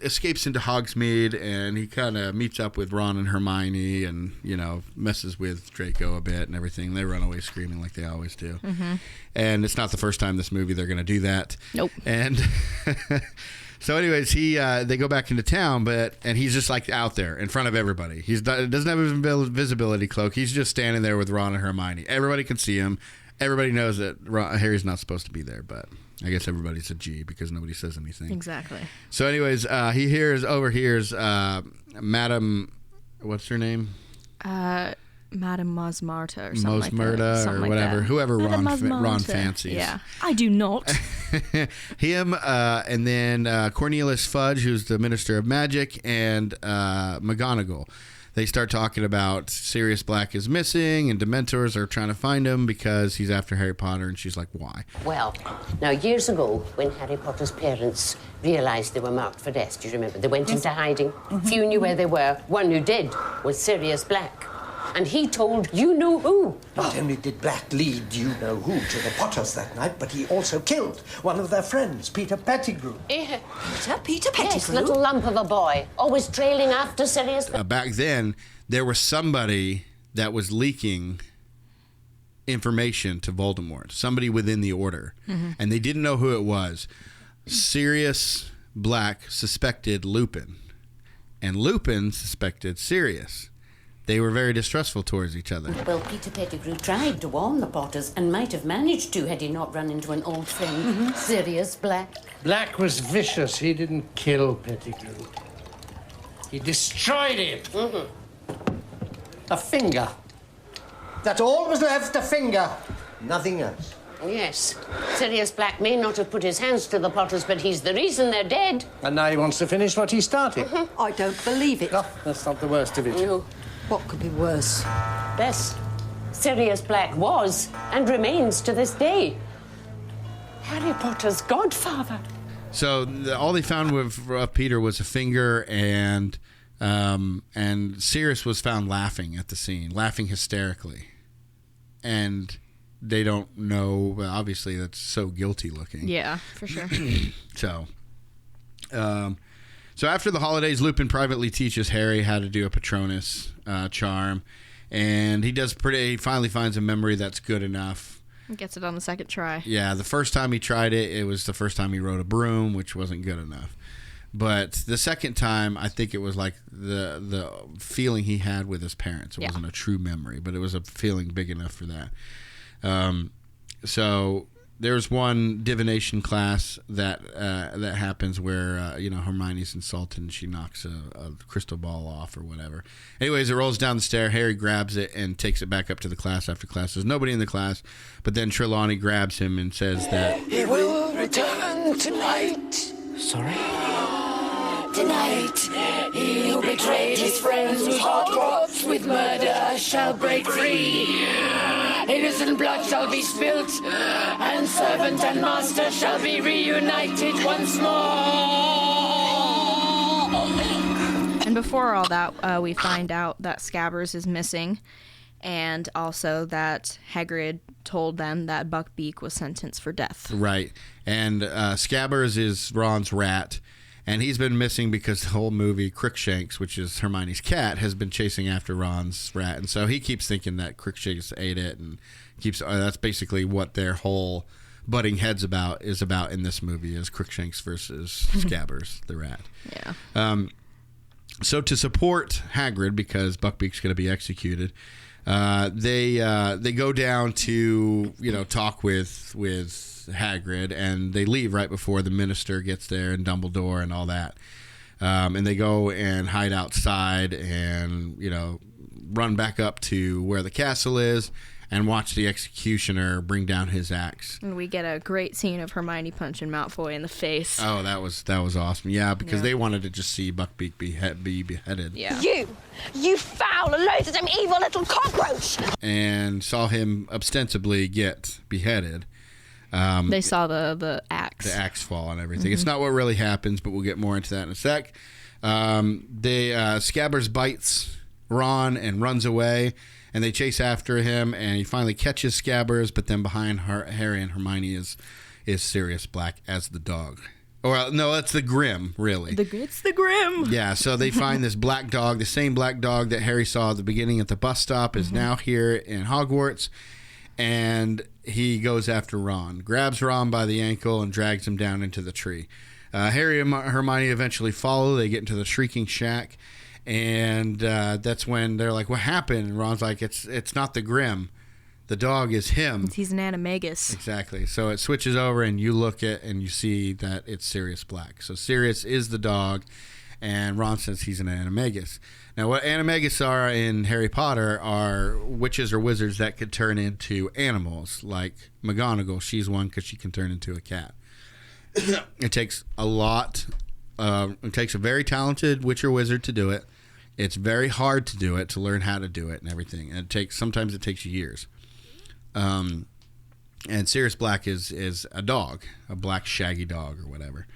Speaker 3: escapes into Hogsmeade, and he kind of meets up with Ron and Hermione, and messes with Draco a bit and everything. They run away screaming like they always do. Mm-hmm. And it's not the first time this movie they're going to do that.
Speaker 2: Nope.
Speaker 3: And so anyways, they go back into town, and he's just like out there in front of everybody. He doesn't have a visibility cloak. He's just standing there with Ron and Hermione. Everybody can see him. Everybody knows that Harry's not supposed to be there, but I guess everybody's a G because nobody says anything.
Speaker 2: Exactly.
Speaker 3: So anyways, he overhears Madam, what's her name?
Speaker 2: Madam Mosmarta or something
Speaker 3: Mosmerta or whatever. Whoever Ron fancies.
Speaker 2: Yeah. I do not.
Speaker 3: Him, and then Cornelius Fudge, who's the Minister of Magic, and McGonagall. They start talking about Sirius Black is missing, and Dementors are trying to find him because he's after Harry Potter, and she's like, why?
Speaker 10: Well, now, years ago, when Harry Potter's parents realised they were marked for death, do you remember? They went into hiding. Few knew where they were. One who did was Sirius Black. And he told you-know-who.
Speaker 11: Not only did Black lead you-know-who to the Potters that night, but he also killed one of their friends, Peter Pettigrew.
Speaker 10: Peter Pettigrew? Yes, little lump of a boy, always trailing after Sirius Black.
Speaker 3: Back then, there was somebody that was leaking information to Voldemort, somebody within the Order, and they didn't know who it was. Sirius Black suspected Lupin, and Lupin suspected Sirius. They were very distrustful towards each other.
Speaker 10: Well, Peter Pettigrew tried to warn the Potters and might have managed to had he not run into an old friend, Sirius Black.
Speaker 11: Black was vicious. He didn't kill Pettigrew. He destroyed him. A finger. That's all was left, a finger. Nothing else.
Speaker 10: Yes. Sirius Black may not have put his hands to the Potters, but he's the reason they're dead.
Speaker 11: And now he wants to finish what he started.
Speaker 12: I don't believe it.
Speaker 11: No, that's not the worst of it.
Speaker 10: No.
Speaker 12: What could be worse?
Speaker 10: Best. Sirius Black was and remains to this day Harry Potter's godfather.
Speaker 3: So all they found with Peter was a finger, and Sirius was found laughing at the scene, laughing hysterically. And they don't know, well, obviously that's so guilty looking.
Speaker 2: Yeah, for sure.
Speaker 3: So after the holidays, Lupin privately teaches Harry how to do a Patronus charm, and he finally finds a memory that's good enough.
Speaker 2: Gets it on the second try.
Speaker 3: Yeah, the first time he tried it, it was the first time he rode a broom, which wasn't good enough. But the second time, I think it was like the feeling he had with his parents. It wasn't a true memory, but it was a feeling big enough for that. So there's one divination class that happens where Hermione's insulted and she knocks a crystal ball off or whatever. Anyways, it rolls down the stair. Harry grabs it and takes it back up to the class after class. There's nobody in the class, but then Trelawney grabs him and says that
Speaker 4: He will return tonight.
Speaker 5: Sorry?
Speaker 4: Tonight, he who betrayed his friends, whose heart throbs with murder, shall break free. Innocent blood shall be spilt, and servant and master shall be reunited once more.
Speaker 2: And before all that, we find out that Scabbers is missing, and also that Hagrid told them that Buckbeak was sentenced for death.
Speaker 3: Right. And Scabbers is Ron's rat. And he's been missing because the whole movie, Crookshanks, which is Hermione's cat, has been chasing after Ron's rat. And so he keeps thinking that Crookshanks ate it, and that's basically what their whole butting heads is about in this movie, is Crookshanks versus Scabbers, the rat.
Speaker 2: Yeah.
Speaker 3: So to support Hagrid, because Buckbeak's going to be executed, they go down to talk with Hagrid, and they leave right before the minister gets there and Dumbledore and all that. And they go and hide outside and run back up to where the castle is and watch the executioner bring down his axe.
Speaker 2: And we get a great scene of Hermione punching Malfoy in the face.
Speaker 3: Oh, that was awesome. Yeah, because they wanted to just see Buckbeak be beheaded.
Speaker 2: Yeah.
Speaker 13: You foul, loathsome, evil little cockroach!
Speaker 3: And saw him ostensibly get beheaded.
Speaker 2: They saw the axe.
Speaker 3: The axe fall and everything. Mm-hmm. It's not what really happens, but we'll get more into that in a sec. Scabbers bites Ron and runs away, and they chase after him, and he finally catches Scabbers, but then behind Harry and Hermione is Sirius Black as the dog. Or no, that's the Grim, really.
Speaker 2: It's the Grim.
Speaker 3: Yeah, so they find this black dog, the same black dog that Harry saw at the beginning at the bus stop is now here in Hogwarts, and he goes after Ron, grabs Ron by the ankle and drags him down into the tree. Harry and Hermione eventually follow. They get into the Shrieking Shack, and that's when they're like, what happened? And Ron's like, it's not the Grim. The dog is him.
Speaker 2: He's an Animagus.
Speaker 3: Exactly. So it switches over, and you look at and you see that it's Sirius Black. So Sirius is the dog, and Ron says he's an Animagus. Now, what Animagus are in Harry Potter are witches or wizards that could turn into animals, like McGonagall. She's one because she can turn into a cat. It takes a lot. It takes a very talented witch or wizard to do it. It's very hard to do it, to learn how to do it and everything. And sometimes it takes years. And Sirius Black is a dog, a black shaggy dog or whatever.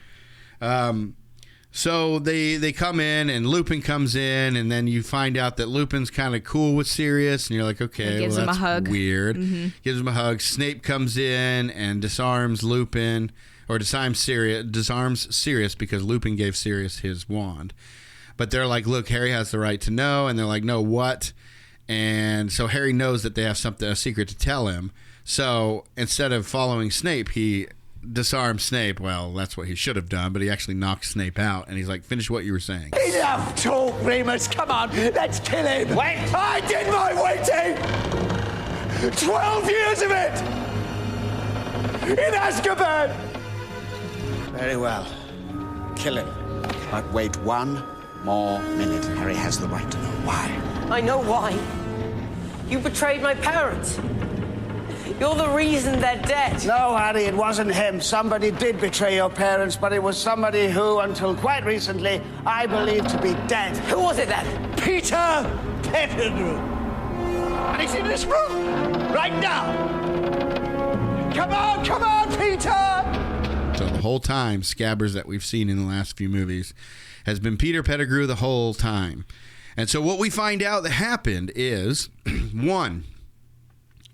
Speaker 3: So they come in, and Lupin comes in, and then you find out that Lupin's kind of cool with Sirius, and you're like, okay,
Speaker 2: gives him
Speaker 3: that's
Speaker 2: a hug.
Speaker 3: Weird. Mm-hmm. Gives him a hug. Snape comes in and disarms Lupin, or disarms Sirius because Lupin gave Sirius his wand. But they're like, look, Harry has the right to know, and they're like, no, what? And so Harry knows that they have a secret to tell him. So instead of following Snape, he disarms Snape. Well, that's what he should have done, but he actually knocks Snape out, and he's like, finish what you were saying.
Speaker 4: Enough talk, Remus. Come on, let's kill him. Wait. I did my waiting. 12 years of it. In Azkaban.
Speaker 7: Very well. Kill him. But wait one more minute. Harry has the right to know why.
Speaker 14: I know why. You betrayed my parents. You're the reason they're dead.
Speaker 11: No, Harry, it wasn't him. Somebody did betray your parents, but it was somebody who, until quite recently, I believed to be dead.
Speaker 14: Who was it then?
Speaker 11: Peter Pettigrew. And he's in this room right now. Come on, Peter!
Speaker 3: So the whole time, Scabbers that we've seen in the last few movies has been Peter Pettigrew the whole time. And so what we find out that happened is, one,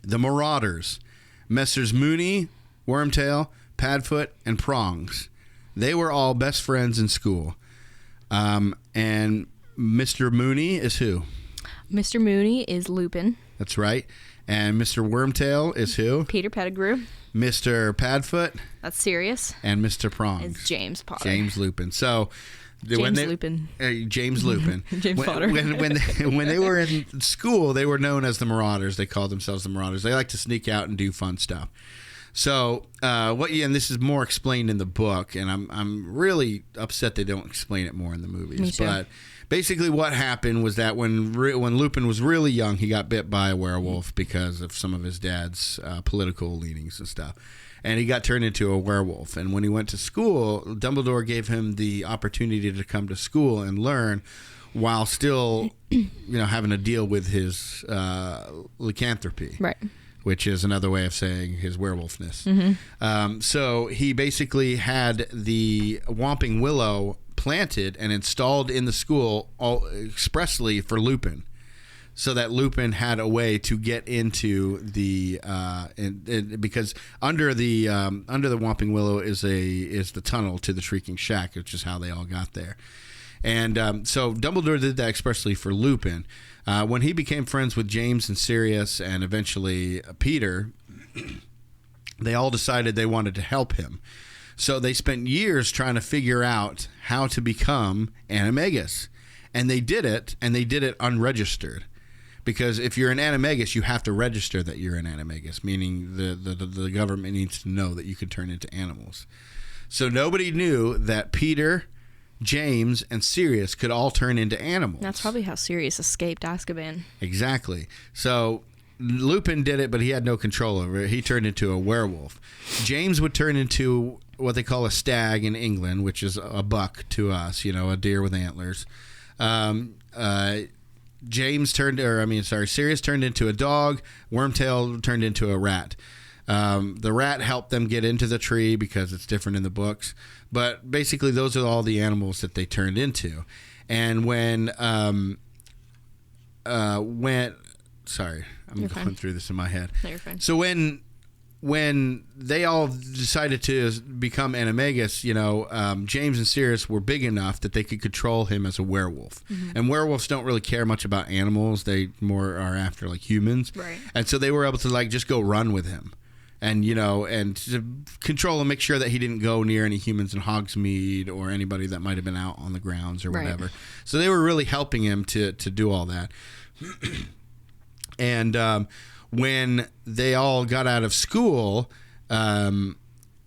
Speaker 3: the Marauders, Messrs. Mooney, Wormtail, Padfoot, and Prongs. They were all best friends in school. And Mr. Mooney is who?
Speaker 2: Mr. Mooney is Lupin.
Speaker 3: That's right. And Mr. Wormtail is who?
Speaker 2: Peter Pettigrew.
Speaker 3: Mr. Padfoot.
Speaker 2: That's Sirius.
Speaker 3: And Mr. Prongs.
Speaker 2: It's James Potter.
Speaker 3: James Lupin. So
Speaker 2: James Lupin.
Speaker 3: James Lupin.
Speaker 2: James Potter.
Speaker 3: When they were in school, they were known as the Marauders. They called themselves the Marauders. They like to sneak out and do fun stuff. So and this is more explained in the book, and I'm really upset they don't explain it more in the movies.
Speaker 2: Me too.
Speaker 3: But basically what happened was that when Lupin was really young, he got bit by a werewolf because of some of his dad's political leanings and stuff. And he got turned into a werewolf. And when he went to school, Dumbledore gave him the opportunity to come to school and learn while still, having to deal with his lycanthropy.
Speaker 2: Right.
Speaker 3: Which is another way of saying his werewolfness.
Speaker 2: Mm-hmm.
Speaker 3: So he basically had the Whomping Willow planted and installed in the school expressly for Lupin, so that Lupin had a way to get into the because under the Whomping Willow is the tunnel to the Shrieking Shack, which is how they all got there. And so Dumbledore did that expressly for Lupin. When he became friends with James and Sirius and eventually Peter, they all decided they wanted to help him. So they spent years trying to figure out how to become Animagus. And they did it unregistered. Because if you're an Animagus, you have to register that you're an Animagus, meaning the government needs to know that you can turn into animals. So nobody knew that Peter, James, and Sirius could all turn into animals.
Speaker 2: That's probably how Sirius escaped Azkaban.
Speaker 3: Exactly. So Lupin did it, but he had no control over it. He turned into a werewolf. James would turn into what they call a stag in England, which is a buck to us, a deer with antlers. Sirius turned into a dog. Wormtail turned into a rat. The rat helped them get into the tree because it's different in the books. But basically, those are all the animals that they turned into. And sorry, I'm going through this in my head.
Speaker 2: No, you're fine.
Speaker 3: So when they all decided to become Animagus, James and Sirius were big enough that they could control him as a werewolf.
Speaker 2: Mm-hmm.
Speaker 3: And werewolves don't really care much about animals. They more are after humans.
Speaker 2: Right.
Speaker 3: And so they were able to just go run with him. And, and to control and make sure that he didn't go near any humans in Hogsmeade or anybody that might have been out on the grounds or whatever. Right. So they were really helping him to do all that. And when they all got out of school,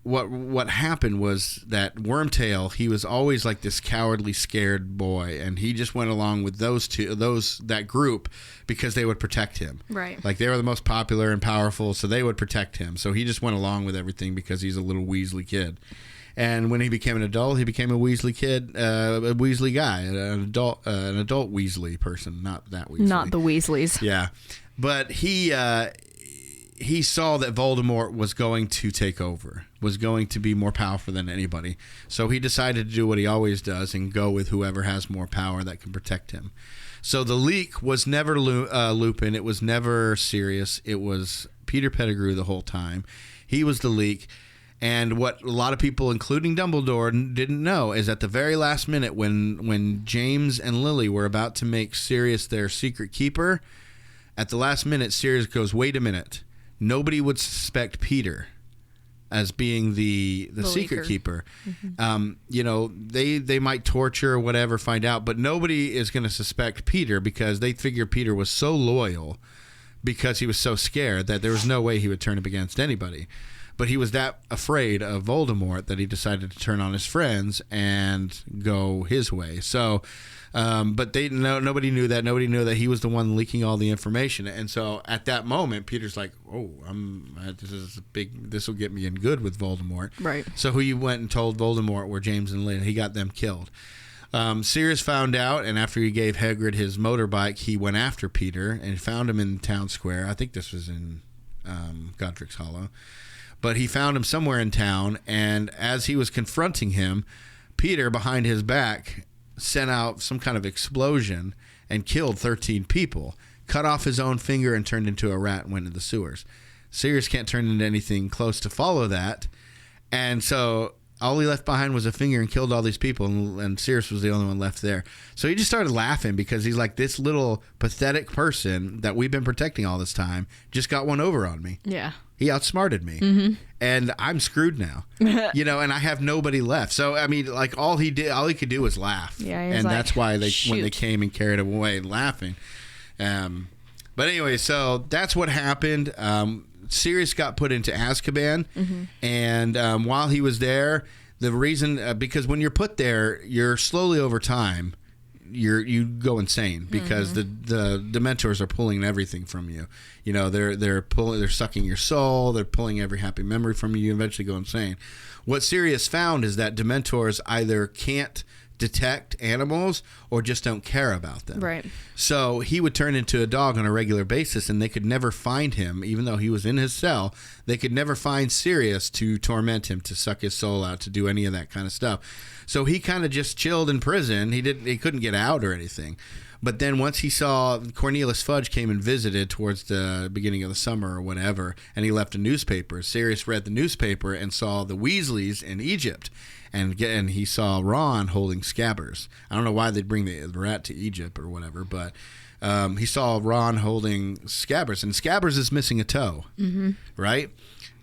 Speaker 3: what happened was that Wormtail, he was always like this cowardly, scared boy, and he just went along with that group because they would protect him.
Speaker 2: Right.
Speaker 3: Like they were the most popular and powerful, so they would protect him. So he just went along with everything because he's a little Weasley kid. And when he became an adult, he became a Weasley kid, a Weasley guy, an adult Weasley person, not that Weasley.
Speaker 2: Not the Weasleys.
Speaker 3: Yeah, but he saw that Voldemort was going to take over, was going to be more powerful than anybody. So he decided to do what he always does and go with whoever has more power that can protect him. So the leak was never Lupin. It was never Sirius. It was Peter Pettigrew the whole time. He was the leak. And what a lot of people, including Dumbledore, didn't know is at the very last minute when James and Lily were about to make Sirius their secret keeper, at the last minute, Sirius goes, "Wait a minute. Nobody would suspect Peter as being the secret keeper. Mm-hmm. They might torture or whatever, find out, but nobody is going to suspect Peter because they figure Peter was so loyal because he was so scared that there was no way he would turn up against anybody. But he was that afraid of Voldemort that he decided to turn on his friends and go his way. So, but nobody knew that. Nobody knew that he was the one leaking all the information. And so at that moment, Peter's like, "Oh, this will get me in good with Voldemort."
Speaker 2: Right.
Speaker 3: So he went and told Voldemort where James and Lynn. He got them killed. Sirius found out, and after he gave Hagrid his motorbike, he went after Peter and found him in town square. I think this was in Godric's Hollow. But he found him somewhere in town, and as he was confronting him, Peter, behind his back, sent out some kind of explosion and killed 13 people, cut off his own finger and turned into a rat and went into the sewers. Sirius can't turn into anything close to follow that, and so all he left behind was a finger and killed all these people, and Sirius was the only one left there. So he just started laughing because he's like, this little pathetic person that we've been protecting all this time just got one over on me.
Speaker 2: Yeah.
Speaker 3: He outsmarted me, and I'm screwed now. And I have nobody left. So I mean, like all he could do was laugh.
Speaker 2: Yeah,
Speaker 3: and
Speaker 2: like,
Speaker 3: that's why when they
Speaker 2: shoot.
Speaker 3: came and carried him away laughing. But anyway, so that's what happened. Sirius got put into Azkaban, and while he was there, the reason because when you're put there, you're slowly over time, you go insane because the Dementors are pulling everything from you. They're sucking your soul, they're pulling every happy memory from you. You eventually go insane. What Sirius found is that Dementors either can't detect animals or just don't care about them.
Speaker 2: Right.
Speaker 3: So he would turn into a dog on a regular basis, and they could never find him, even though he was in his cell. They could never find Sirius to torment him, to suck his soul out, to do any of that kind of stuff. So he kind of just chilled in prison. He couldn't get out or anything. But then once he saw Cornelius Fudge came and visited towards the beginning of the summer or whatever, and he left a newspaper, Sirius read the newspaper and saw the Weasleys in Egypt. And he saw Ron holding Scabbers. I don't know why they'd bring the rat to Egypt or whatever, but he saw Ron holding Scabbers. And Scabbers is missing a toe, right?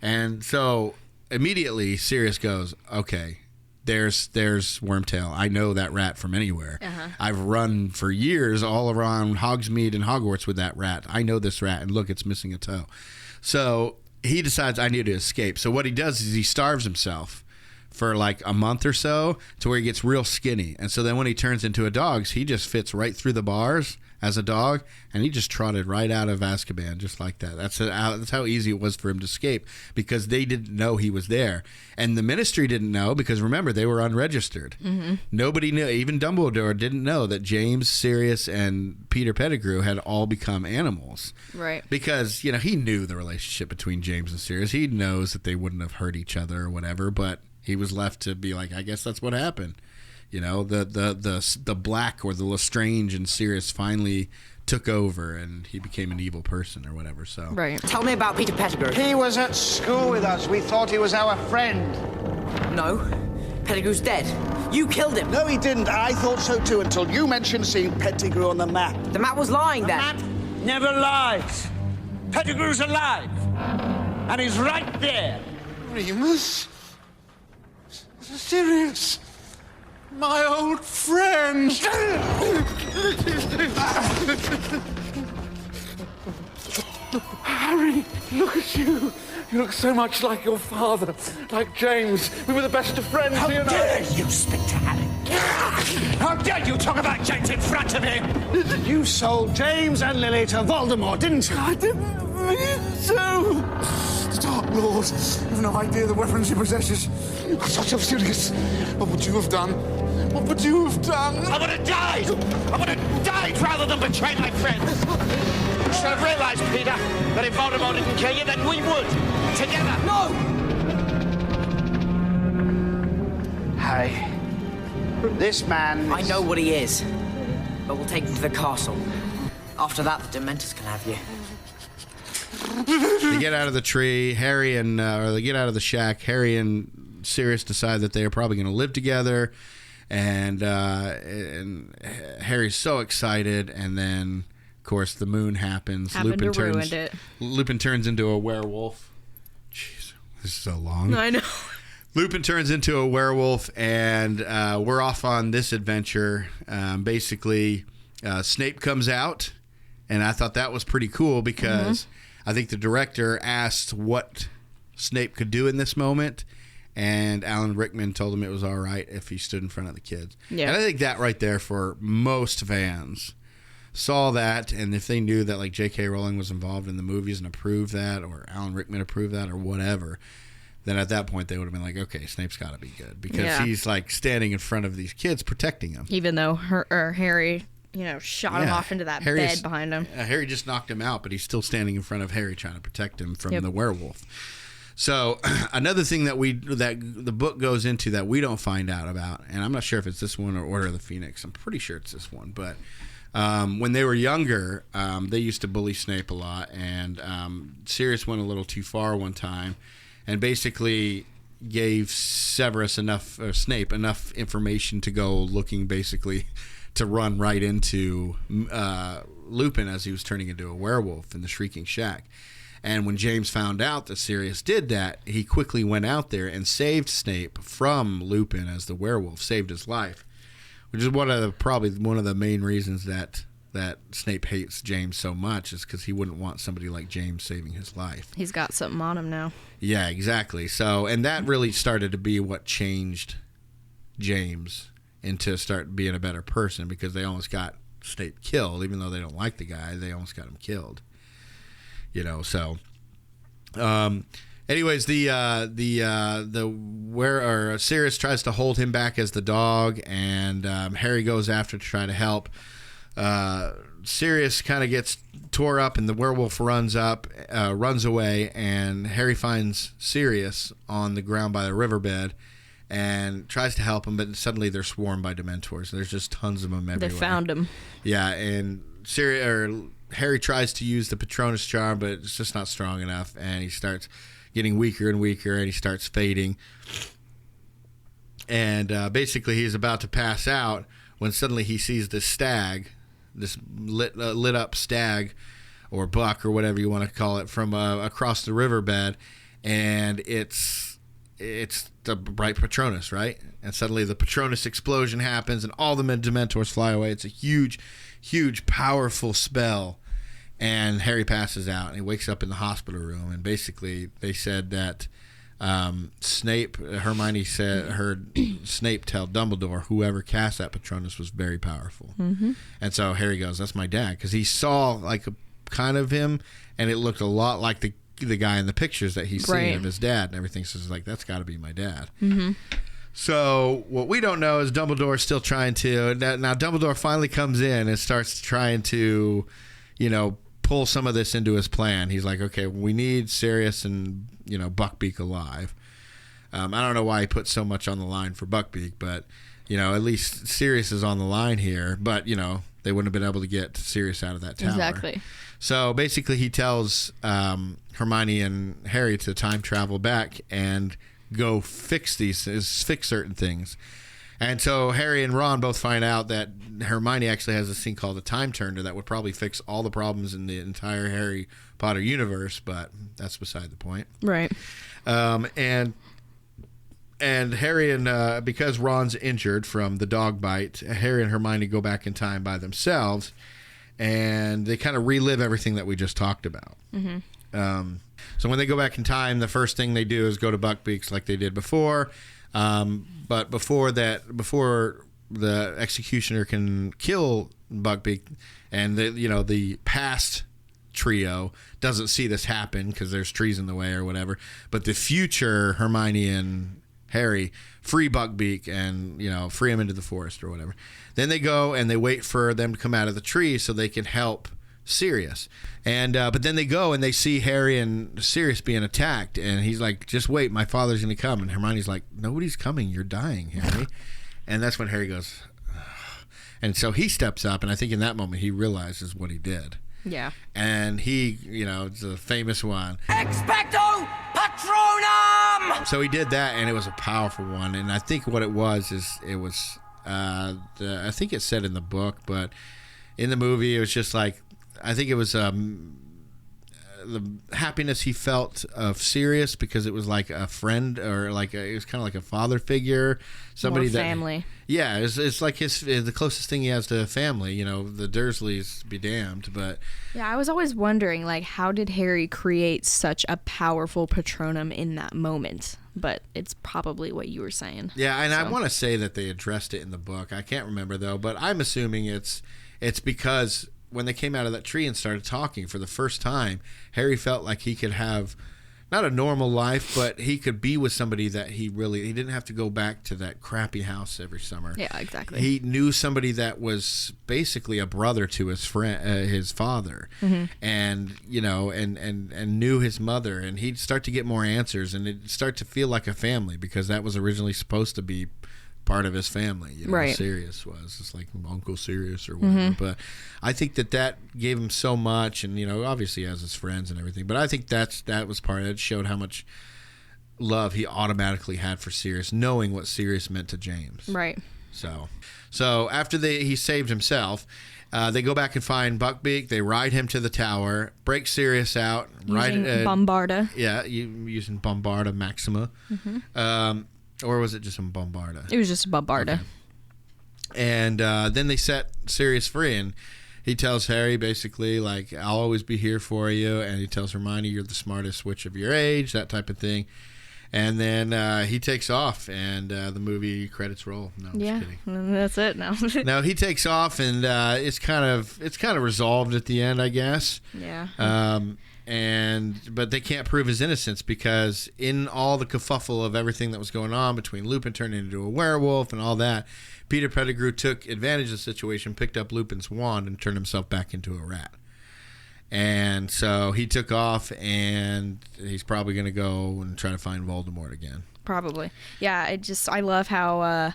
Speaker 3: And so immediately Sirius goes, okay, there's Wormtail. I know that rat from anywhere. I've run for years all around Hogsmeade and Hogwarts with that rat. I know this rat, and look, it's missing a toe. So he decides I need to escape. So what he does is he starves himself for like a month or so to where he gets real skinny. And so then when he turns into a dog, he just fits right through the bars as a dog, and he just trotted right out of Azkaban just like that. That's how easy it was for him to escape, because they didn't know he was there. And the Ministry didn't know, because remember, they were unregistered. Nobody knew. Even Dumbledore didn't know that James, Sirius, and Peter Pettigrew had all become animals.
Speaker 2: Right.
Speaker 3: Because, he knew the relationship between James and Sirius. He knows that they wouldn't have hurt each other or whatever, but he was left to be like, I guess that's what happened. The black or the Lestrange and Sirius finally took over, and he became an evil person or whatever. So
Speaker 2: right.
Speaker 14: Tell me about Peter Pettigrew.
Speaker 7: He was at school with us. We thought he was our friend.
Speaker 14: No, Pettigrew's dead. You killed him.
Speaker 7: No, he didn't. I thought so too until you mentioned seeing Pettigrew on the map.
Speaker 14: The map was lying then.
Speaker 7: The map never lies. Pettigrew's alive, and he's right there.
Speaker 9: Remus? Sirius? My old friend! Harry, look at you. You look so much like your father, like James. We were the best of friends,
Speaker 7: How dare you speak to Harry? How dare you talk about James in front of him? You sold James and Lily to Voldemort, didn't you?
Speaker 9: I didn't mean to. The Dark Lord, you've no idea the weapons he possesses. I thought you were serious. What would you have done? What would you have done?
Speaker 7: I would have died! I would have died rather than betray my friends! You should have realized, Peter, that if Voldemort didn't kill you, then we would. Together.
Speaker 14: No!
Speaker 7: Harry, this man...
Speaker 14: I know what he is, but we'll take him to the castle. After that, the Dementors can have you.
Speaker 3: They get out of the tree, or they get out of the shack. Harry and Sirius decide that they are probably going to live together, and Harry's so excited, and then, of course, the moon happens. Lupin turns into a werewolf. Jeez, this is so long.
Speaker 2: I know.
Speaker 3: Lupin turns into a werewolf, and we're off on this adventure. Basically, Snape comes out, and I thought that was pretty cool because I think the director asked what Snape could do in this moment, and Alan Rickman told him it was all right if he stood in front of the kids. Yeah. And I think that right there, for most fans, saw that, and if they knew that like J.K. Rowling was involved in the movies and approved that, or Alan Rickman approved that, or whatever, then at that point they would have been like, okay, Snape's got to be good, because he's like standing in front of these kids protecting them.
Speaker 2: Even though Harry, shot him off into that bed behind him.
Speaker 3: Harry just knocked him out, but he's still standing in front of Harry trying to protect him from the werewolf. So another thing that the book goes into that we don't find out about, and I'm not sure if it's this one or Order of the Phoenix. I'm pretty sure it's this one, but when they were younger, they used to bully Snape a lot, and Sirius went a little too far one time, and basically gave Severus Snape enough information to go looking, basically to run right into Lupin as he was turning into a werewolf in the Shrieking Shack. And when James found out that Sirius did that, he quickly went out there and saved Snape from Lupin as the werewolf, saved his life, which is probably one of the main reasons that Snape hates James so much, is because he wouldn't want somebody like James saving his life.
Speaker 2: He's got something on him now.
Speaker 3: Yeah, exactly. So, and that really started to be what changed James into start being a better person, because they almost got Snape killed, even though they don't like the guy. They almost got him killed. So, anyways, Sirius tries to hold him back as the dog, and Harry goes after to try to help. Sirius kind of gets tore up, and the werewolf runs away, and Harry finds Sirius on the ground by the riverbed and tries to help him, but suddenly they're swarmed by Dementors. There's just tons of them everywhere.
Speaker 2: They found him.
Speaker 3: Yeah, and Harry tries to use the Patronus charm, but it's just not strong enough, and he starts getting weaker and weaker, and he starts fading. And basically he's about to pass out when suddenly he sees this stag, this lit up stag or buck or whatever you want to call it, from across the riverbed, and it's the bright Patronus, right? And suddenly the Patronus explosion happens, and all the Dementors fly away. It's a huge, powerful spell, and Harry passes out, and he wakes up in the hospital room. And basically, they said that Hermione heard Snape tell Dumbledore whoever cast that Patronus was very powerful.
Speaker 2: Mm-hmm.
Speaker 3: And so Harry goes, "That's my dad," because he saw like a kind of him, and it looked a lot like the guy in the pictures that he's seen of his dad and everything. So it's like, that's got to be my dad.
Speaker 2: Mm-hmm.
Speaker 3: So what we don't know is Dumbledore's still trying to. Now Dumbledore finally comes in and starts trying to, pull some of this into his plan. He's like, okay, we need Sirius and Buckbeak alive. I don't know why he put so much on the line for Buckbeak, but at least Sirius is on the line here. But they wouldn't have been able to get Sirius out of that tower.
Speaker 2: Exactly.
Speaker 3: So basically, he tells Hermione and Harry to time travel back and go fix certain things. And so Harry and Ron both find out that Hermione actually has this thing called a time turner that would probably fix all the problems in the entire Harry Potter universe, but that's beside the point.
Speaker 2: Right.
Speaker 3: And Harry and because Ron's injured from the dog bite, Harry and Hermione go back in time by themselves, and they kind of relive everything that we just talked about.
Speaker 2: Mm-hmm.
Speaker 3: So when they go back in time, the first thing they do is go to Buckbeak's like they did before. But before the executioner can kill Buckbeak, and the past trio doesn't see this happen because there's trees in the way or whatever, but the future Hermione and Harry free Buckbeak and free him into the forest or whatever. Then they go and they wait for them to come out of the tree so they can help Sirius. And but then they go and they see Harry and Sirius being attacked, and he's like, just wait, my father's gonna come. And Hermione's like, nobody's coming, you're dying, Harry. And that's when Harry goes, ugh. And so he steps up, and I think in that moment he realizes what he did.
Speaker 2: Yeah.
Speaker 3: And he, it's a famous one,
Speaker 7: Expecto Patronum!
Speaker 3: So he did that, and it was a powerful one. And I think what it was I think it said in the book, but in the movie it was just like, I think it was the happiness he felt of Sirius, because it was like a friend, or it was kind of like a father figure, somebody
Speaker 2: more family.
Speaker 3: Yeah, it's like the closest thing he has to family. The Dursleys be damned, but
Speaker 2: yeah, I was always wondering, how did Harry create such a powerful Patronum in that moment? But it's probably what you were saying.
Speaker 3: Yeah, and I want to say that they addressed it in the book. I can't remember though, but I'm assuming it's because when they came out of that tree and started talking for the first time, Harry felt like he could have not a normal life, but he could be with somebody that he didn't have to go back to that crappy house every summer.
Speaker 2: Yeah, exactly.
Speaker 3: He knew somebody that was basically a brother to his friend, his father,
Speaker 2: mm-hmm.
Speaker 3: and and knew his mother, and he'd start to get more answers, and it'd start to feel like a family, because that was originally supposed to be part of his family.
Speaker 2: Right.
Speaker 3: Sirius was. It's like Uncle Sirius or whatever.
Speaker 2: Mm-hmm.
Speaker 3: But I think that gave him so much, and obviously he has his friends and everything. But I think that was part of it. It showed how much love he automatically had for Sirius, knowing what Sirius meant to James.
Speaker 2: Right.
Speaker 3: So after he saved himself, they go back and find Buckbeak. They ride him to the tower, break Sirius out.
Speaker 2: Using Bombarda.
Speaker 3: Yeah, using Bombarda Maxima. Or was it just a Bombarda?
Speaker 2: It was just a Bombarda.
Speaker 3: Okay. And then they set Sirius free, and he tells Harry basically, like, I'll always be here for you. And he tells Hermione, you're the smartest witch of your age, that type of thing. And then he takes off, and the movie credits roll. No, I'm just kidding.
Speaker 2: That's it now.
Speaker 3: No, he takes off, and it's kind of resolved at the end, I guess.
Speaker 2: Yeah.
Speaker 3: But they can't prove his innocence because in all the kerfuffle of everything that was going on between Lupin turning into a werewolf and all that, Peter Pettigrew took advantage of the situation, picked up Lupin's wand, and turned himself back into a rat. And so he took off, and he's probably going to go and try to find Voldemort again.
Speaker 2: Probably. Yeah, I love how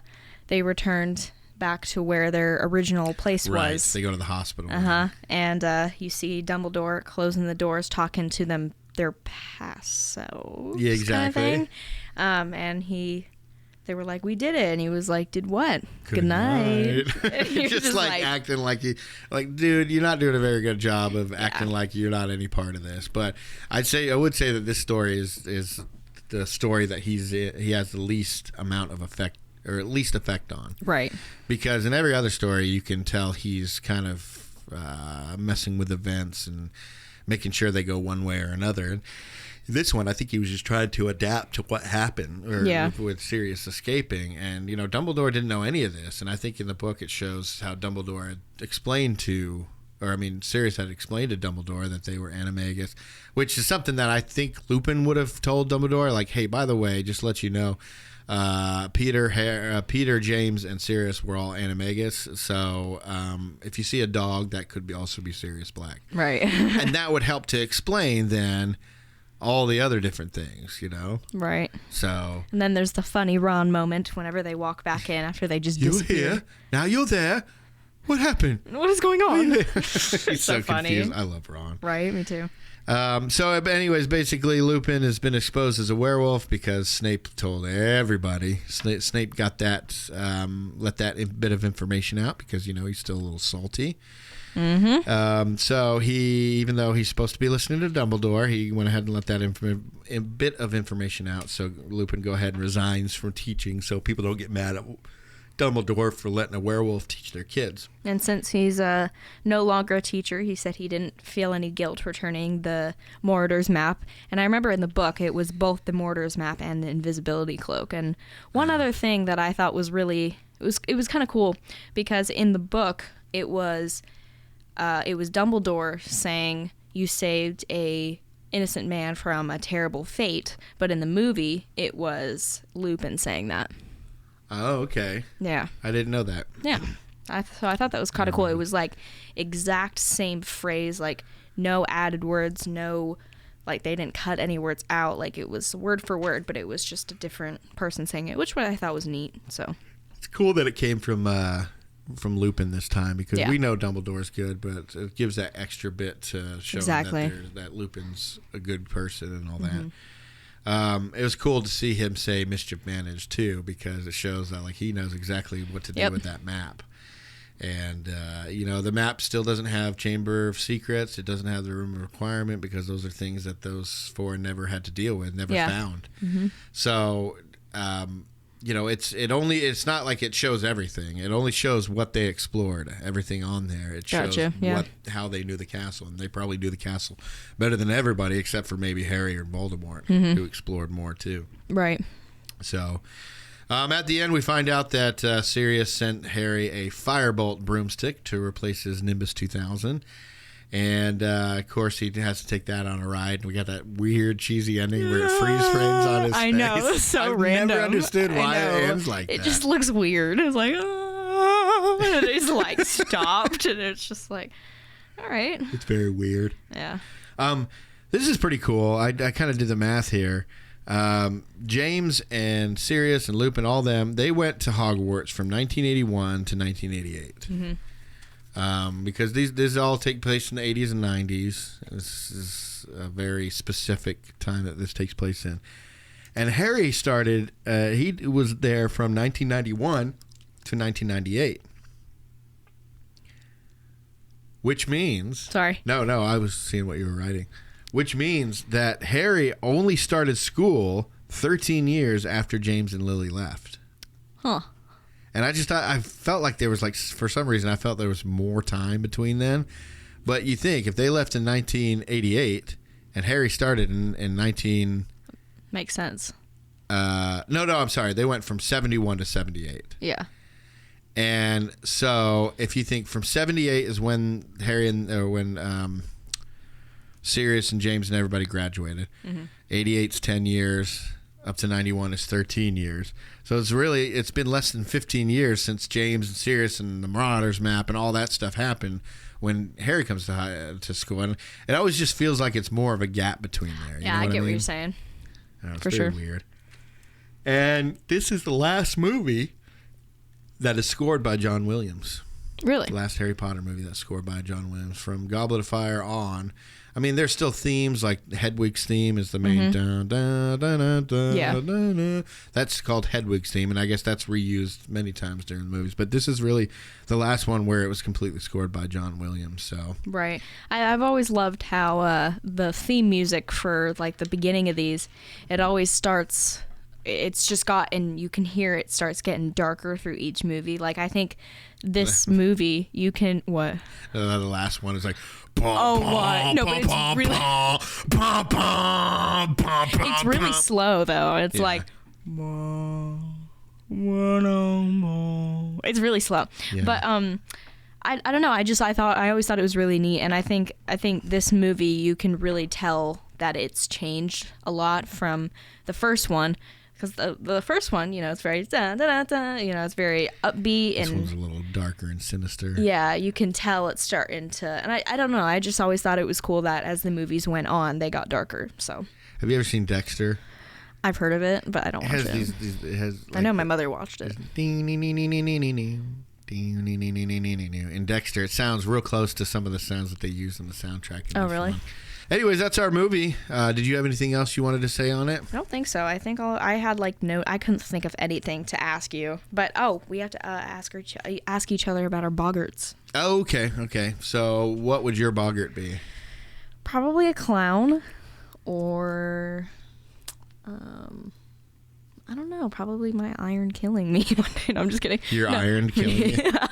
Speaker 2: they returned back to where their original place was.
Speaker 3: They go to the hospital.
Speaker 2: And you see Dumbledore closing the doors, talking to them their past selves.
Speaker 3: Yeah, exactly.
Speaker 2: Kind of thing. And they were like, we did it. And he was like, did what? Good night.
Speaker 3: just like acting like dude, you're not doing a very good job of acting like you're not any part of this. But I would say that this story is the story that he has the least amount of effect, or at least effect on.
Speaker 2: Right.
Speaker 3: Because in every other story, you can tell he's kind of messing with events and making sure they go one way or another. This one, I think he was just trying to adapt to what happened with Sirius escaping. And, Dumbledore didn't know any of this. And I think in the book it shows how Dumbledore had Sirius had explained to Dumbledore that they were Animagus, which is something that I think Lupin would have told Dumbledore. Like, hey, by the way, just to let you know, Peter, James, and Sirius were all Animagus. So if you see a dog, that could also be Sirius Black.
Speaker 2: Right.
Speaker 3: And that would help to explain then all the other different things,
Speaker 2: Right.
Speaker 3: So.
Speaker 2: And then there's the funny Ron moment whenever they walk back in after they just
Speaker 3: You're
Speaker 2: disappear.
Speaker 3: here. Now you're there. What happened?
Speaker 2: What is going on?
Speaker 3: He's so
Speaker 2: funny.
Speaker 3: Confused. I love Ron.
Speaker 2: Right, me too.
Speaker 3: So anyways, basically Lupin has been exposed as a werewolf because Snape told everybody. Snape got that, let that bit of information out because, he's still a little salty.
Speaker 2: Mm-hmm.
Speaker 3: So even though he's supposed to be listening to Dumbledore, he went ahead and let that bit of information out. So Lupin go ahead and resigns from teaching so people don't get mad at Dumbledore for letting a werewolf teach their kids.
Speaker 2: And since he's no longer a teacher, he said he didn't feel any guilt returning the Marauders map. And I remember in the book, it was both the Marauders map and the invisibility cloak. And one other thing that I thought was really, it was kind of cool, because in the book, it was Dumbledore saying, you saved a innocent man from a terrible fate. But in the movie, it was Lupin saying that.
Speaker 3: Oh, okay.
Speaker 2: Yeah.
Speaker 3: I didn't know that.
Speaker 2: Yeah. So I thought that was kind of cool. It was like exact same phrase, like no added words, no, like they didn't cut any words out. Like it was word for word, but it was just a different person saying it, which I thought was neat. So
Speaker 3: it's cool that it came from Lupin this time, because we know Dumbledore's good, but it gives that extra bit to show that Lupin's a good person and all that. It was cool to see him say mischief managed too, because it shows that he knows exactly what to do with that map. And the map still doesn't have Chamber of Secrets. It doesn't have the Room of Requirement, because those are things that those four never had to deal with, never found.
Speaker 2: Mm-hmm.
Speaker 3: So it's not like it shows everything. It only shows what they explored, everything on there. It shows how they knew the castle, and they probably knew the castle better than everybody, except for maybe Harry or Voldemort, who explored more too.
Speaker 2: Right.
Speaker 3: So, at the end, we find out that Sirius sent Harry a firebolt broomstick to replace his Nimbus 2000. And, of course, he has to take that on a ride. And we got that weird, cheesy ending where it freeze frames on his face.
Speaker 2: I know, it's so random.
Speaker 3: I never understood why it ends like that.
Speaker 2: It just looks weird. It's like, oh, and he's stopped, and it's just like, all right.
Speaker 3: It's very weird.
Speaker 2: Yeah.
Speaker 3: This is pretty cool. I kind of did the math here. James and Sirius and Lupin, all them, they went to Hogwarts from 1981 to 1988.
Speaker 2: Mm-hmm.
Speaker 3: Because these all take place in the 80s and 90s. This is a very specific time that this takes place in. And Harry started, he was there from 1991 to 1998. Which means...
Speaker 2: Sorry.
Speaker 3: No, I was seeing what you were writing. Which means that Harry only started school 13 years after James and Lily left.
Speaker 2: Huh.
Speaker 3: And I felt like there was like, for some reason, I felt there was more time between them. But you think, if they left in 1988 and Harry started in 19...
Speaker 2: Makes sense.
Speaker 3: No, I'm sorry. They went from 71 to 78.
Speaker 2: Yeah.
Speaker 3: And so if you think from 78 is when Harry and when Sirius and James and everybody graduated. 88's 10 years. Up to 91 is 13 years. So it's been less than 15 years since James and Sirius and the Marauders map and all that stuff happened when Harry comes to school. And it always just feels like it's more of a gap between there.
Speaker 2: Yeah, I get what you're saying.
Speaker 3: It's
Speaker 2: For
Speaker 3: very
Speaker 2: sure.
Speaker 3: weird. And this is the last movie that is scored by John Williams.
Speaker 2: Really?
Speaker 3: The last Harry Potter movie that's scored by John Williams. From Goblet of Fire on. I mean, there's still themes, like Hedwig's theme is the main dun, dun, dun, dun, dun,
Speaker 2: Yeah.
Speaker 3: dun, dun, dun. That's called Hedwig's theme, and I guess that's reused many times during the movies. But this is really the last one where it was completely scored by John Williams. So
Speaker 2: Right. I've always loved how the theme music for like the beginning of these, it always starts, it's just got, and you can hear it starts getting darker through each movie. Like I think this movie, you can, what?
Speaker 3: The last one is like,
Speaker 2: oh, what? No, but it's really slow though. It's like, it's really slow.
Speaker 3: Yeah.
Speaker 2: But I don't know. I always thought it was really neat, and I think this movie, you can really tell that it's changed a lot from the first one. Because the first one, it's very da, da, da, da, it's very upbeat.
Speaker 3: This
Speaker 2: and
Speaker 3: one's a little darker and sinister.
Speaker 2: Yeah, you can tell it's starting to, and I don't know, I just always thought it was cool that as the movies went on, they got darker. So
Speaker 3: Have you ever seen Dexter?
Speaker 2: I've heard of it, but I don't watch it.
Speaker 3: It has
Speaker 2: I know my mother watched it.
Speaker 3: In Dexter, it sounds real close to some of the sounds that they use in the soundtrack.
Speaker 2: Oh, really?
Speaker 3: Anyways, that's our movie. Did you have anything else you wanted to say on it?
Speaker 2: I don't think so. I think I had I couldn't think of anything to ask you. But we have to ask each other about our boggarts.
Speaker 3: Oh, okay. So what would your boggart be?
Speaker 2: Probably a clown, or I don't know. Probably my iron killing me one day. No, I'm just kidding.
Speaker 3: Your iron killing you?
Speaker 2: Yeah.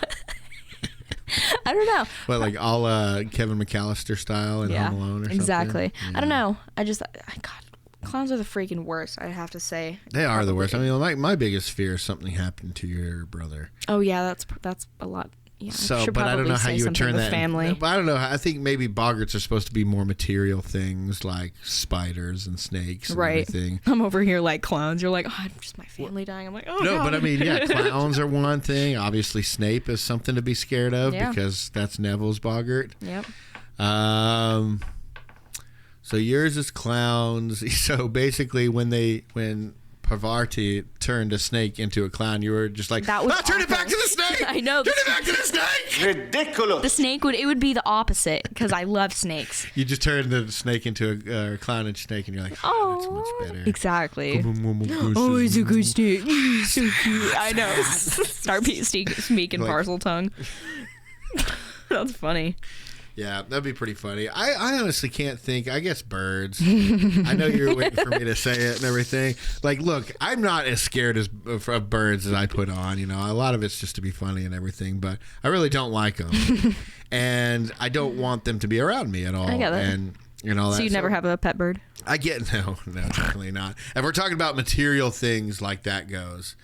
Speaker 2: I don't know.
Speaker 3: What, like all Kevin McAllister style in Home Alone or something?
Speaker 2: Exactly.
Speaker 3: Yeah.
Speaker 2: I don't know. God, clowns are the freaking worst, I have to say.
Speaker 3: They are the worst. I mean, my biggest fear is something happened to your brother.
Speaker 2: Oh yeah, that's a lot. Yeah.
Speaker 3: So, but I don't know how you would turn that.
Speaker 2: Family.
Speaker 3: But I don't know. I think maybe boggarts are supposed to be more material things like spiders and snakes and everything.
Speaker 2: I'm over here like clowns. You're like, oh, just my family dying. I'm like, oh
Speaker 3: no,
Speaker 2: God.
Speaker 3: But I mean, yeah, clowns are one thing. Obviously, Snape is something to be scared of because that's Neville's boggart.
Speaker 2: Yep.
Speaker 3: So yours is clowns. So basically, when Parvati turned a snake into a clown, you were just like, turn it back to the snake!
Speaker 2: I know.
Speaker 3: Turn it back to the snake!
Speaker 6: Ridiculous!
Speaker 2: The snake would be the opposite, because I love snakes.
Speaker 3: You just turned the snake into a clown and snake, and you're like, oh, that's much better.
Speaker 2: Exactly. Oh, he's a good snake. So cute. I know. Start speaking parcel tongue. That's funny.
Speaker 3: Yeah, that'd be pretty funny. I honestly can't think. I guess birds. I know you're waiting for me to say it and everything. Like, look, I'm not as scared of birds as I put on. A lot of it's just to be funny and everything, but I really don't like them. And I don't want them to be around me at all.
Speaker 2: I get that.
Speaker 3: And all that.
Speaker 2: So you'd never have a pet bird?
Speaker 3: I get no, definitely not. If we're talking about material things like that goes.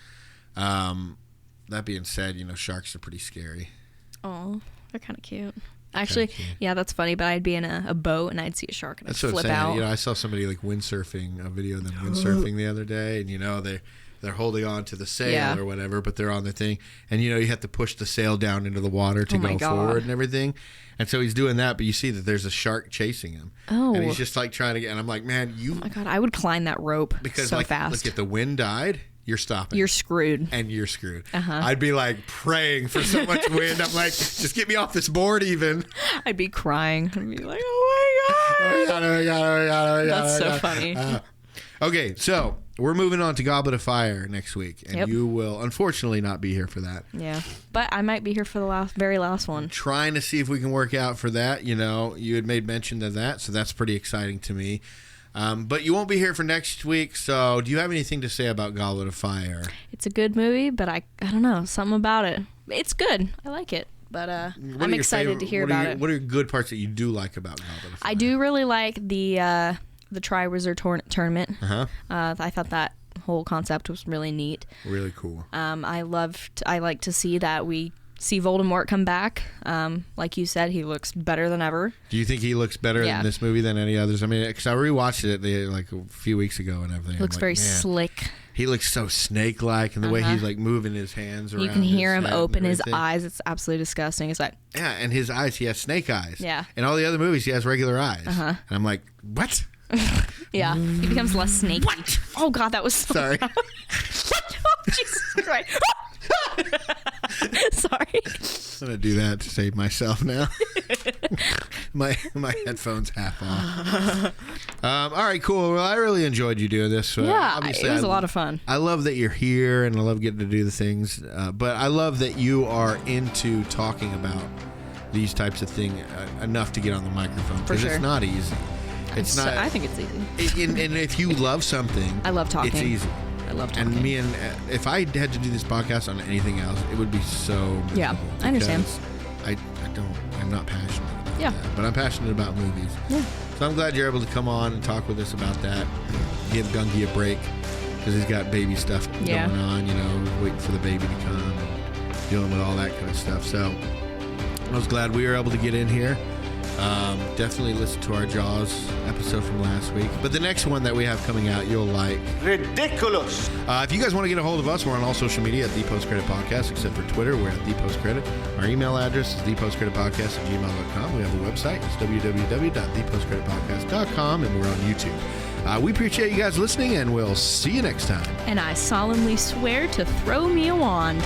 Speaker 3: That being said, sharks are pretty scary.
Speaker 2: Oh, they're kind of cute. Actually, yeah, that's funny, but I'd be in a boat and I'd see a shark and I'd flip out.
Speaker 3: I saw somebody like windsurfing, a video of them windsurfing the other day, and they're holding on to the sail or whatever, but they're on the thing, and you have to push the sail down into the water to go forward and everything. And so he's doing that, but you see that there's a shark chasing him.
Speaker 2: Oh.
Speaker 3: And he's just like trying to get, and I'm like, man,
Speaker 2: oh my God, I would climb that rope
Speaker 3: because
Speaker 2: so fast.
Speaker 3: Look, if the wind died, you're stopping.
Speaker 2: You're screwed.
Speaker 3: And you're screwed.
Speaker 2: Uh-huh.
Speaker 3: I'd be like praying for so much wind. I'm like, just get me off this board even.
Speaker 2: I'd be crying. I'd be like, oh my God.
Speaker 3: Oh my God.
Speaker 2: That's so funny.
Speaker 3: Okay, so we're moving on to Goblet of Fire next week, and
Speaker 2: Yep.
Speaker 3: you will unfortunately not be here for that.
Speaker 2: Yeah, but I might be here for the very last one.
Speaker 3: Trying to see if we can work out for that. You know, you had made mention of that, so that's pretty exciting to me. But you won't be here for next week, so do you have anything to say about Goblet of Fire?
Speaker 2: It's a good movie, but I don't know, something about it. It's good. I like it, but I'm excited to hear about it.
Speaker 3: What are good parts that you do like about Goblet of Fire?
Speaker 2: I do really like the Triwizard Tournament. I thought that whole concept was really neat.
Speaker 3: Really cool.
Speaker 2: I like to see that we see Voldemort come back. Like you said, he looks better than ever.
Speaker 3: Do you think he looks better in this movie than any others? I mean, because I rewatched it like a few weeks ago and everything.
Speaker 2: He looks very slick.
Speaker 3: He looks so snake-like, and the way he's like moving his hands around.
Speaker 2: You can hear him open his
Speaker 3: everything.
Speaker 2: eyes. It's absolutely disgusting. It's like,
Speaker 3: yeah, and his eyes, he has snake eyes.
Speaker 2: Yeah.
Speaker 3: In all the other movies, he has regular eyes. And I'm like, what?
Speaker 2: Yeah, he becomes less snaky. What? Oh God, that was so
Speaker 3: sorry.
Speaker 2: What? Oh, Jesus Christ. Sorry.
Speaker 3: I'm gonna do that to save myself now. my headphones half off. All right, cool. Well, I really enjoyed you doing this.
Speaker 2: Yeah,
Speaker 3: obviously,
Speaker 2: it was a lot of fun.
Speaker 3: I love that you're here, and I love getting to do the things. But I love that you are into talking about these types of things enough to get on the microphone, because it's not easy. It's not.
Speaker 2: I think it's easy.
Speaker 3: And if you love something,
Speaker 2: I love talking.
Speaker 3: It's easy.
Speaker 2: I love talking.
Speaker 3: And if I had to do this podcast on anything else, it would be so miserable.
Speaker 2: Yeah, I understand.
Speaker 3: I'm not passionate about that, but I'm passionate about movies.
Speaker 2: Yeah.
Speaker 3: So I'm glad you're able to come on and talk with us about that. Give Gungy a break, because he's got baby stuff going on, you know, waiting for the baby to come and dealing with all that kind of stuff. So I was glad we were able to get in here. Definitely listen to our Jaws episode from last week. But the next one that we have coming out, you'll like.
Speaker 7: Ridiculous.
Speaker 3: If you guys want to get a hold of us, we're on all social media at The Post Credit Podcast, except for Twitter. We're at The Post Credit. Our email address is thepostcreditpodcast@gmail.com. We have a website. It's www.thepostcreditpodcast.com, and we're on YouTube. We appreciate you guys listening, and we'll see you next time.
Speaker 2: And I solemnly swear to throw me a wand.